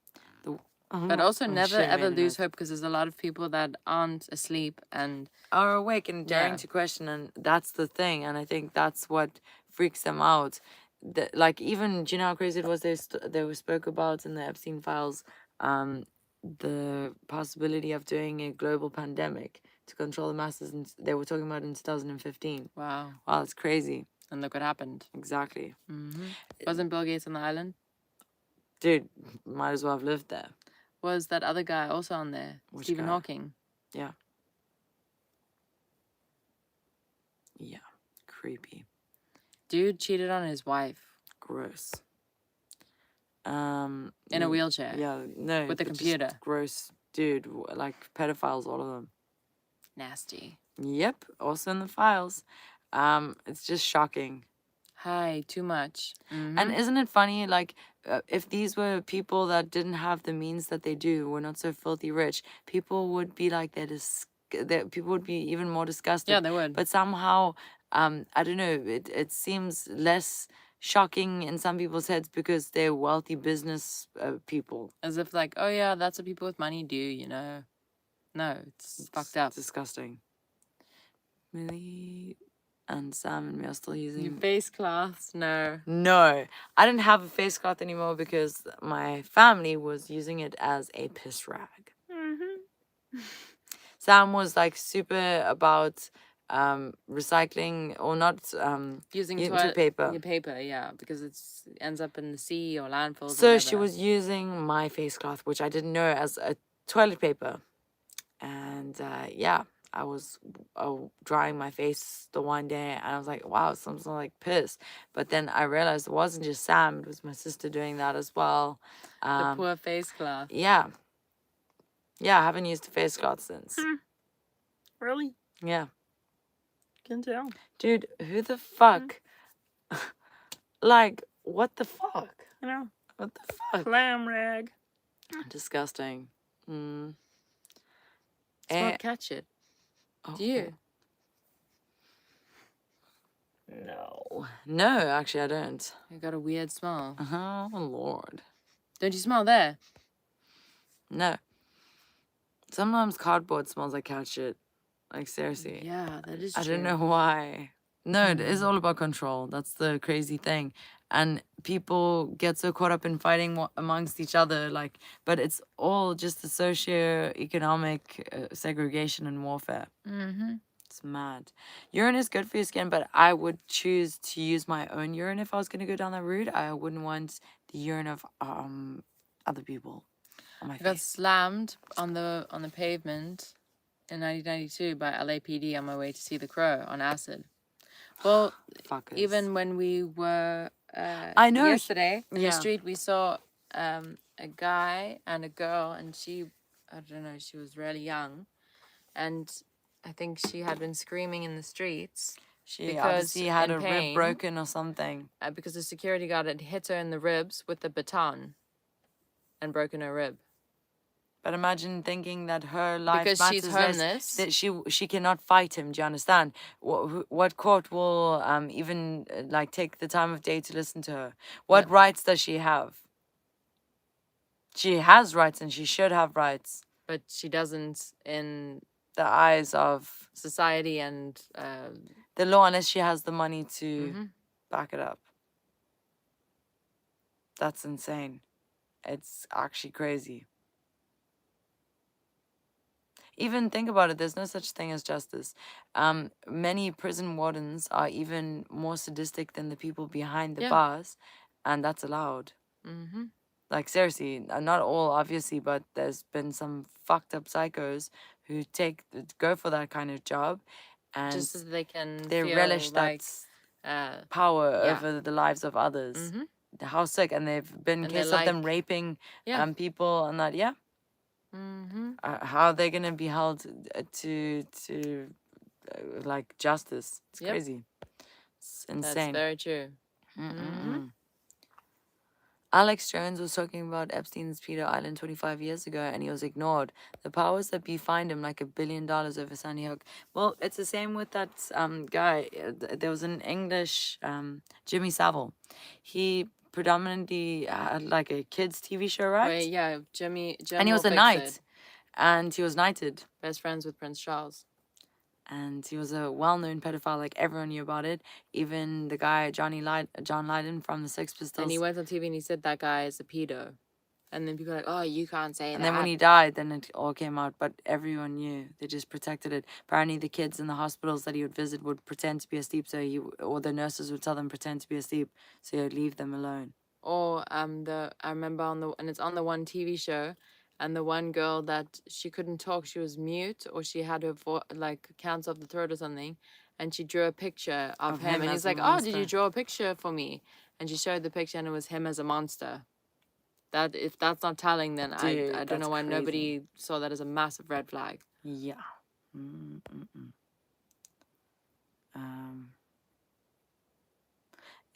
But also never ever lose hope, because there's a lot of people that aren't asleep and are awake and daring to question, and that's the thing. And I think that's what freaks them out. Like, even, do you know how crazy it was? They spoke about in the Epstein files the possibility of doing a global pandemic to control the masses, and they were talking about in 2015. Wow, it's crazy. And look what happened. Exactly. Wasn't Bill Gates on the island? Dude, might as well have lived there. Was that other guy also on there? Which Stephen guy? Hawking. Yeah. Creepy. Dude cheated on his wife. Gross. In a wheelchair. Yeah, no. With a computer. Gross. Dude, like pedophiles, all of them. Nasty. Yep, also in the files. It's just shocking. Hi, too much. And isn't it funny, like, if these were people that didn't have the means that they do, were not so filthy rich, people would be like, people would be even more disgusted. Yeah, they would. But somehow, I don't know, it seems less shocking in some people's heads because they're wealthy business people. As if like, oh yeah, that's what people with money do, you know. No, it's fucked up. Disgusting. Mille, And Sam and me are still Your using. face cloths? No. No, I didn't have a face cloth anymore because my family was using it as a piss rag. Sam was like super about recycling or not Using toilet paper. Your paper, yeah, because it ends up in the sea or landfills. So she was using my face cloth, which I didn't know, as a toilet paper. And yeah, I was drying my face the one day, and I was like, wow, it smells like piss. But then I realized it wasn't just Sam, it was my sister doing that as well. The poor face cloth. Yeah. Yeah, I haven't used a face cloth since. Really? Yeah. Can tell. Dude, who the fuck? Like, what the fuck? You know? What the fuck? Clam rag. Disgusting. Smell catch it. Do you? No, actually, I don't. You got a weird smell. Oh, Lord. Don't you smell there? No. Sometimes cardboard smells like cat shit. Like, seriously. Yeah, that is true. I don't know why. No, it is all about control. That's the crazy thing. And people get so caught up in fighting amongst each other, like, but it's all just the socio-economic segregation and warfare. It's mad. Urine is good for your skin, but I would choose to use my own urine if I was going to go down that route. I wouldn't want the urine of other people on my I got face. slammed on the pavement in 1992 by LAPD on my way to see The Crow on acid. Well, Fuckers. even when we were I know. yesterday in the street, we saw a guy and a girl, and she, I don't know, she was really young, and I think she had been screaming in the streets. She obviously had a rib broken or something. Because the security guard had hit her in the ribs with a baton and broken her rib. But imagine thinking that her life because matters she's less, homeless. that she cannot fight him. Do you understand? What court will even like take the time of day to listen to her? What rights does she have? She has rights, and she should have rights. But she doesn't in the eyes of society and the law, unless she has the money to back it up. That's insane. It's actually crazy. Even think about it, there's no such thing as justice. Many prison wardens are even more sadistic than the people behind the bars, and that's allowed. Like, seriously, not all, obviously, but there's been some fucked up psychos who go for that kind of job, and just so they can relish like, that power over the lives of others. How sick. And they've been cases of them raping people and that. How are they gonna be held to like justice? It's crazy. It's insane. That's very true. Alex Jones was talking about Epstein's Peter Island 25 years ago, and he was ignored. The powers that be fined him like $1 billion over Sandy Hook. Well, it's the same with that guy. There was an English Jimmy Savile. He predominantly had like a kids TV show, right? Wait, yeah, Jimmy and he was a knight. And he was knighted. Best friends with Prince Charles. And he was a well-known pedophile. Like, everyone knew about it. Even the guy, John Lydon from the Sex Pistols. And he went on TV and he said that guy is a pedo. And then people were like, oh, you can't say that. And then when he died, then it all came out. But everyone knew. They just protected it. Apparently the kids in the hospitals that he would visit would pretend to be asleep. Or the nurses would tell them pretend to be asleep. So he would leave them alone. Or I remember and it's on the one TV show. And the one girl that she couldn't talk, she was mute, or she had her like cancer of the throat or something, and she drew a picture of him, and he's like, "Oh, did you draw a picture for me?" And she showed the picture, and it was him as a monster. That if that's not telling, then dude, I don't know why nobody saw that as a massive red flag. Yeah.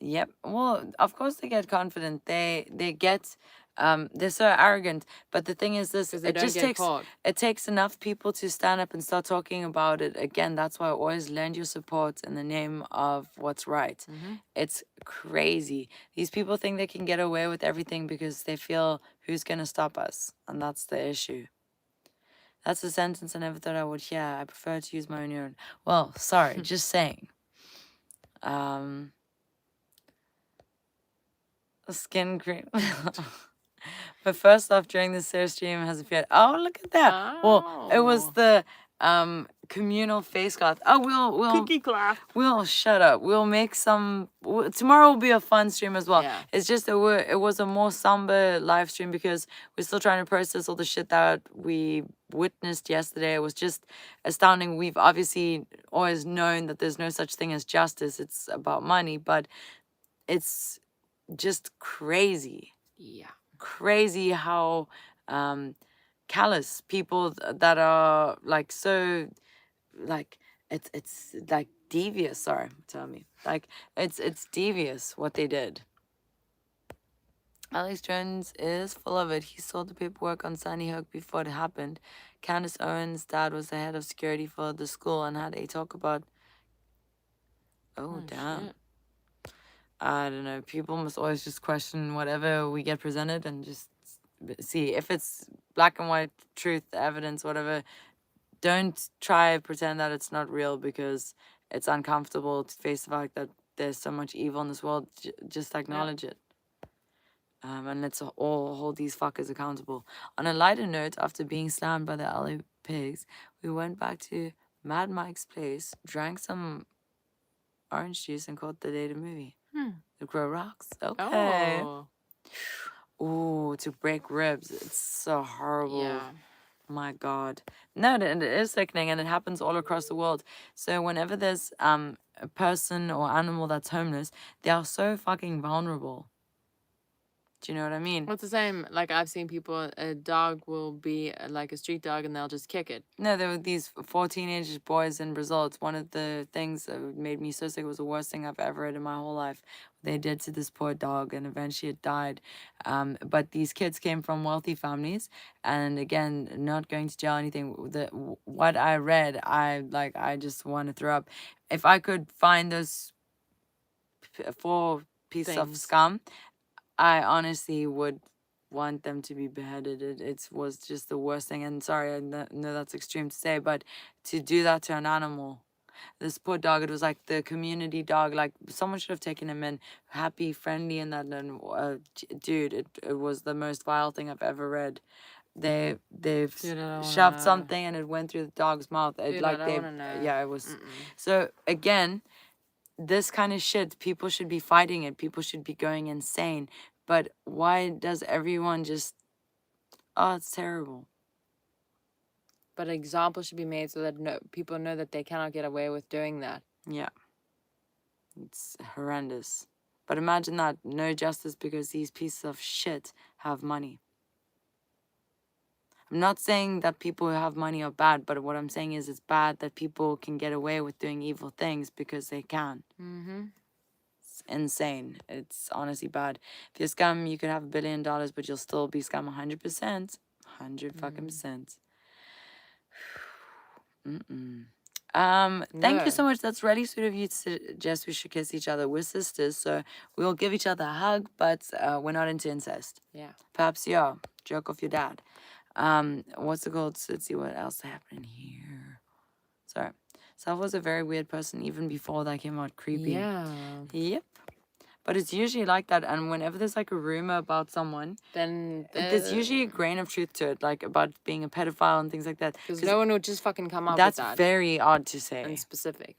Yep. Well, of course they get confident. They get they're so arrogant. But the thing is this, it takes enough people to stand up and start talking about it. Again, that's why I always lend your support in the name of what's right. It's crazy. These people think they can get away with everything because they feel, who's gonna stop us? And that's the issue. That's a sentence I never thought I would hear. I prefer to use my own urine. Well, sorry, just saying. Skin cream. But first off, during the Sarah stream has appeared. Oh, look at that. Well, it was Oh. the communal face cloth. Oh, Cookie cloth. we'll shut up. We'll make some. Tomorrow will be a fun stream as well. Yeah. It's just it was a more somber live stream because we're still trying to process all the shit that we witnessed yesterday. It was just astounding. We've obviously always known that there's no such thing as justice. It's about money, but it's just crazy. Yeah. Crazy how callous people that are like so like it's like devious. Sorry, tell me. Like it's devious what they did. Alex Jones is full of it. He saw the paperwork on Sunny Hook before it happened. Candace Owens' dad was the head of security for the school and had a talk about. Oh damn. Shit. I don't know. People must always just question whatever we get presented and just see if it's black and white truth, evidence, whatever. Don't try to pretend that it's not real because it's uncomfortable to face the fact that there's so much evil in this world. Just acknowledge it. And let's all hold these fuckers accountable. On a lighter note, after being slammed by the LA pigs, we went back to Mad Mike's place, drank some orange juice, and called the day the movie. The Grow Rocks. Okay. Oh. Ooh, to break ribs. It's so horrible. Yeah. My God. No, it is sickening and it happens all across the world. So whenever there's a person or animal that's homeless, they are so fucking vulnerable. Do you know what I mean? Well, it's the same. Like, I've seen people, a dog will be like a street dog and they'll just kick it. No, there were these 4 teenage boys in Brazil. It's one of the things that made me so sick. It was the worst thing I've ever read in my whole life. They did to this poor dog, and eventually it died. But these kids came from wealthy families, and again, not going to jail or anything. What I read, I just want to throw up. If I could find those 4 pieces of Things. scum, I honestly would want them to be beheaded. It was just the worst thing. And sorry, I know that's extreme to say, but to do that to an animal, this poor dog, it was like the community dog. Like someone should have taken him in, happy, friendly, and that. And dude, it was the most vile thing I've ever read. They've Dude, I don't shoved wanna- something and it went through the dog's mouth. Dude, Like I they, don't wanna know. yeah, it was. So again, this kind of shit, people should be fighting it. People should be going insane. But why does everyone just? Oh, it's terrible. But an example should be made so that people know that they cannot get away with doing that. Yeah. It's horrendous. But imagine that, no justice because these pieces of shit have money. I'm not saying that people who have money are bad, but what I'm saying is it's bad that people can get away with doing evil things because they can. Mm-hmm. It's insane. It's honestly bad. If you're scum, you could have $1 billion, but you'll still be scum 100%. 100 fucking percent. Thank you so much. That's really sweet of you to suggest we should kiss each other. We're sisters, so we'll give each other a hug, but we're not into incest. Yeah. Perhaps you are. Joke off your dad. What's it called? Let's see what else happened here. Sorry. Self was a very weird person even before that came out creepy. Yeah. Yep. But it's usually like that, and whenever there's like a rumor about someone, Then there's usually a grain of truth to it, like about being a pedophile and things like that. because no one would just fucking come up That's with that. very odd to say. And specific.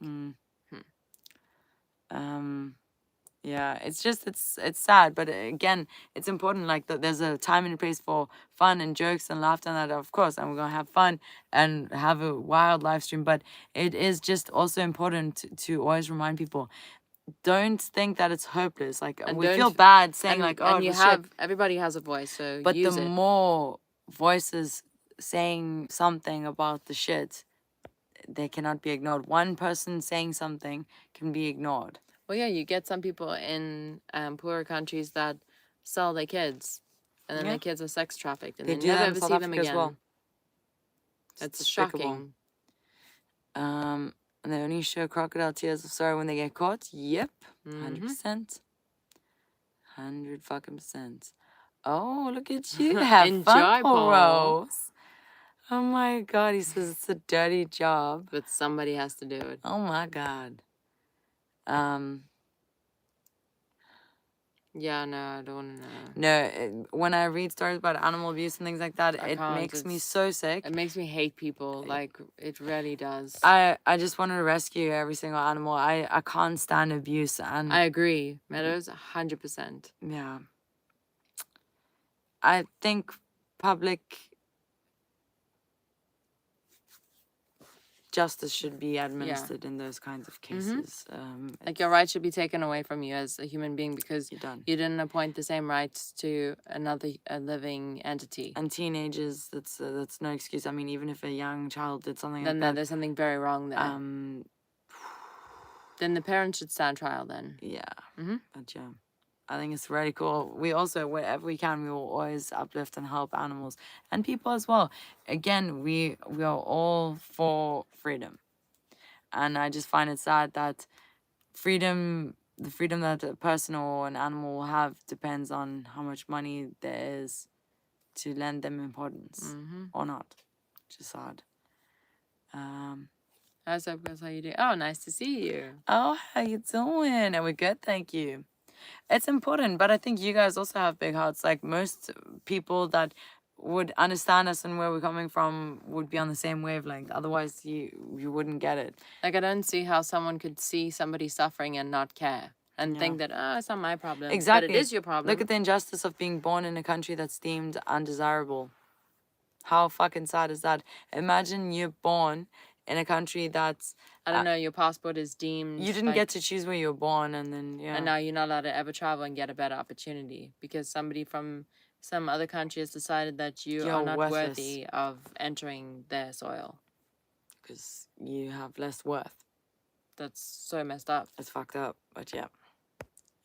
Yeah, it's just it's sad, but again, it's important. Like there's a time and a place for fun and jokes and laughter, and that of course, and we're gonna have fun and have a wild live stream. But it is just also important to always remind people. Don't think that it's hopeless. Like And we don't- feel bad saying And, like, oh, and it you was have shit. everybody has a voice, so But use the it. more voices saying something about the shit, they cannot be ignored. One person saying something can be ignored. Well, yeah, you get some people in poorer countries that sell their kids, and then Yeah. their kids are sex trafficked, and They they do never that in ever South see them Africa as again. well. It's despicable. shocking. And they only show crocodile tears of sorrow when they get caught. Yep, Mm-hmm. 100%, 100 fucking percent. Oh, look at you! Have Enjoy, fun, Paul. Rose. Oh my God, he says it's a dirty job. But somebody has to do it. Oh my God. Yeah, no, I don't want to know. No, when I read stories about animal abuse and things like that, I it can't, makes me it's- so sick. It makes me hate people. Like, it really does. I just want to rescue every single animal. I can't stand abuse, and I agree. Meadows, 100%. yeah. I think public justice should be administered in those kinds of cases. Like, your rights should be taken away from you as a human being because You're done. you didn't appoint the same rights to a living entity. And teenagers, that's no excuse. I mean, even if a young child did something Then like that, there's something very wrong there. Then the parents should stand trial then. yeah. But yeah, I think it's really cool. We also, wherever we can, we will always uplift and help animals and people as well. Again, we are all for freedom, and I just find it sad that the freedom that a person or an animal will have depends on how much money there is to lend them importance or not. Which is sad. How's up, guys? How you doing? Oh, nice to see you. Oh, how you doing? And we're good, thank you. It's important, but I think you guys also have big hearts. Like, most people that would understand us and where we're coming from would be on the same wavelength. Otherwise, you wouldn't get it. Like, I don't see how someone could see somebody suffering and not care and think that, it's not my problem. Exactly. But it is your problem. Look at the injustice of being born in a country that's deemed undesirable. How fucking sad is that? Imagine you're born in a country that's... I don't know, your passport is deemed... You didn't get to choose where you were born, and then, yeah. And now you're not allowed to ever travel and get a better opportunity because somebody from some other country has decided that you're not worthless. worthy of entering their soil. Because you have less worth. That's so messed up. It's fucked up, but yeah.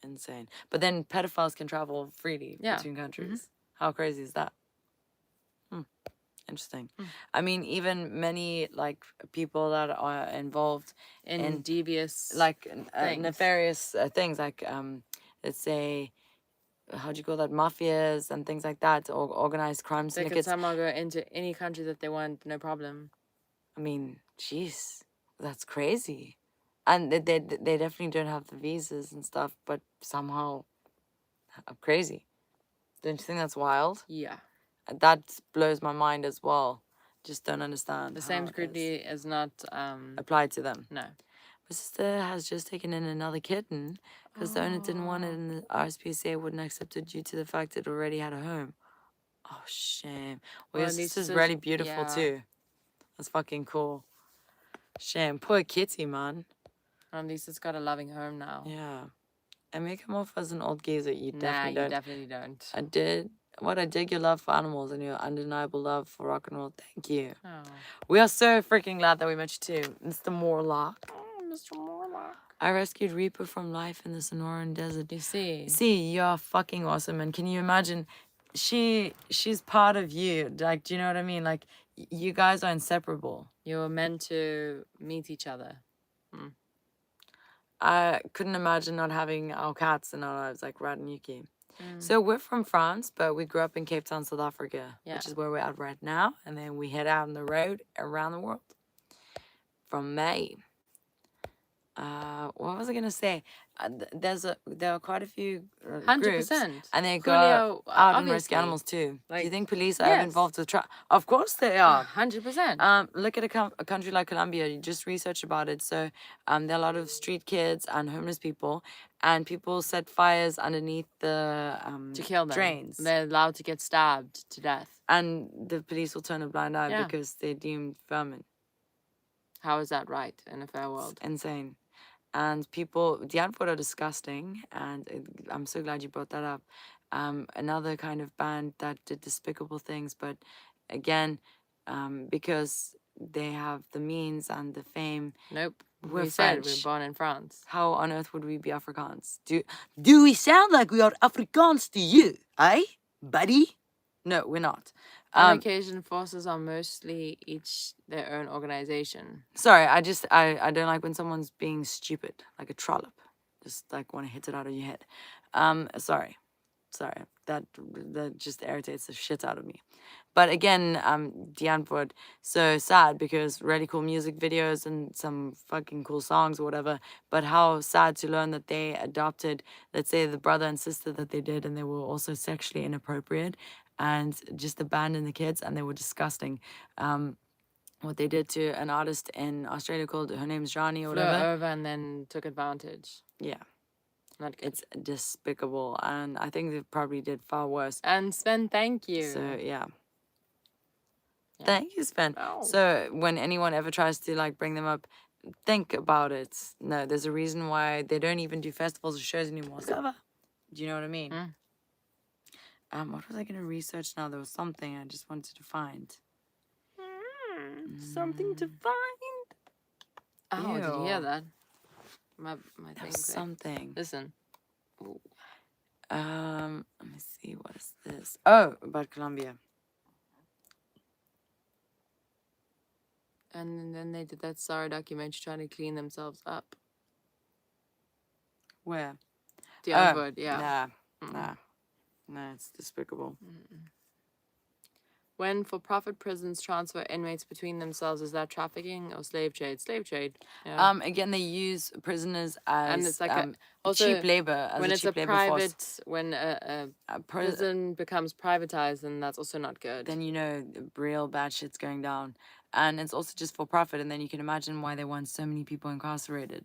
Insane. But then pedophiles can travel freely between countries. How crazy is that? Interesting. I mean, even many, like, people that are involved in devious, like, nefarious things, like, let's say, how do you call that, mafias and things like that, or organized crime they syndicates. can somehow go into any country that they want, no problem. I mean, jeez, that's crazy. And they definitely don't have the visas and stuff, but somehow crazy. Don't you think that's wild? Yeah. That blows my mind as well. Just don't understand. The same scrutiny is not applied to them. No. My sister has just taken in another kitten because the owner didn't want it, and the RSPCA wouldn't accept it due to the fact it already had a home. Oh, shame. Well, your sister's really beautiful too. That's fucking cool. Shame. Poor kitty, man. At least it's got a loving home now. Yeah. And make him off as an old geezer. You definitely don't. You definitely don't. I did. I dig your love for animals and your undeniable love for rock and roll. Thank you. Oh. We are so freaking glad that we met you too, Mr. Morlock. Oh, Mr. Morlock. I rescued Reaper from life in the Sonoran Desert. You see? See, you're fucking awesome. And can you imagine, she's part of you. Like, do you know what I mean? Like, you guys are inseparable. You were meant to meet each other. I couldn't imagine not having our cats in our lives, like Rat and Yuki. So we're from France, but we grew up in Cape Town, South Africa, which is where we're at right now. And then we head out on the road around the world from May. What was I gonna say? There are quite a few 100%, and they go out and rescue animals too. Like, do you think police are involved with Of course they are. 100%. Look at a country like Colombia. You just research about it. So there are a lot of street kids and homeless people, and people set fires underneath the to kill them. Drains. They're allowed to get stabbed to death, and the police will turn a blind eye because they're deemed vermin. How is that right in a fair world? It's insane. And people, the Antwoord are disgusting, and I'm so glad you brought that up. Another kind of band that did despicable things, but again, because they have the means and the fame. Nope. We're French. We're born in France. How on earth would we be Afrikaans? Do we sound like we are Afrikaans to you, eh, buddy? No, we're not. On occasion, forces are mostly each their own organization. Sorry, I don't like when someone's being stupid, like a trollop. Just like want to hit it out of your head. Sorry. Sorry, that just irritates the shit out of me. But again, die antwoord, so sad because really cool music videos and some fucking cool songs or whatever. But how sad to learn that they adopted, let's say, the brother and sister that they did, and they were also sexually inappropriate and just abandoned the kids, and they were disgusting. What they did to an artist in Australia called, her name's Johnny or Flew whatever. over and then took advantage. Yeah. Not good. It's despicable, and I think they probably did far worse. And Sven, thank you. So yeah. Yeah. Thank you, Sven. Oh. So when anyone ever tries to like bring them up, think about it. No, there's a reason why they don't even do festivals or shows anymore. Do you know what I mean? What was I gonna research now? There was something I just wanted to find. Something to find. Oh, did you hear Ew. that? My That thing. was something. Listen. Ooh. Let me see. What is this? Oh, about Colombia. And then they did that Sarah documentary trying to clean themselves up. Where? The other yeah. No, it's despicable. When for-profit prisons transfer inmates between themselves, is that trafficking or slave trade? Slave trade. Yeah. Again, they use prisoners as and it's like also cheap labor. As when it's a cheap labor private, force. when a prison becomes privatized, then that's also not good. Then you know real bad shit's going down, and it's also just for profit. And then you can imagine why they want so many people incarcerated.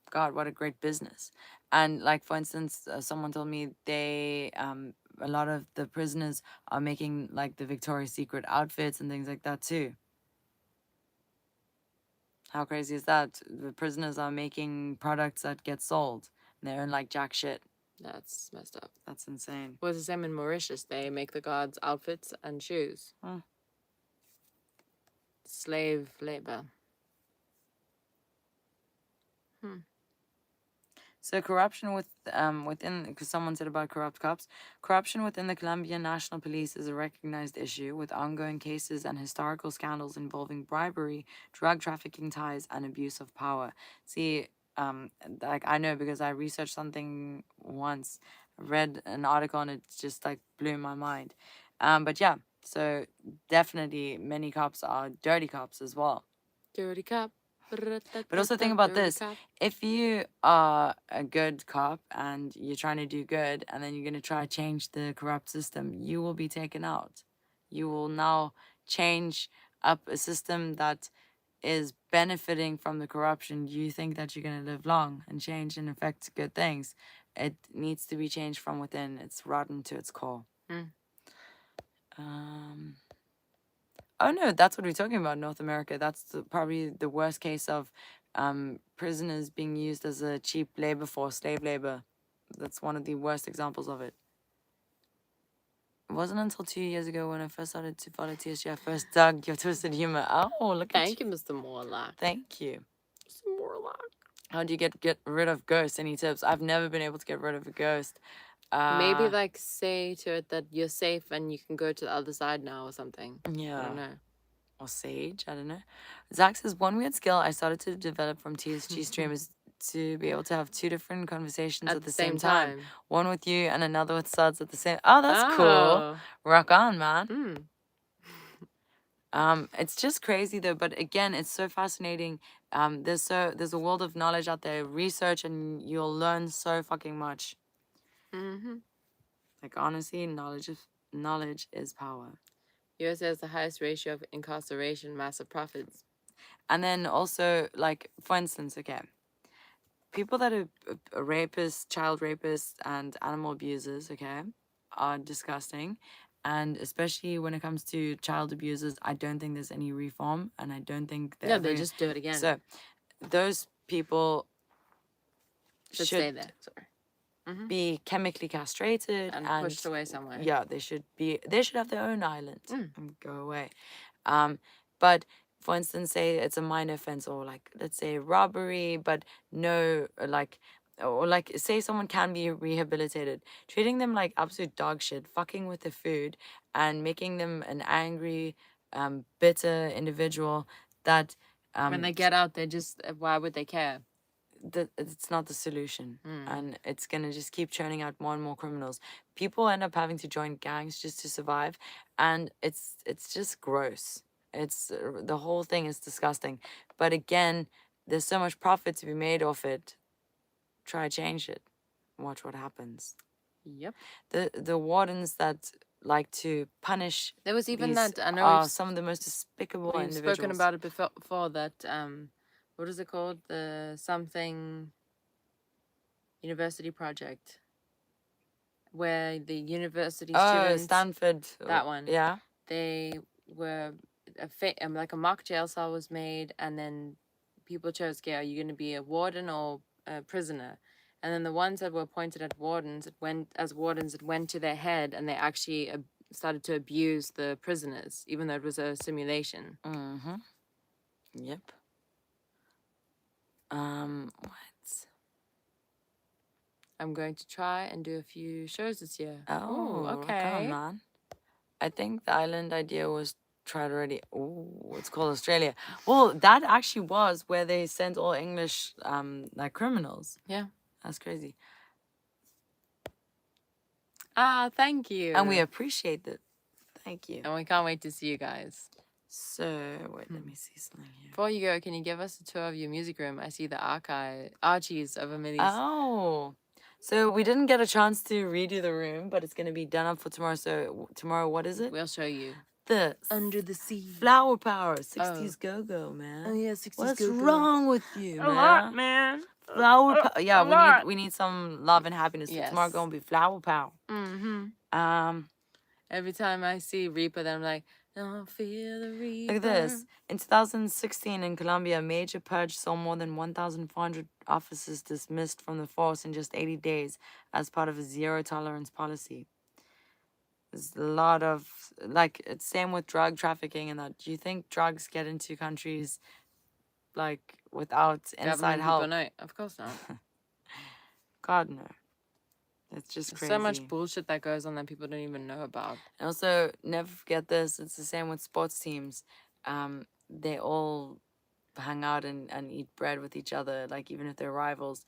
God, what a great business! And like for instance, someone told me they a lot of the prisoners are making like the Victoria's Secret outfits and things like that too. How crazy is that? The prisoners are making products that get sold. And they earn like jack shit. That's messed up. That's insane. Well, it's the same in Mauritius. They make the guards outfits and shoes. Slave labor. So corruption within, because someone said about corrupt cops, corruption within the Colombian National Police is a recognized issue with ongoing cases and historical scandals involving bribery, drug trafficking ties, and abuse of power. See, like I know because I researched something once, read an article, and it just like blew my mind. But yeah, so definitely many cops are dirty cops as well. Dirty cop. But also think about this. If you are a good cop and you're trying to do good and then you're going to try to change the corrupt system, you will be taken out. You will now change up a system that is benefiting from the corruption. You think that you're going to live long and change and affect good things. It needs to be changed from within. It's rotten to its core. Oh no, that's what we're talking about in North America. That's probably the worst case of prisoners being used as a cheap labor for slave labor. That's one of the worst examples of it. It wasn't until 2 years ago when I first started to follow TSG, I first dug your twisted humor. Oh, look at you. Thank you, Mr. Morlock. Thank you. Mr. Morlock. How do you get rid of ghosts? Any tips? I've never been able to get rid of a ghost. Maybe like say to it that you're safe and you can go to the other side now or something. Yeah. I don't know. Or sage, I don't know. Zach says, one weird skill I started to develop from TSG stream is to be able to have two different conversations at the same time. One with you and another with Suds at the same. Oh, that's cool. Rock on, man. It's just crazy though, but again, it's so fascinating. There's a world of knowledge out there. Research and you'll learn so fucking much. Like honestly, knowledge is power. USA has the highest ratio of incarceration, massive profits. And then also, like, for instance, okay, people that are rapists, child rapists, and animal abusers, okay, are disgusting. And especially when it comes to child abusers, I don't think there's any reform, and I don't think they just do it again. So, those people should stay there. Sorry. Be chemically castrated and pushed away somewhere. Yeah, they should have their own island and go away. But for instance, say it's a minor offense or like let's say robbery, but no like say someone can be rehabilitated, treating them like absolute dog shit, fucking with the food and making them an angry, bitter individual that when they get out, they just why would they care? it's not the solution, Mm. and it's gonna just keep churning out more and more criminals. People end up having to join gangs just to survive, and it's just gross. It's the whole thing is disgusting. But again, there's so much profit to be made off it. Try to change it. Watch what happens. Yep. The wardens that like to punish There was even these that, I know are some of the most despicable we've individuals. spoken about it before that, what is it called? The something university project. Where the university students... Stanford. That one. Yeah. They were... like a mock jail cell was made, and then people chose, okay, are you going to be a warden or a prisoner? And then the ones that were appointed as wardens, it went to their head, and they actually started to abuse the prisoners, even though it was a simulation. Mm-hmm. Yep. What? I'm going to try and do a few shows this year. Oh, Ooh, okay. okay. Come on, man. I think the island idea was tried already. Oh, it's called Australia. Well, that actually was where they sent all English like criminals. Yeah. That's crazy. Ah, thank you. And we appreciate it. Thank you. And we can't wait to see you guys. So, wait, let me see something here. Before you go, can you give us a tour of your music room? I see the archies of Millie's. Oh. So we didn't get a chance to redo the room, but it's going to be done up for tomorrow. So tomorrow, what is it? We'll show you. This. Under the Sea. Flower Power. 60s go-go, man. Oh, yeah, 60s What's go-go. wrong with you, man? A lot, man. Flower Power. Yeah, lot. we need some love and happiness. Yes. So tomorrow going to be Flower Power. Mm-hmm. Every time I see Reaper, then I'm like, don't feel the Reaper. Look at this. In 2016 in Colombia, a major purge saw more than 1,400 officers dismissed from the force in just 80 days as part of a zero-tolerance policy. There's a lot of, like, it's same with drug trafficking and that. Do you think drugs get into countries, like, without inside Government help? people, no, of course not. God, no. It's just There's crazy. so much bullshit that goes on that people don't even know about. And also, never forget this. It's the same with sports teams. They all hang out and eat bread with each other, like even if they're rivals.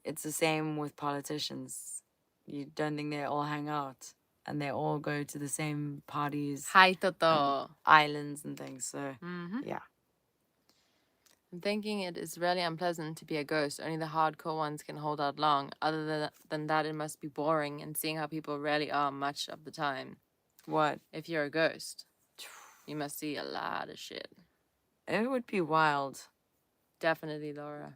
It's the same with politicians. You don't think they all hang out and they all go to the same parties, Hi, Toto. islands and things. So, yeah. I'm thinking it is really unpleasant to be a ghost. Only the hardcore ones can hold out long. Other than that, it must be boring and seeing how people really are much of the time. What? If you're a ghost, you must see a lot of shit. It would be wild. Definitely, Laura.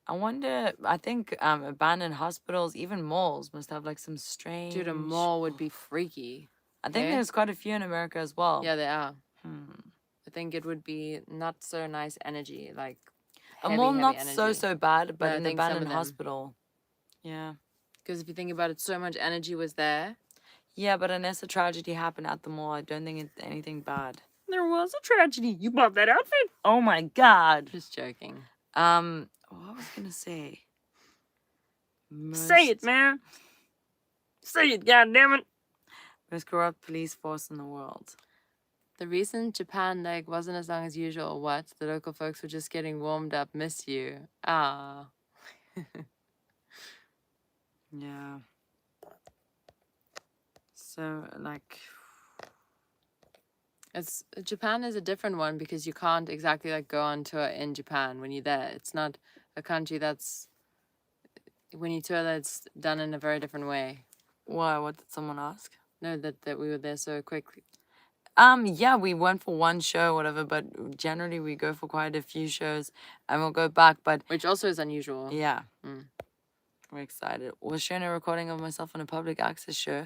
I wonder, I think abandoned hospitals, even malls, must have like some strange... Dude, a mall would be freaky. I think there's quite a few in America as well. Yeah, they are. I think it would be not so nice energy, like a heavy, mall heavy not energy. so bad, but No, I an think some of abandoned them. hospital. Yeah. Because if you think about it, so much energy was there. Yeah, but unless a tragedy happened at the mall, I don't think it's anything bad. There was a tragedy. You bought that outfit? Oh my God. Just joking. What was I gonna say? Say it, man. Say it, goddammit. Most corrupt police force in the world. The reason Japan leg wasn't as long as usual, what? The local folks were just getting warmed up. Miss you. Ah. Yeah. So, like... Japan is a different one because you can't exactly like go on tour in Japan when you're there. It's not a country that's... When you tour, that's done in a very different way. Why? What did someone ask? No, that we were there so quickly. Yeah, we went for one show, whatever, but generally we go for quite a few shows and we'll go back, but... Which also is unusual. Yeah. We're excited. Was showing a recording of myself on a public access show.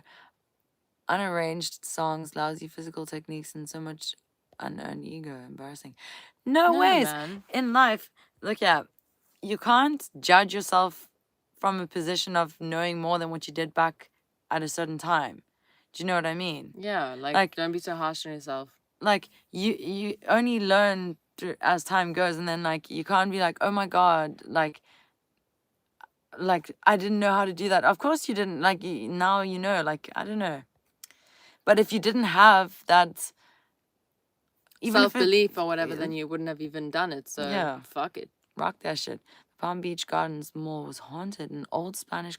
Unarranged songs, lousy physical techniques, and so much unearned ego. Embarrassing. No ways. Man. In life, look at, you can't judge yourself from a position of knowing more than what you did back at a certain time. Do you know what I mean? Yeah, like don't be so harsh on yourself. Like, you only learn as time goes, and then, like, you can't be like, oh my God, like, I didn't know how to do that. Of course you didn't. Like, now you know, like, I don't know. But if you didn't have that... Self-belief or whatever, then you wouldn't have even done it. So, yeah. fuck it. rock that shit. Palm Beach Gardens Mall was haunted. An old Spanish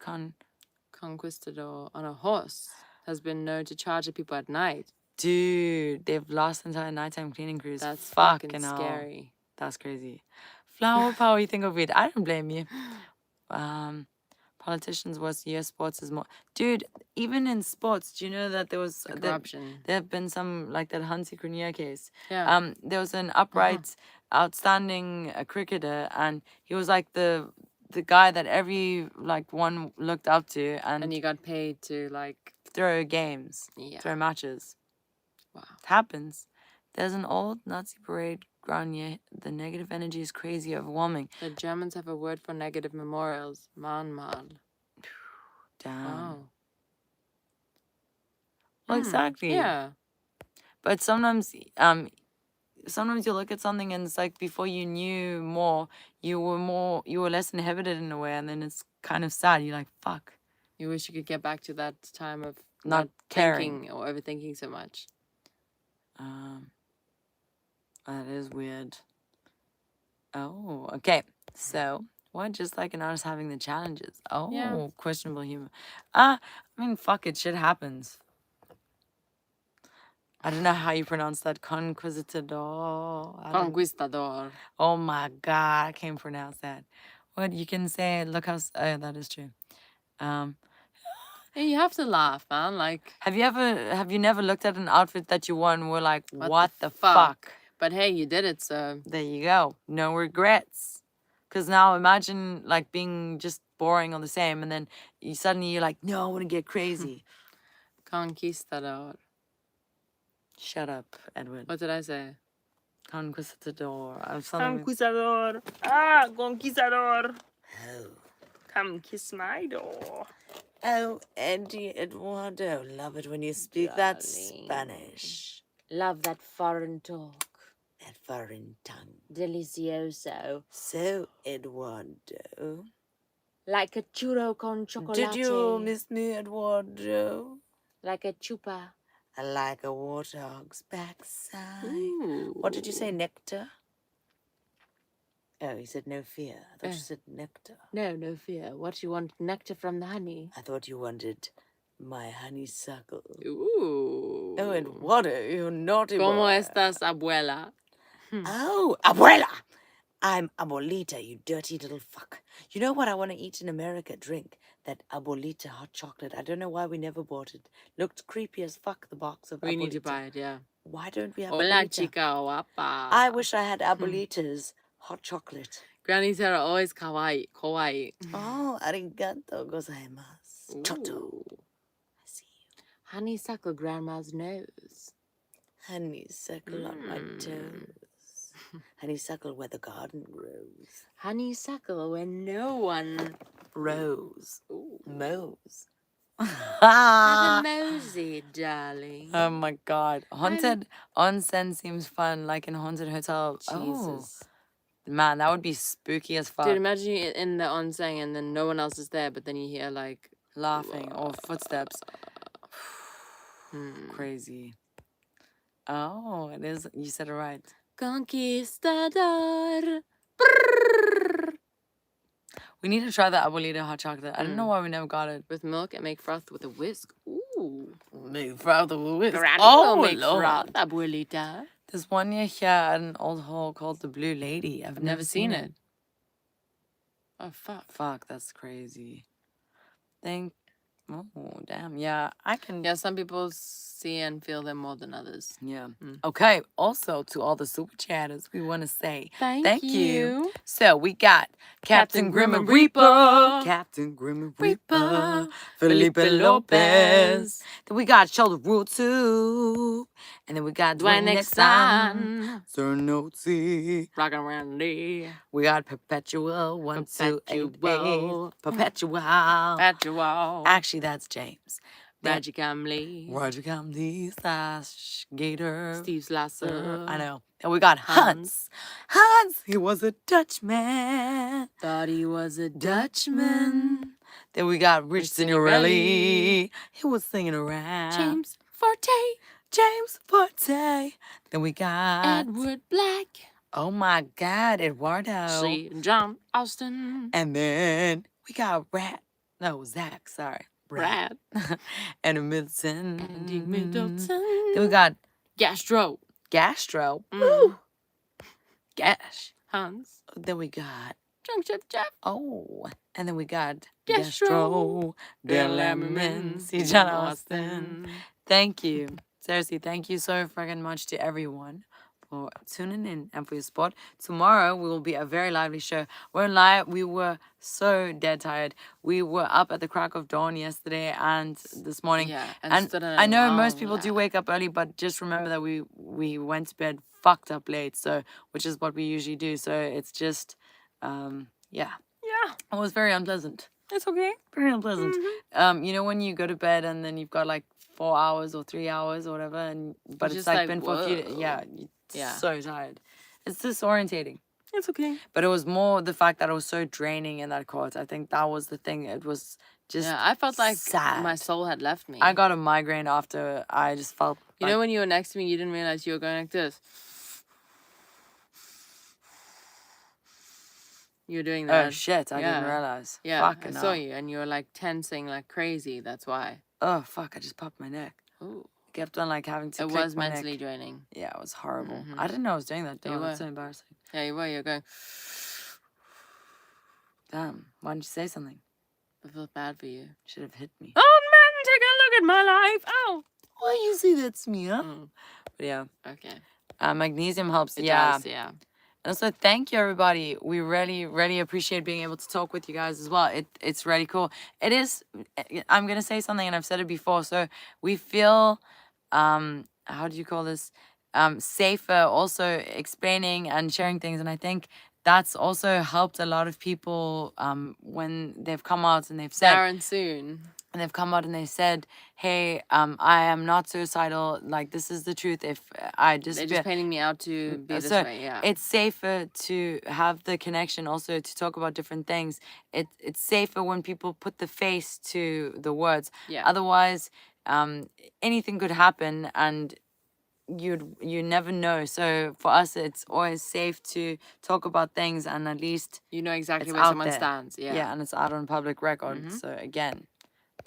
conquistador on a horse has been known to charge at people at night. Dude, they've lost entire nighttime cleaning crews. That's fucking fucking hell. scary. That's crazy. Flower power, you think of it. I don't blame you. Politicians was US sports is more. Dude, even in sports, do you know that there was The corruption. there have been some like that Hansi Cronje case. Yeah. There was an upright, outstanding cricketer, and he was like the guy that every like one looked up to, And you got paid to like throw games, throw matches. Wow. It happens. There's an old Nazi parade ground here. The negative energy is crazy, overwhelming. The Germans have a word for negative memorials. Mahnmal. Damn. Wow. Well, exactly. Yeah. But sometimes you look at something and it's like before you knew more, you were less inhibited in a way, and then it's kind of sad. You're like, fuck. You wish you could get back to that time of Not caring thinking or overthinking so much. That is weird. Oh, okay. So, what? Just like an artist having the challenges. Oh, Yeah. questionable humor. I mean, fuck it. Shit happens. I don't know how you pronounce that. Conquistador. Conquistador. Oh my God. I can't pronounce that. What? You can say, look how... Oh, that is true. Yeah, you have to laugh, man. Like, Have you never looked at an outfit that you won and were like, what the fuck? fuck? But hey, you did it, so. There you go. No regrets. Because now imagine like being just boring or the same, and then you're like, no, I want to get crazy. Conquistador. Shut up, Edward. What did I say? Conquistador. Conquistador. Ah, conquistador. Oh. Come kiss my door. Oh, Eddie Eduardo. Love it when you speak that Spanish. Love that foreign talk. That foreign tongue. Delicioso. So, Eduardo. Like a churro con chocolate. Did you miss me, Eduardo? Like a chupa. I like a warthog's backside. Ooh. What did you say, nectar? Oh, you said no fear. I thought you said nectar. No, no fear. What, you want nectar from the honey? I thought you wanted my honeysuckle. Ooh. Oh, and what you naughty boy. ¿Cómo estás, abuela? Oh, abuela! I'm abuelita, you dirty little fuck. You know what I want to eat in America? Drink. That abuelita hot chocolate. I don't know why we never bought it. Looked creepy as fuck, the box of abuelita. We need to buy it, yeah. Why don't we have Hola, abuelita? chica guapa. I wish I had abuelita's hot chocolate. Grannies are always kawaii. Kawaii. Oh, arigato gozaimasu. Choto. Ooh. I see you. Honeysuckle grandma's nose. Honeysuckle on my toes. Honeysuckle where the garden grows. Honeysuckle where no one Rose. Ooh. Mows. Have a mosey, darling. Oh my God. Haunted onsen seems fun, like in haunted hotel. Jesus. Oh, man, that would be spooky as fuck. Dude, imagine you in the onsen and then no one else is there, but then you hear like Laughing or footsteps. Crazy. Oh, it is. You said it right. Conquistador. We need to try the abuelita hot chocolate. I don't know why we never got it. With milk and make froth with a whisk. Ooh. Make froth with a whisk. Granny Oh, will make Lord. froth, abuelita. There's one near here at an old hall called the Blue Lady. I've never seen it. Oh, fuck. Fuck, that's crazy. Oh, damn. Yeah, I can. Yeah, some people see and feel them more than others. Yeah. Okay. Also, to all the super chatters, we want to say Thank you. So we got Captain Grim and Reaper, Captain Grim and Reaper, Felipe Lopez. Then we got Shoulder Rule 2. And then we got Dwayne Nixon, Cernozi. Rockin' Randy. We got Perpetual 1288. Perpetual. Perpetual. Perpetual. Actually, that's James. Roger Camille. Roger Camille slash Gator. Steve Slasser. I know. And we got Hans. Hans, he was a Dutchman. Thought he was a Dutchman. Then we got Rich Signorelli. He was singing around. James Forte. James Forte. Then we got Edward Black. Oh my God, Eduardo. See John Austin. And then we got Zach, sorry. Brad. And Middleton. Andy Middleton. Then we got Gastro. Gastro. Mm. Gash. Hans. Then we got Junk Chip Jeff. Oh, and then we got Gastro. the Lemon, see John Austin. Thank you. Seriously, thank you so freaking much to everyone for tuning in and for your support. Tomorrow we will be a very lively show. We were so dead tired. We were up at the crack of dawn yesterday and this morning. Yeah, And stood in I know a most long people do line. wake up early, but just remember that we went to bed fucked up late, so which is what we usually do. So it's just yeah. Yeah, It was very unpleasant. it's okay. Very unpleasant. You know when you go to bed and then you've got like 4 hours or 3 hours or whatever, and but it's just like like, been for a few whoa. yeah, Yeah. so tired. It's disorientating. It's okay. But it was more the fact that it was so draining in that court. I think that was the thing. It was just Yeah, I felt like sad. my soul had left me. I got a migraine after I just felt You know when you were next to me, you didn't realize you were going like this. You were doing that. oh shit, I didn't Yeah. realize. Yeah, Fucking I saw hell. you, and you were like tensing like crazy. That's why. Oh fuck, I just popped my neck. Ooh, Kept on like having to it click was my mentally neck. draining. Yeah, it was horrible. Mhm. I didn't know I was doing that. You Oh, that's were. so embarrassing. Yeah, you were. You're going. Damn, why didn't you say something? I felt bad for you. Should have hit me. Oh man, take a look at my life. Oh. Why you say that's me, huh? Mm, But yeah, okay. magnesium helps. It yeah. does. Yeah. And also, thank you, everybody. We really, really appreciate being able to talk with you guys as well. It's really cool. It is, I'm going to say something, and I've said it before. So we feel, how do you call this? Safer also explaining and sharing things. And I think that's also helped a lot of people when they've come out and they've said, Darren soon. and they've come out and they said, hey, I am not suicidal. Like, this is the truth. If I just... They're just painting me out to be this so way. Yeah. it's safer to have the connection also to talk about different things. It's safer when people put the face to the words. Yeah. Otherwise, anything could happen and you never know. So for us, it's always safe to talk about things and at least You know exactly it's where out someone there. stands. Yeah. and it's out on public record. Mhm. So again,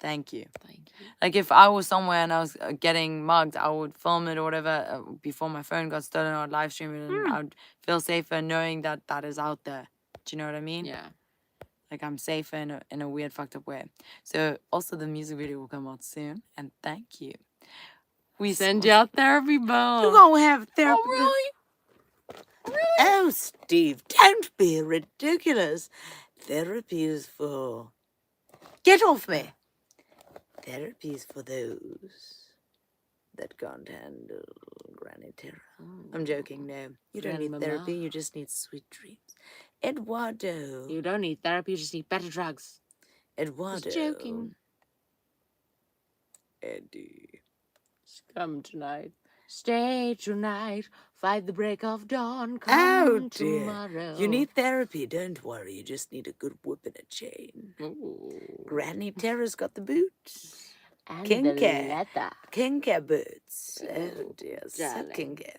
thank you. Thank you. Like if I was somewhere and I was getting mugged, I would film it or whatever before my phone got stolen, or I'd live stream it, and I'd feel safer knowing that that is out there. Do you know what I mean? Yeah. Like I'm safer in a weird, fucked up way. So also the music video will come out soon, and thank you. We Send you out therapy You bone. gonna have therapy? Oh really? Oh, Steve, don't be ridiculous. Therapy is for... Get off me. Therapy is for those that can't handle Granny Terror. I'm joking, no. You don't need Grandmama. therapy, you just need sweet dreams. Eduardo. You don't need therapy. You just need better drugs. Eduardo. Just joking. Eddie. Come tonight. Stay tonight. Fight the break of dawn. Oh, Come dear. tomorrow. You need therapy, don't worry. You just need a good whip and a chain. Ooh. Granny Terror's got the boots. And Kinky. the leather. Kinky boots. Oh Oh, dear, so darling. kinky.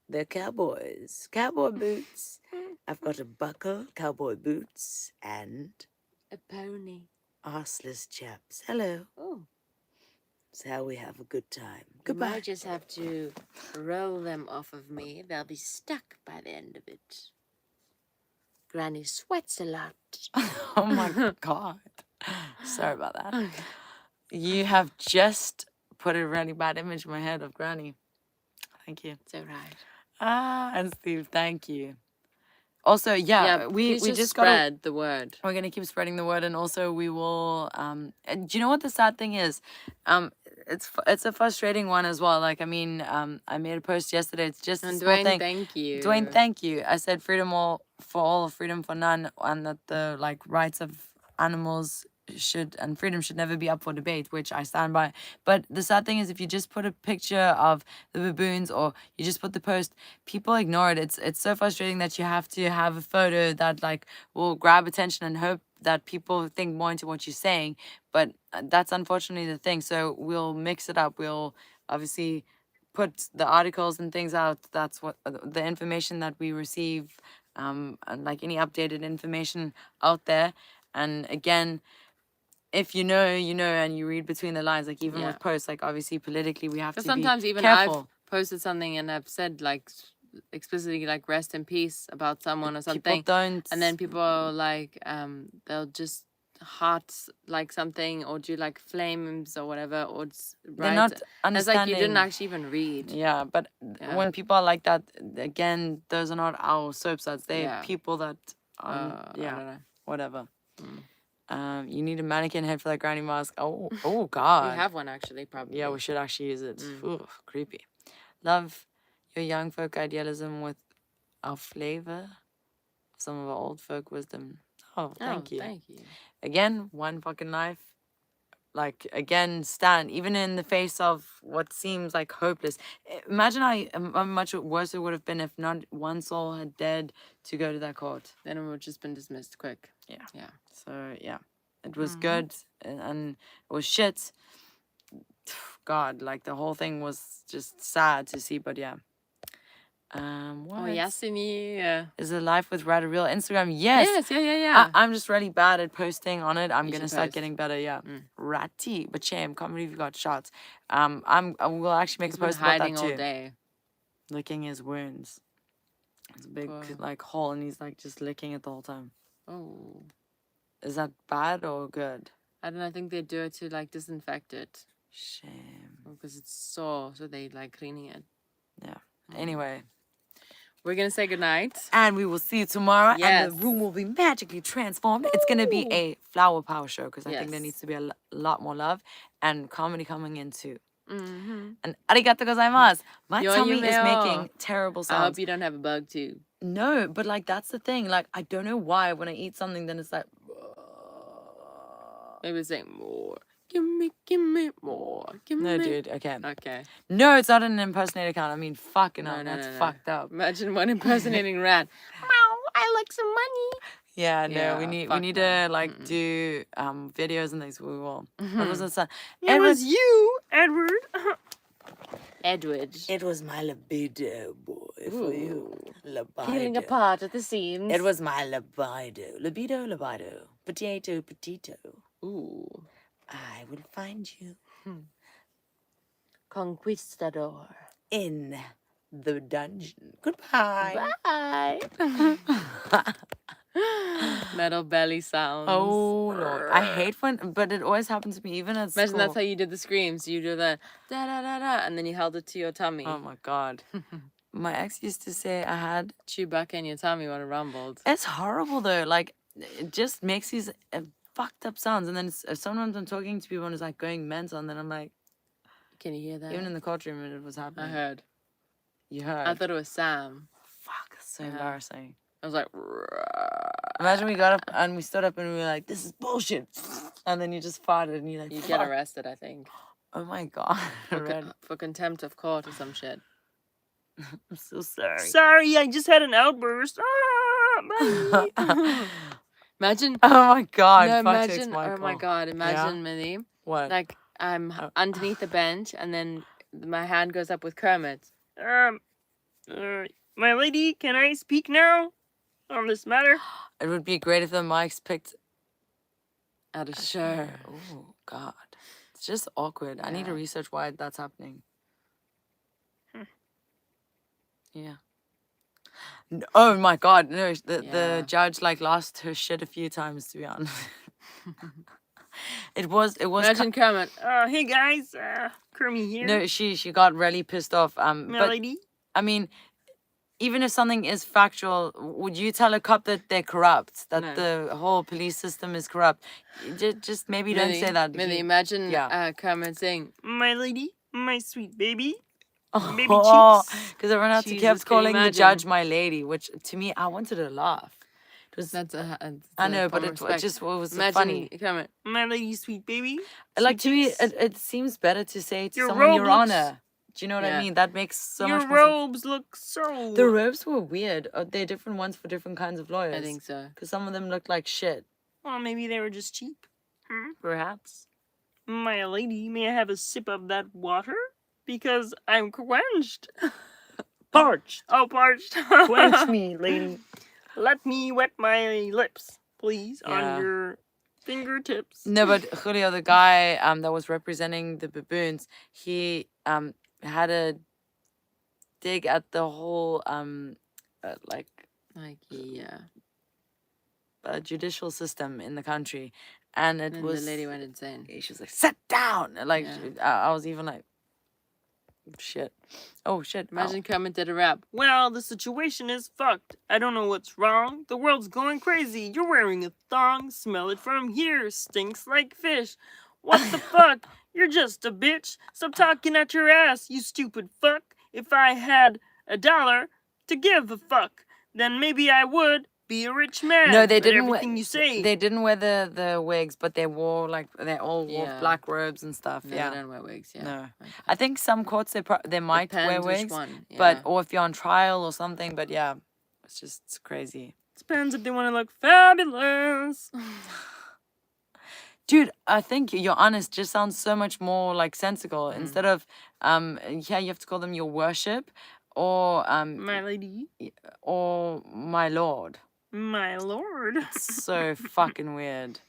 The cowboys. Cowboy boots. I've got a buckle, cowboy boots, and A pony. arseless chaps. Hello. Oh. It's how we have a good time. You Goodbye. might just have to roll them off of me. They'll be stuck by the end of it. Granny sweats a lot. Oh my god. Sorry about that. You have just put a really bad image in my head of Granny. Thank you. It's alright. And Steve, thank you. Also, yeah, we please just gotta, spread the word. we're gonna keep spreading the word, and also we will. And do you know what the sad thing is? It's a frustrating one as well. Like I mean, I made a post yesterday. It's just a And small Dwayne, thing. thank you. Dwayne, thank you. I said freedom for all, freedom for none, and that the like rights of animals and freedom should never be up for debate, which I stand by. But the sad thing is, if you just put a picture of the baboons or you just put the post, people ignore it. It's so frustrating that you have to have a photo that like will grab attention and hope that people think more into what you're saying. But that's unfortunately the thing. So we'll mix it up. We'll obviously put the articles and things out. That's what the information that we receive, and like any updated information out there. And again, if you know, you know, and you read between the lines, like even Yeah. with posts, like obviously politically we have to Because be sometimes even careful. I've posted something and I've said like explicitly like rest in peace about someone or People something, don't. and then people are like they'll just heart like something or do like flames or whatever or They're right. not It's understanding. like you didn't actually even read. Yeah, but Yeah. when people are like that, again, those are not our soap suds. They're Yeah. people that, I don't know. whatever. Mm. You need a mannequin head for that granny mask. Oh We God. have one actually, probably. Yeah, we should actually use it. Mm. Ooh, creepy. Love your young folk idealism with our flavor, some of our old folk wisdom. Oh, thank you. Thank you. Again, one fucking life. Like, again, stand, even in the face of what seems like hopeless. Imagine how much worse it would have been if not one soul had dared to go to that court. Then it would have just been dismissed quick. Yeah. Yeah. So, yeah, it was good and it was shit. God, like the whole thing was just sad to see, but yeah. What? Oh, Yasini. Is it life with Rad a Real Instagram? Yes. Yeah. I'm just really bad at posting on it. I'm You gonna should start post. getting better. Yeah. Mm. Ratty, but shame. Can't believe you got shots. I will actually make He's a been post about that hiding all too. day. Licking his wounds. It's a big Poor. like hole, and he's like just licking it the whole time. Oh. Is that bad or good? I don't know. I think they do it to like disinfect it Shame. because it's sore, so they like cleaning it. Yeah. Anyway. We're gonna say goodnight. And we will see you tomorrow. Yes. And the room will be magically transformed. It's going to be a flower power show because I think there Yes. needs to be a lot more love and comedy coming in too. Mm-hmm. And arigato gozaimasu. My Yo, tummy is yumeo. making terrible I sounds. hope you don't have a bug too. No, but like that's the thing. Like I don't know why when I eat something, then it's like. Maybe it's like more. Give me more. Give No, me. dude. Okay. Okay. No, it's not an impersonator account. I mean, fucking hell, No, that's no. fucked up. Imagine one impersonating rat. Meow, I like some money. Yeah, no, Yeah, we need fuck to no. like do videos and things. We will. What was it? It was you, Edward. Edward. It was my libido, boy, for you. Libido. Peeling apart at the seams. It was my libido. Libido. Potato. Ooh. I will find you Conquistador. in the dungeon. Goodbye. Bye. Metal belly sounds. Oh Lord, I hate when, but it always happens to me, even at Imagine school. that's how you did the screams. You do the da da da da, and then you held it to your tummy. Oh my God. My ex used to say I had. Chewbacca in your tummy when it rumbled. It's horrible though. Like, it just makes these fucked up sounds, and then sometimes I'm talking to people and it's like going mental, and then I'm like, Can you hear that? even in the courtroom, it was I happening. heard. You heard? I thought it was Sam. Fuck, it's so Yeah. embarrassing. I was like, Imagine we got up and we stood up and we were like, "This is bullshit," and then you just farted and you're like, you get "Fuck." arrested, I think. Oh my God. For contempt of court or some shit. I'm so sorry. Sorry, I just had an outburst. Imagine. Oh my God. No, fuck takes imagine. Oh my Michael. God. Imagine, Millie. What? Like, I'm underneath the bench and then my hand goes up with Kermit. My lady, can I speak now on this matter? It would be great if the mics picked. Out of sure. Oh God. It's just awkward. I need to Yeah. research why that's happening. Yeah. Oh my God. No, the Yeah. judge like lost her shit a few times, to be honest. It was Imagine Kermit. Hey guys, Kermit here. no, she got really pissed off. My But lady. I mean, even if something is factual, would you tell a cop that they're corrupt, that No. the whole police system is corrupt? Just maybe don't say that. Millie, imagine yeah. Kermit saying, "My lady, my sweet baby." Baby Oh, cheeks. because everyone else Jesus, kept can you calling the imagine? judge my lady, which to me, I wanted to laugh. It was, That's I know, but form of it respect. just was Imagine funny. Kermit, my lady, sweet baby. Like to me, cheeks. it seems better to say to Your someone robe Your looks- Honor. Do you know what I Yeah. mean? That makes so Your much more sense. robes look so. The robes were weird. They're different ones for different kinds of lawyers. I think so. Because some of them looked like shit. Well, maybe they were just cheap. Perhaps. My lady, may I have a sip of that water? because I'm quenched. Parched. Oh, parched. Quench me, lady. Let me wet my lips, please, Yeah. on your fingertips. No, but Julio, the guy that was representing the baboons, he had a dig at the whole like yeah. Judicial system in the country, and it And was the lady went insane. she was like, sit down, like Yeah. I was even like, shit, oh shit. Imagine Kermit did a rap. Well, the situation is fucked. I don't know what's wrong. The world's going crazy. You're wearing a thong. Smell it from here. Stinks like fish. What the fuck? You're just a bitch. Stop talking at your ass, you stupid fuck. If I had $1 to give a fuck, then maybe I would be a rich man. No, they But didn't everything wear, you say. they didn't wear the wigs, but they wore like they all wore Yeah. black robes and stuff. No, yeah, they don't wear wigs. Yeah. no. Okay. I think some courts they might wear Depends which wigs, one. Yeah. but or if you're on trial or something. But yeah, it's just crazy. Depends if they want to look fabulous. Dude, I think you're honest just sounds so much more like sensical instead of yeah, you have to call them your worship or My lady. or my lord. My lord. So fucking weird.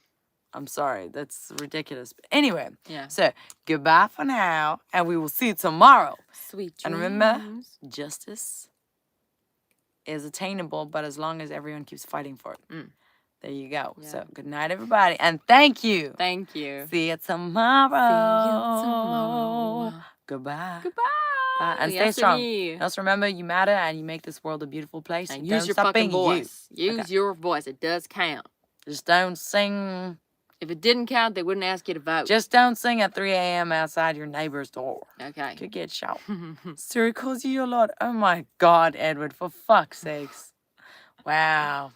I'm sorry, that's ridiculous. But anyway, Yeah. so goodbye for now, and we will see you tomorrow. Sweet dreams. And remember, justice is attainable, but as long as everyone keeps fighting for it. There you go. Yeah. So good night, everybody, and thank you. Thank you. See you tomorrow. See you tomorrow. Goodbye. Goodbye. Bye. And stay strong. And also remember, you matter, and you make this world a beautiful place. And Don't use your stop fucking being voice. you. Use Okay. your voice. It does count. Just don't sing. If it didn't count, they wouldn't ask you to vote. Just don't sing at 3 a.m. outside your neighbor's door. Okay. Could get shot. Siri calls you your lord. Oh my God, Edward, for fuck's sakes. Wow.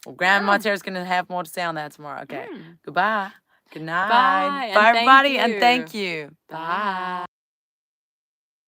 Well, Grandma Tara's going to have more to say on that tomorrow. Okay. Goodbye. Good night. Bye, and Bye, thank everybody, and you. thank you. Bye. Bye.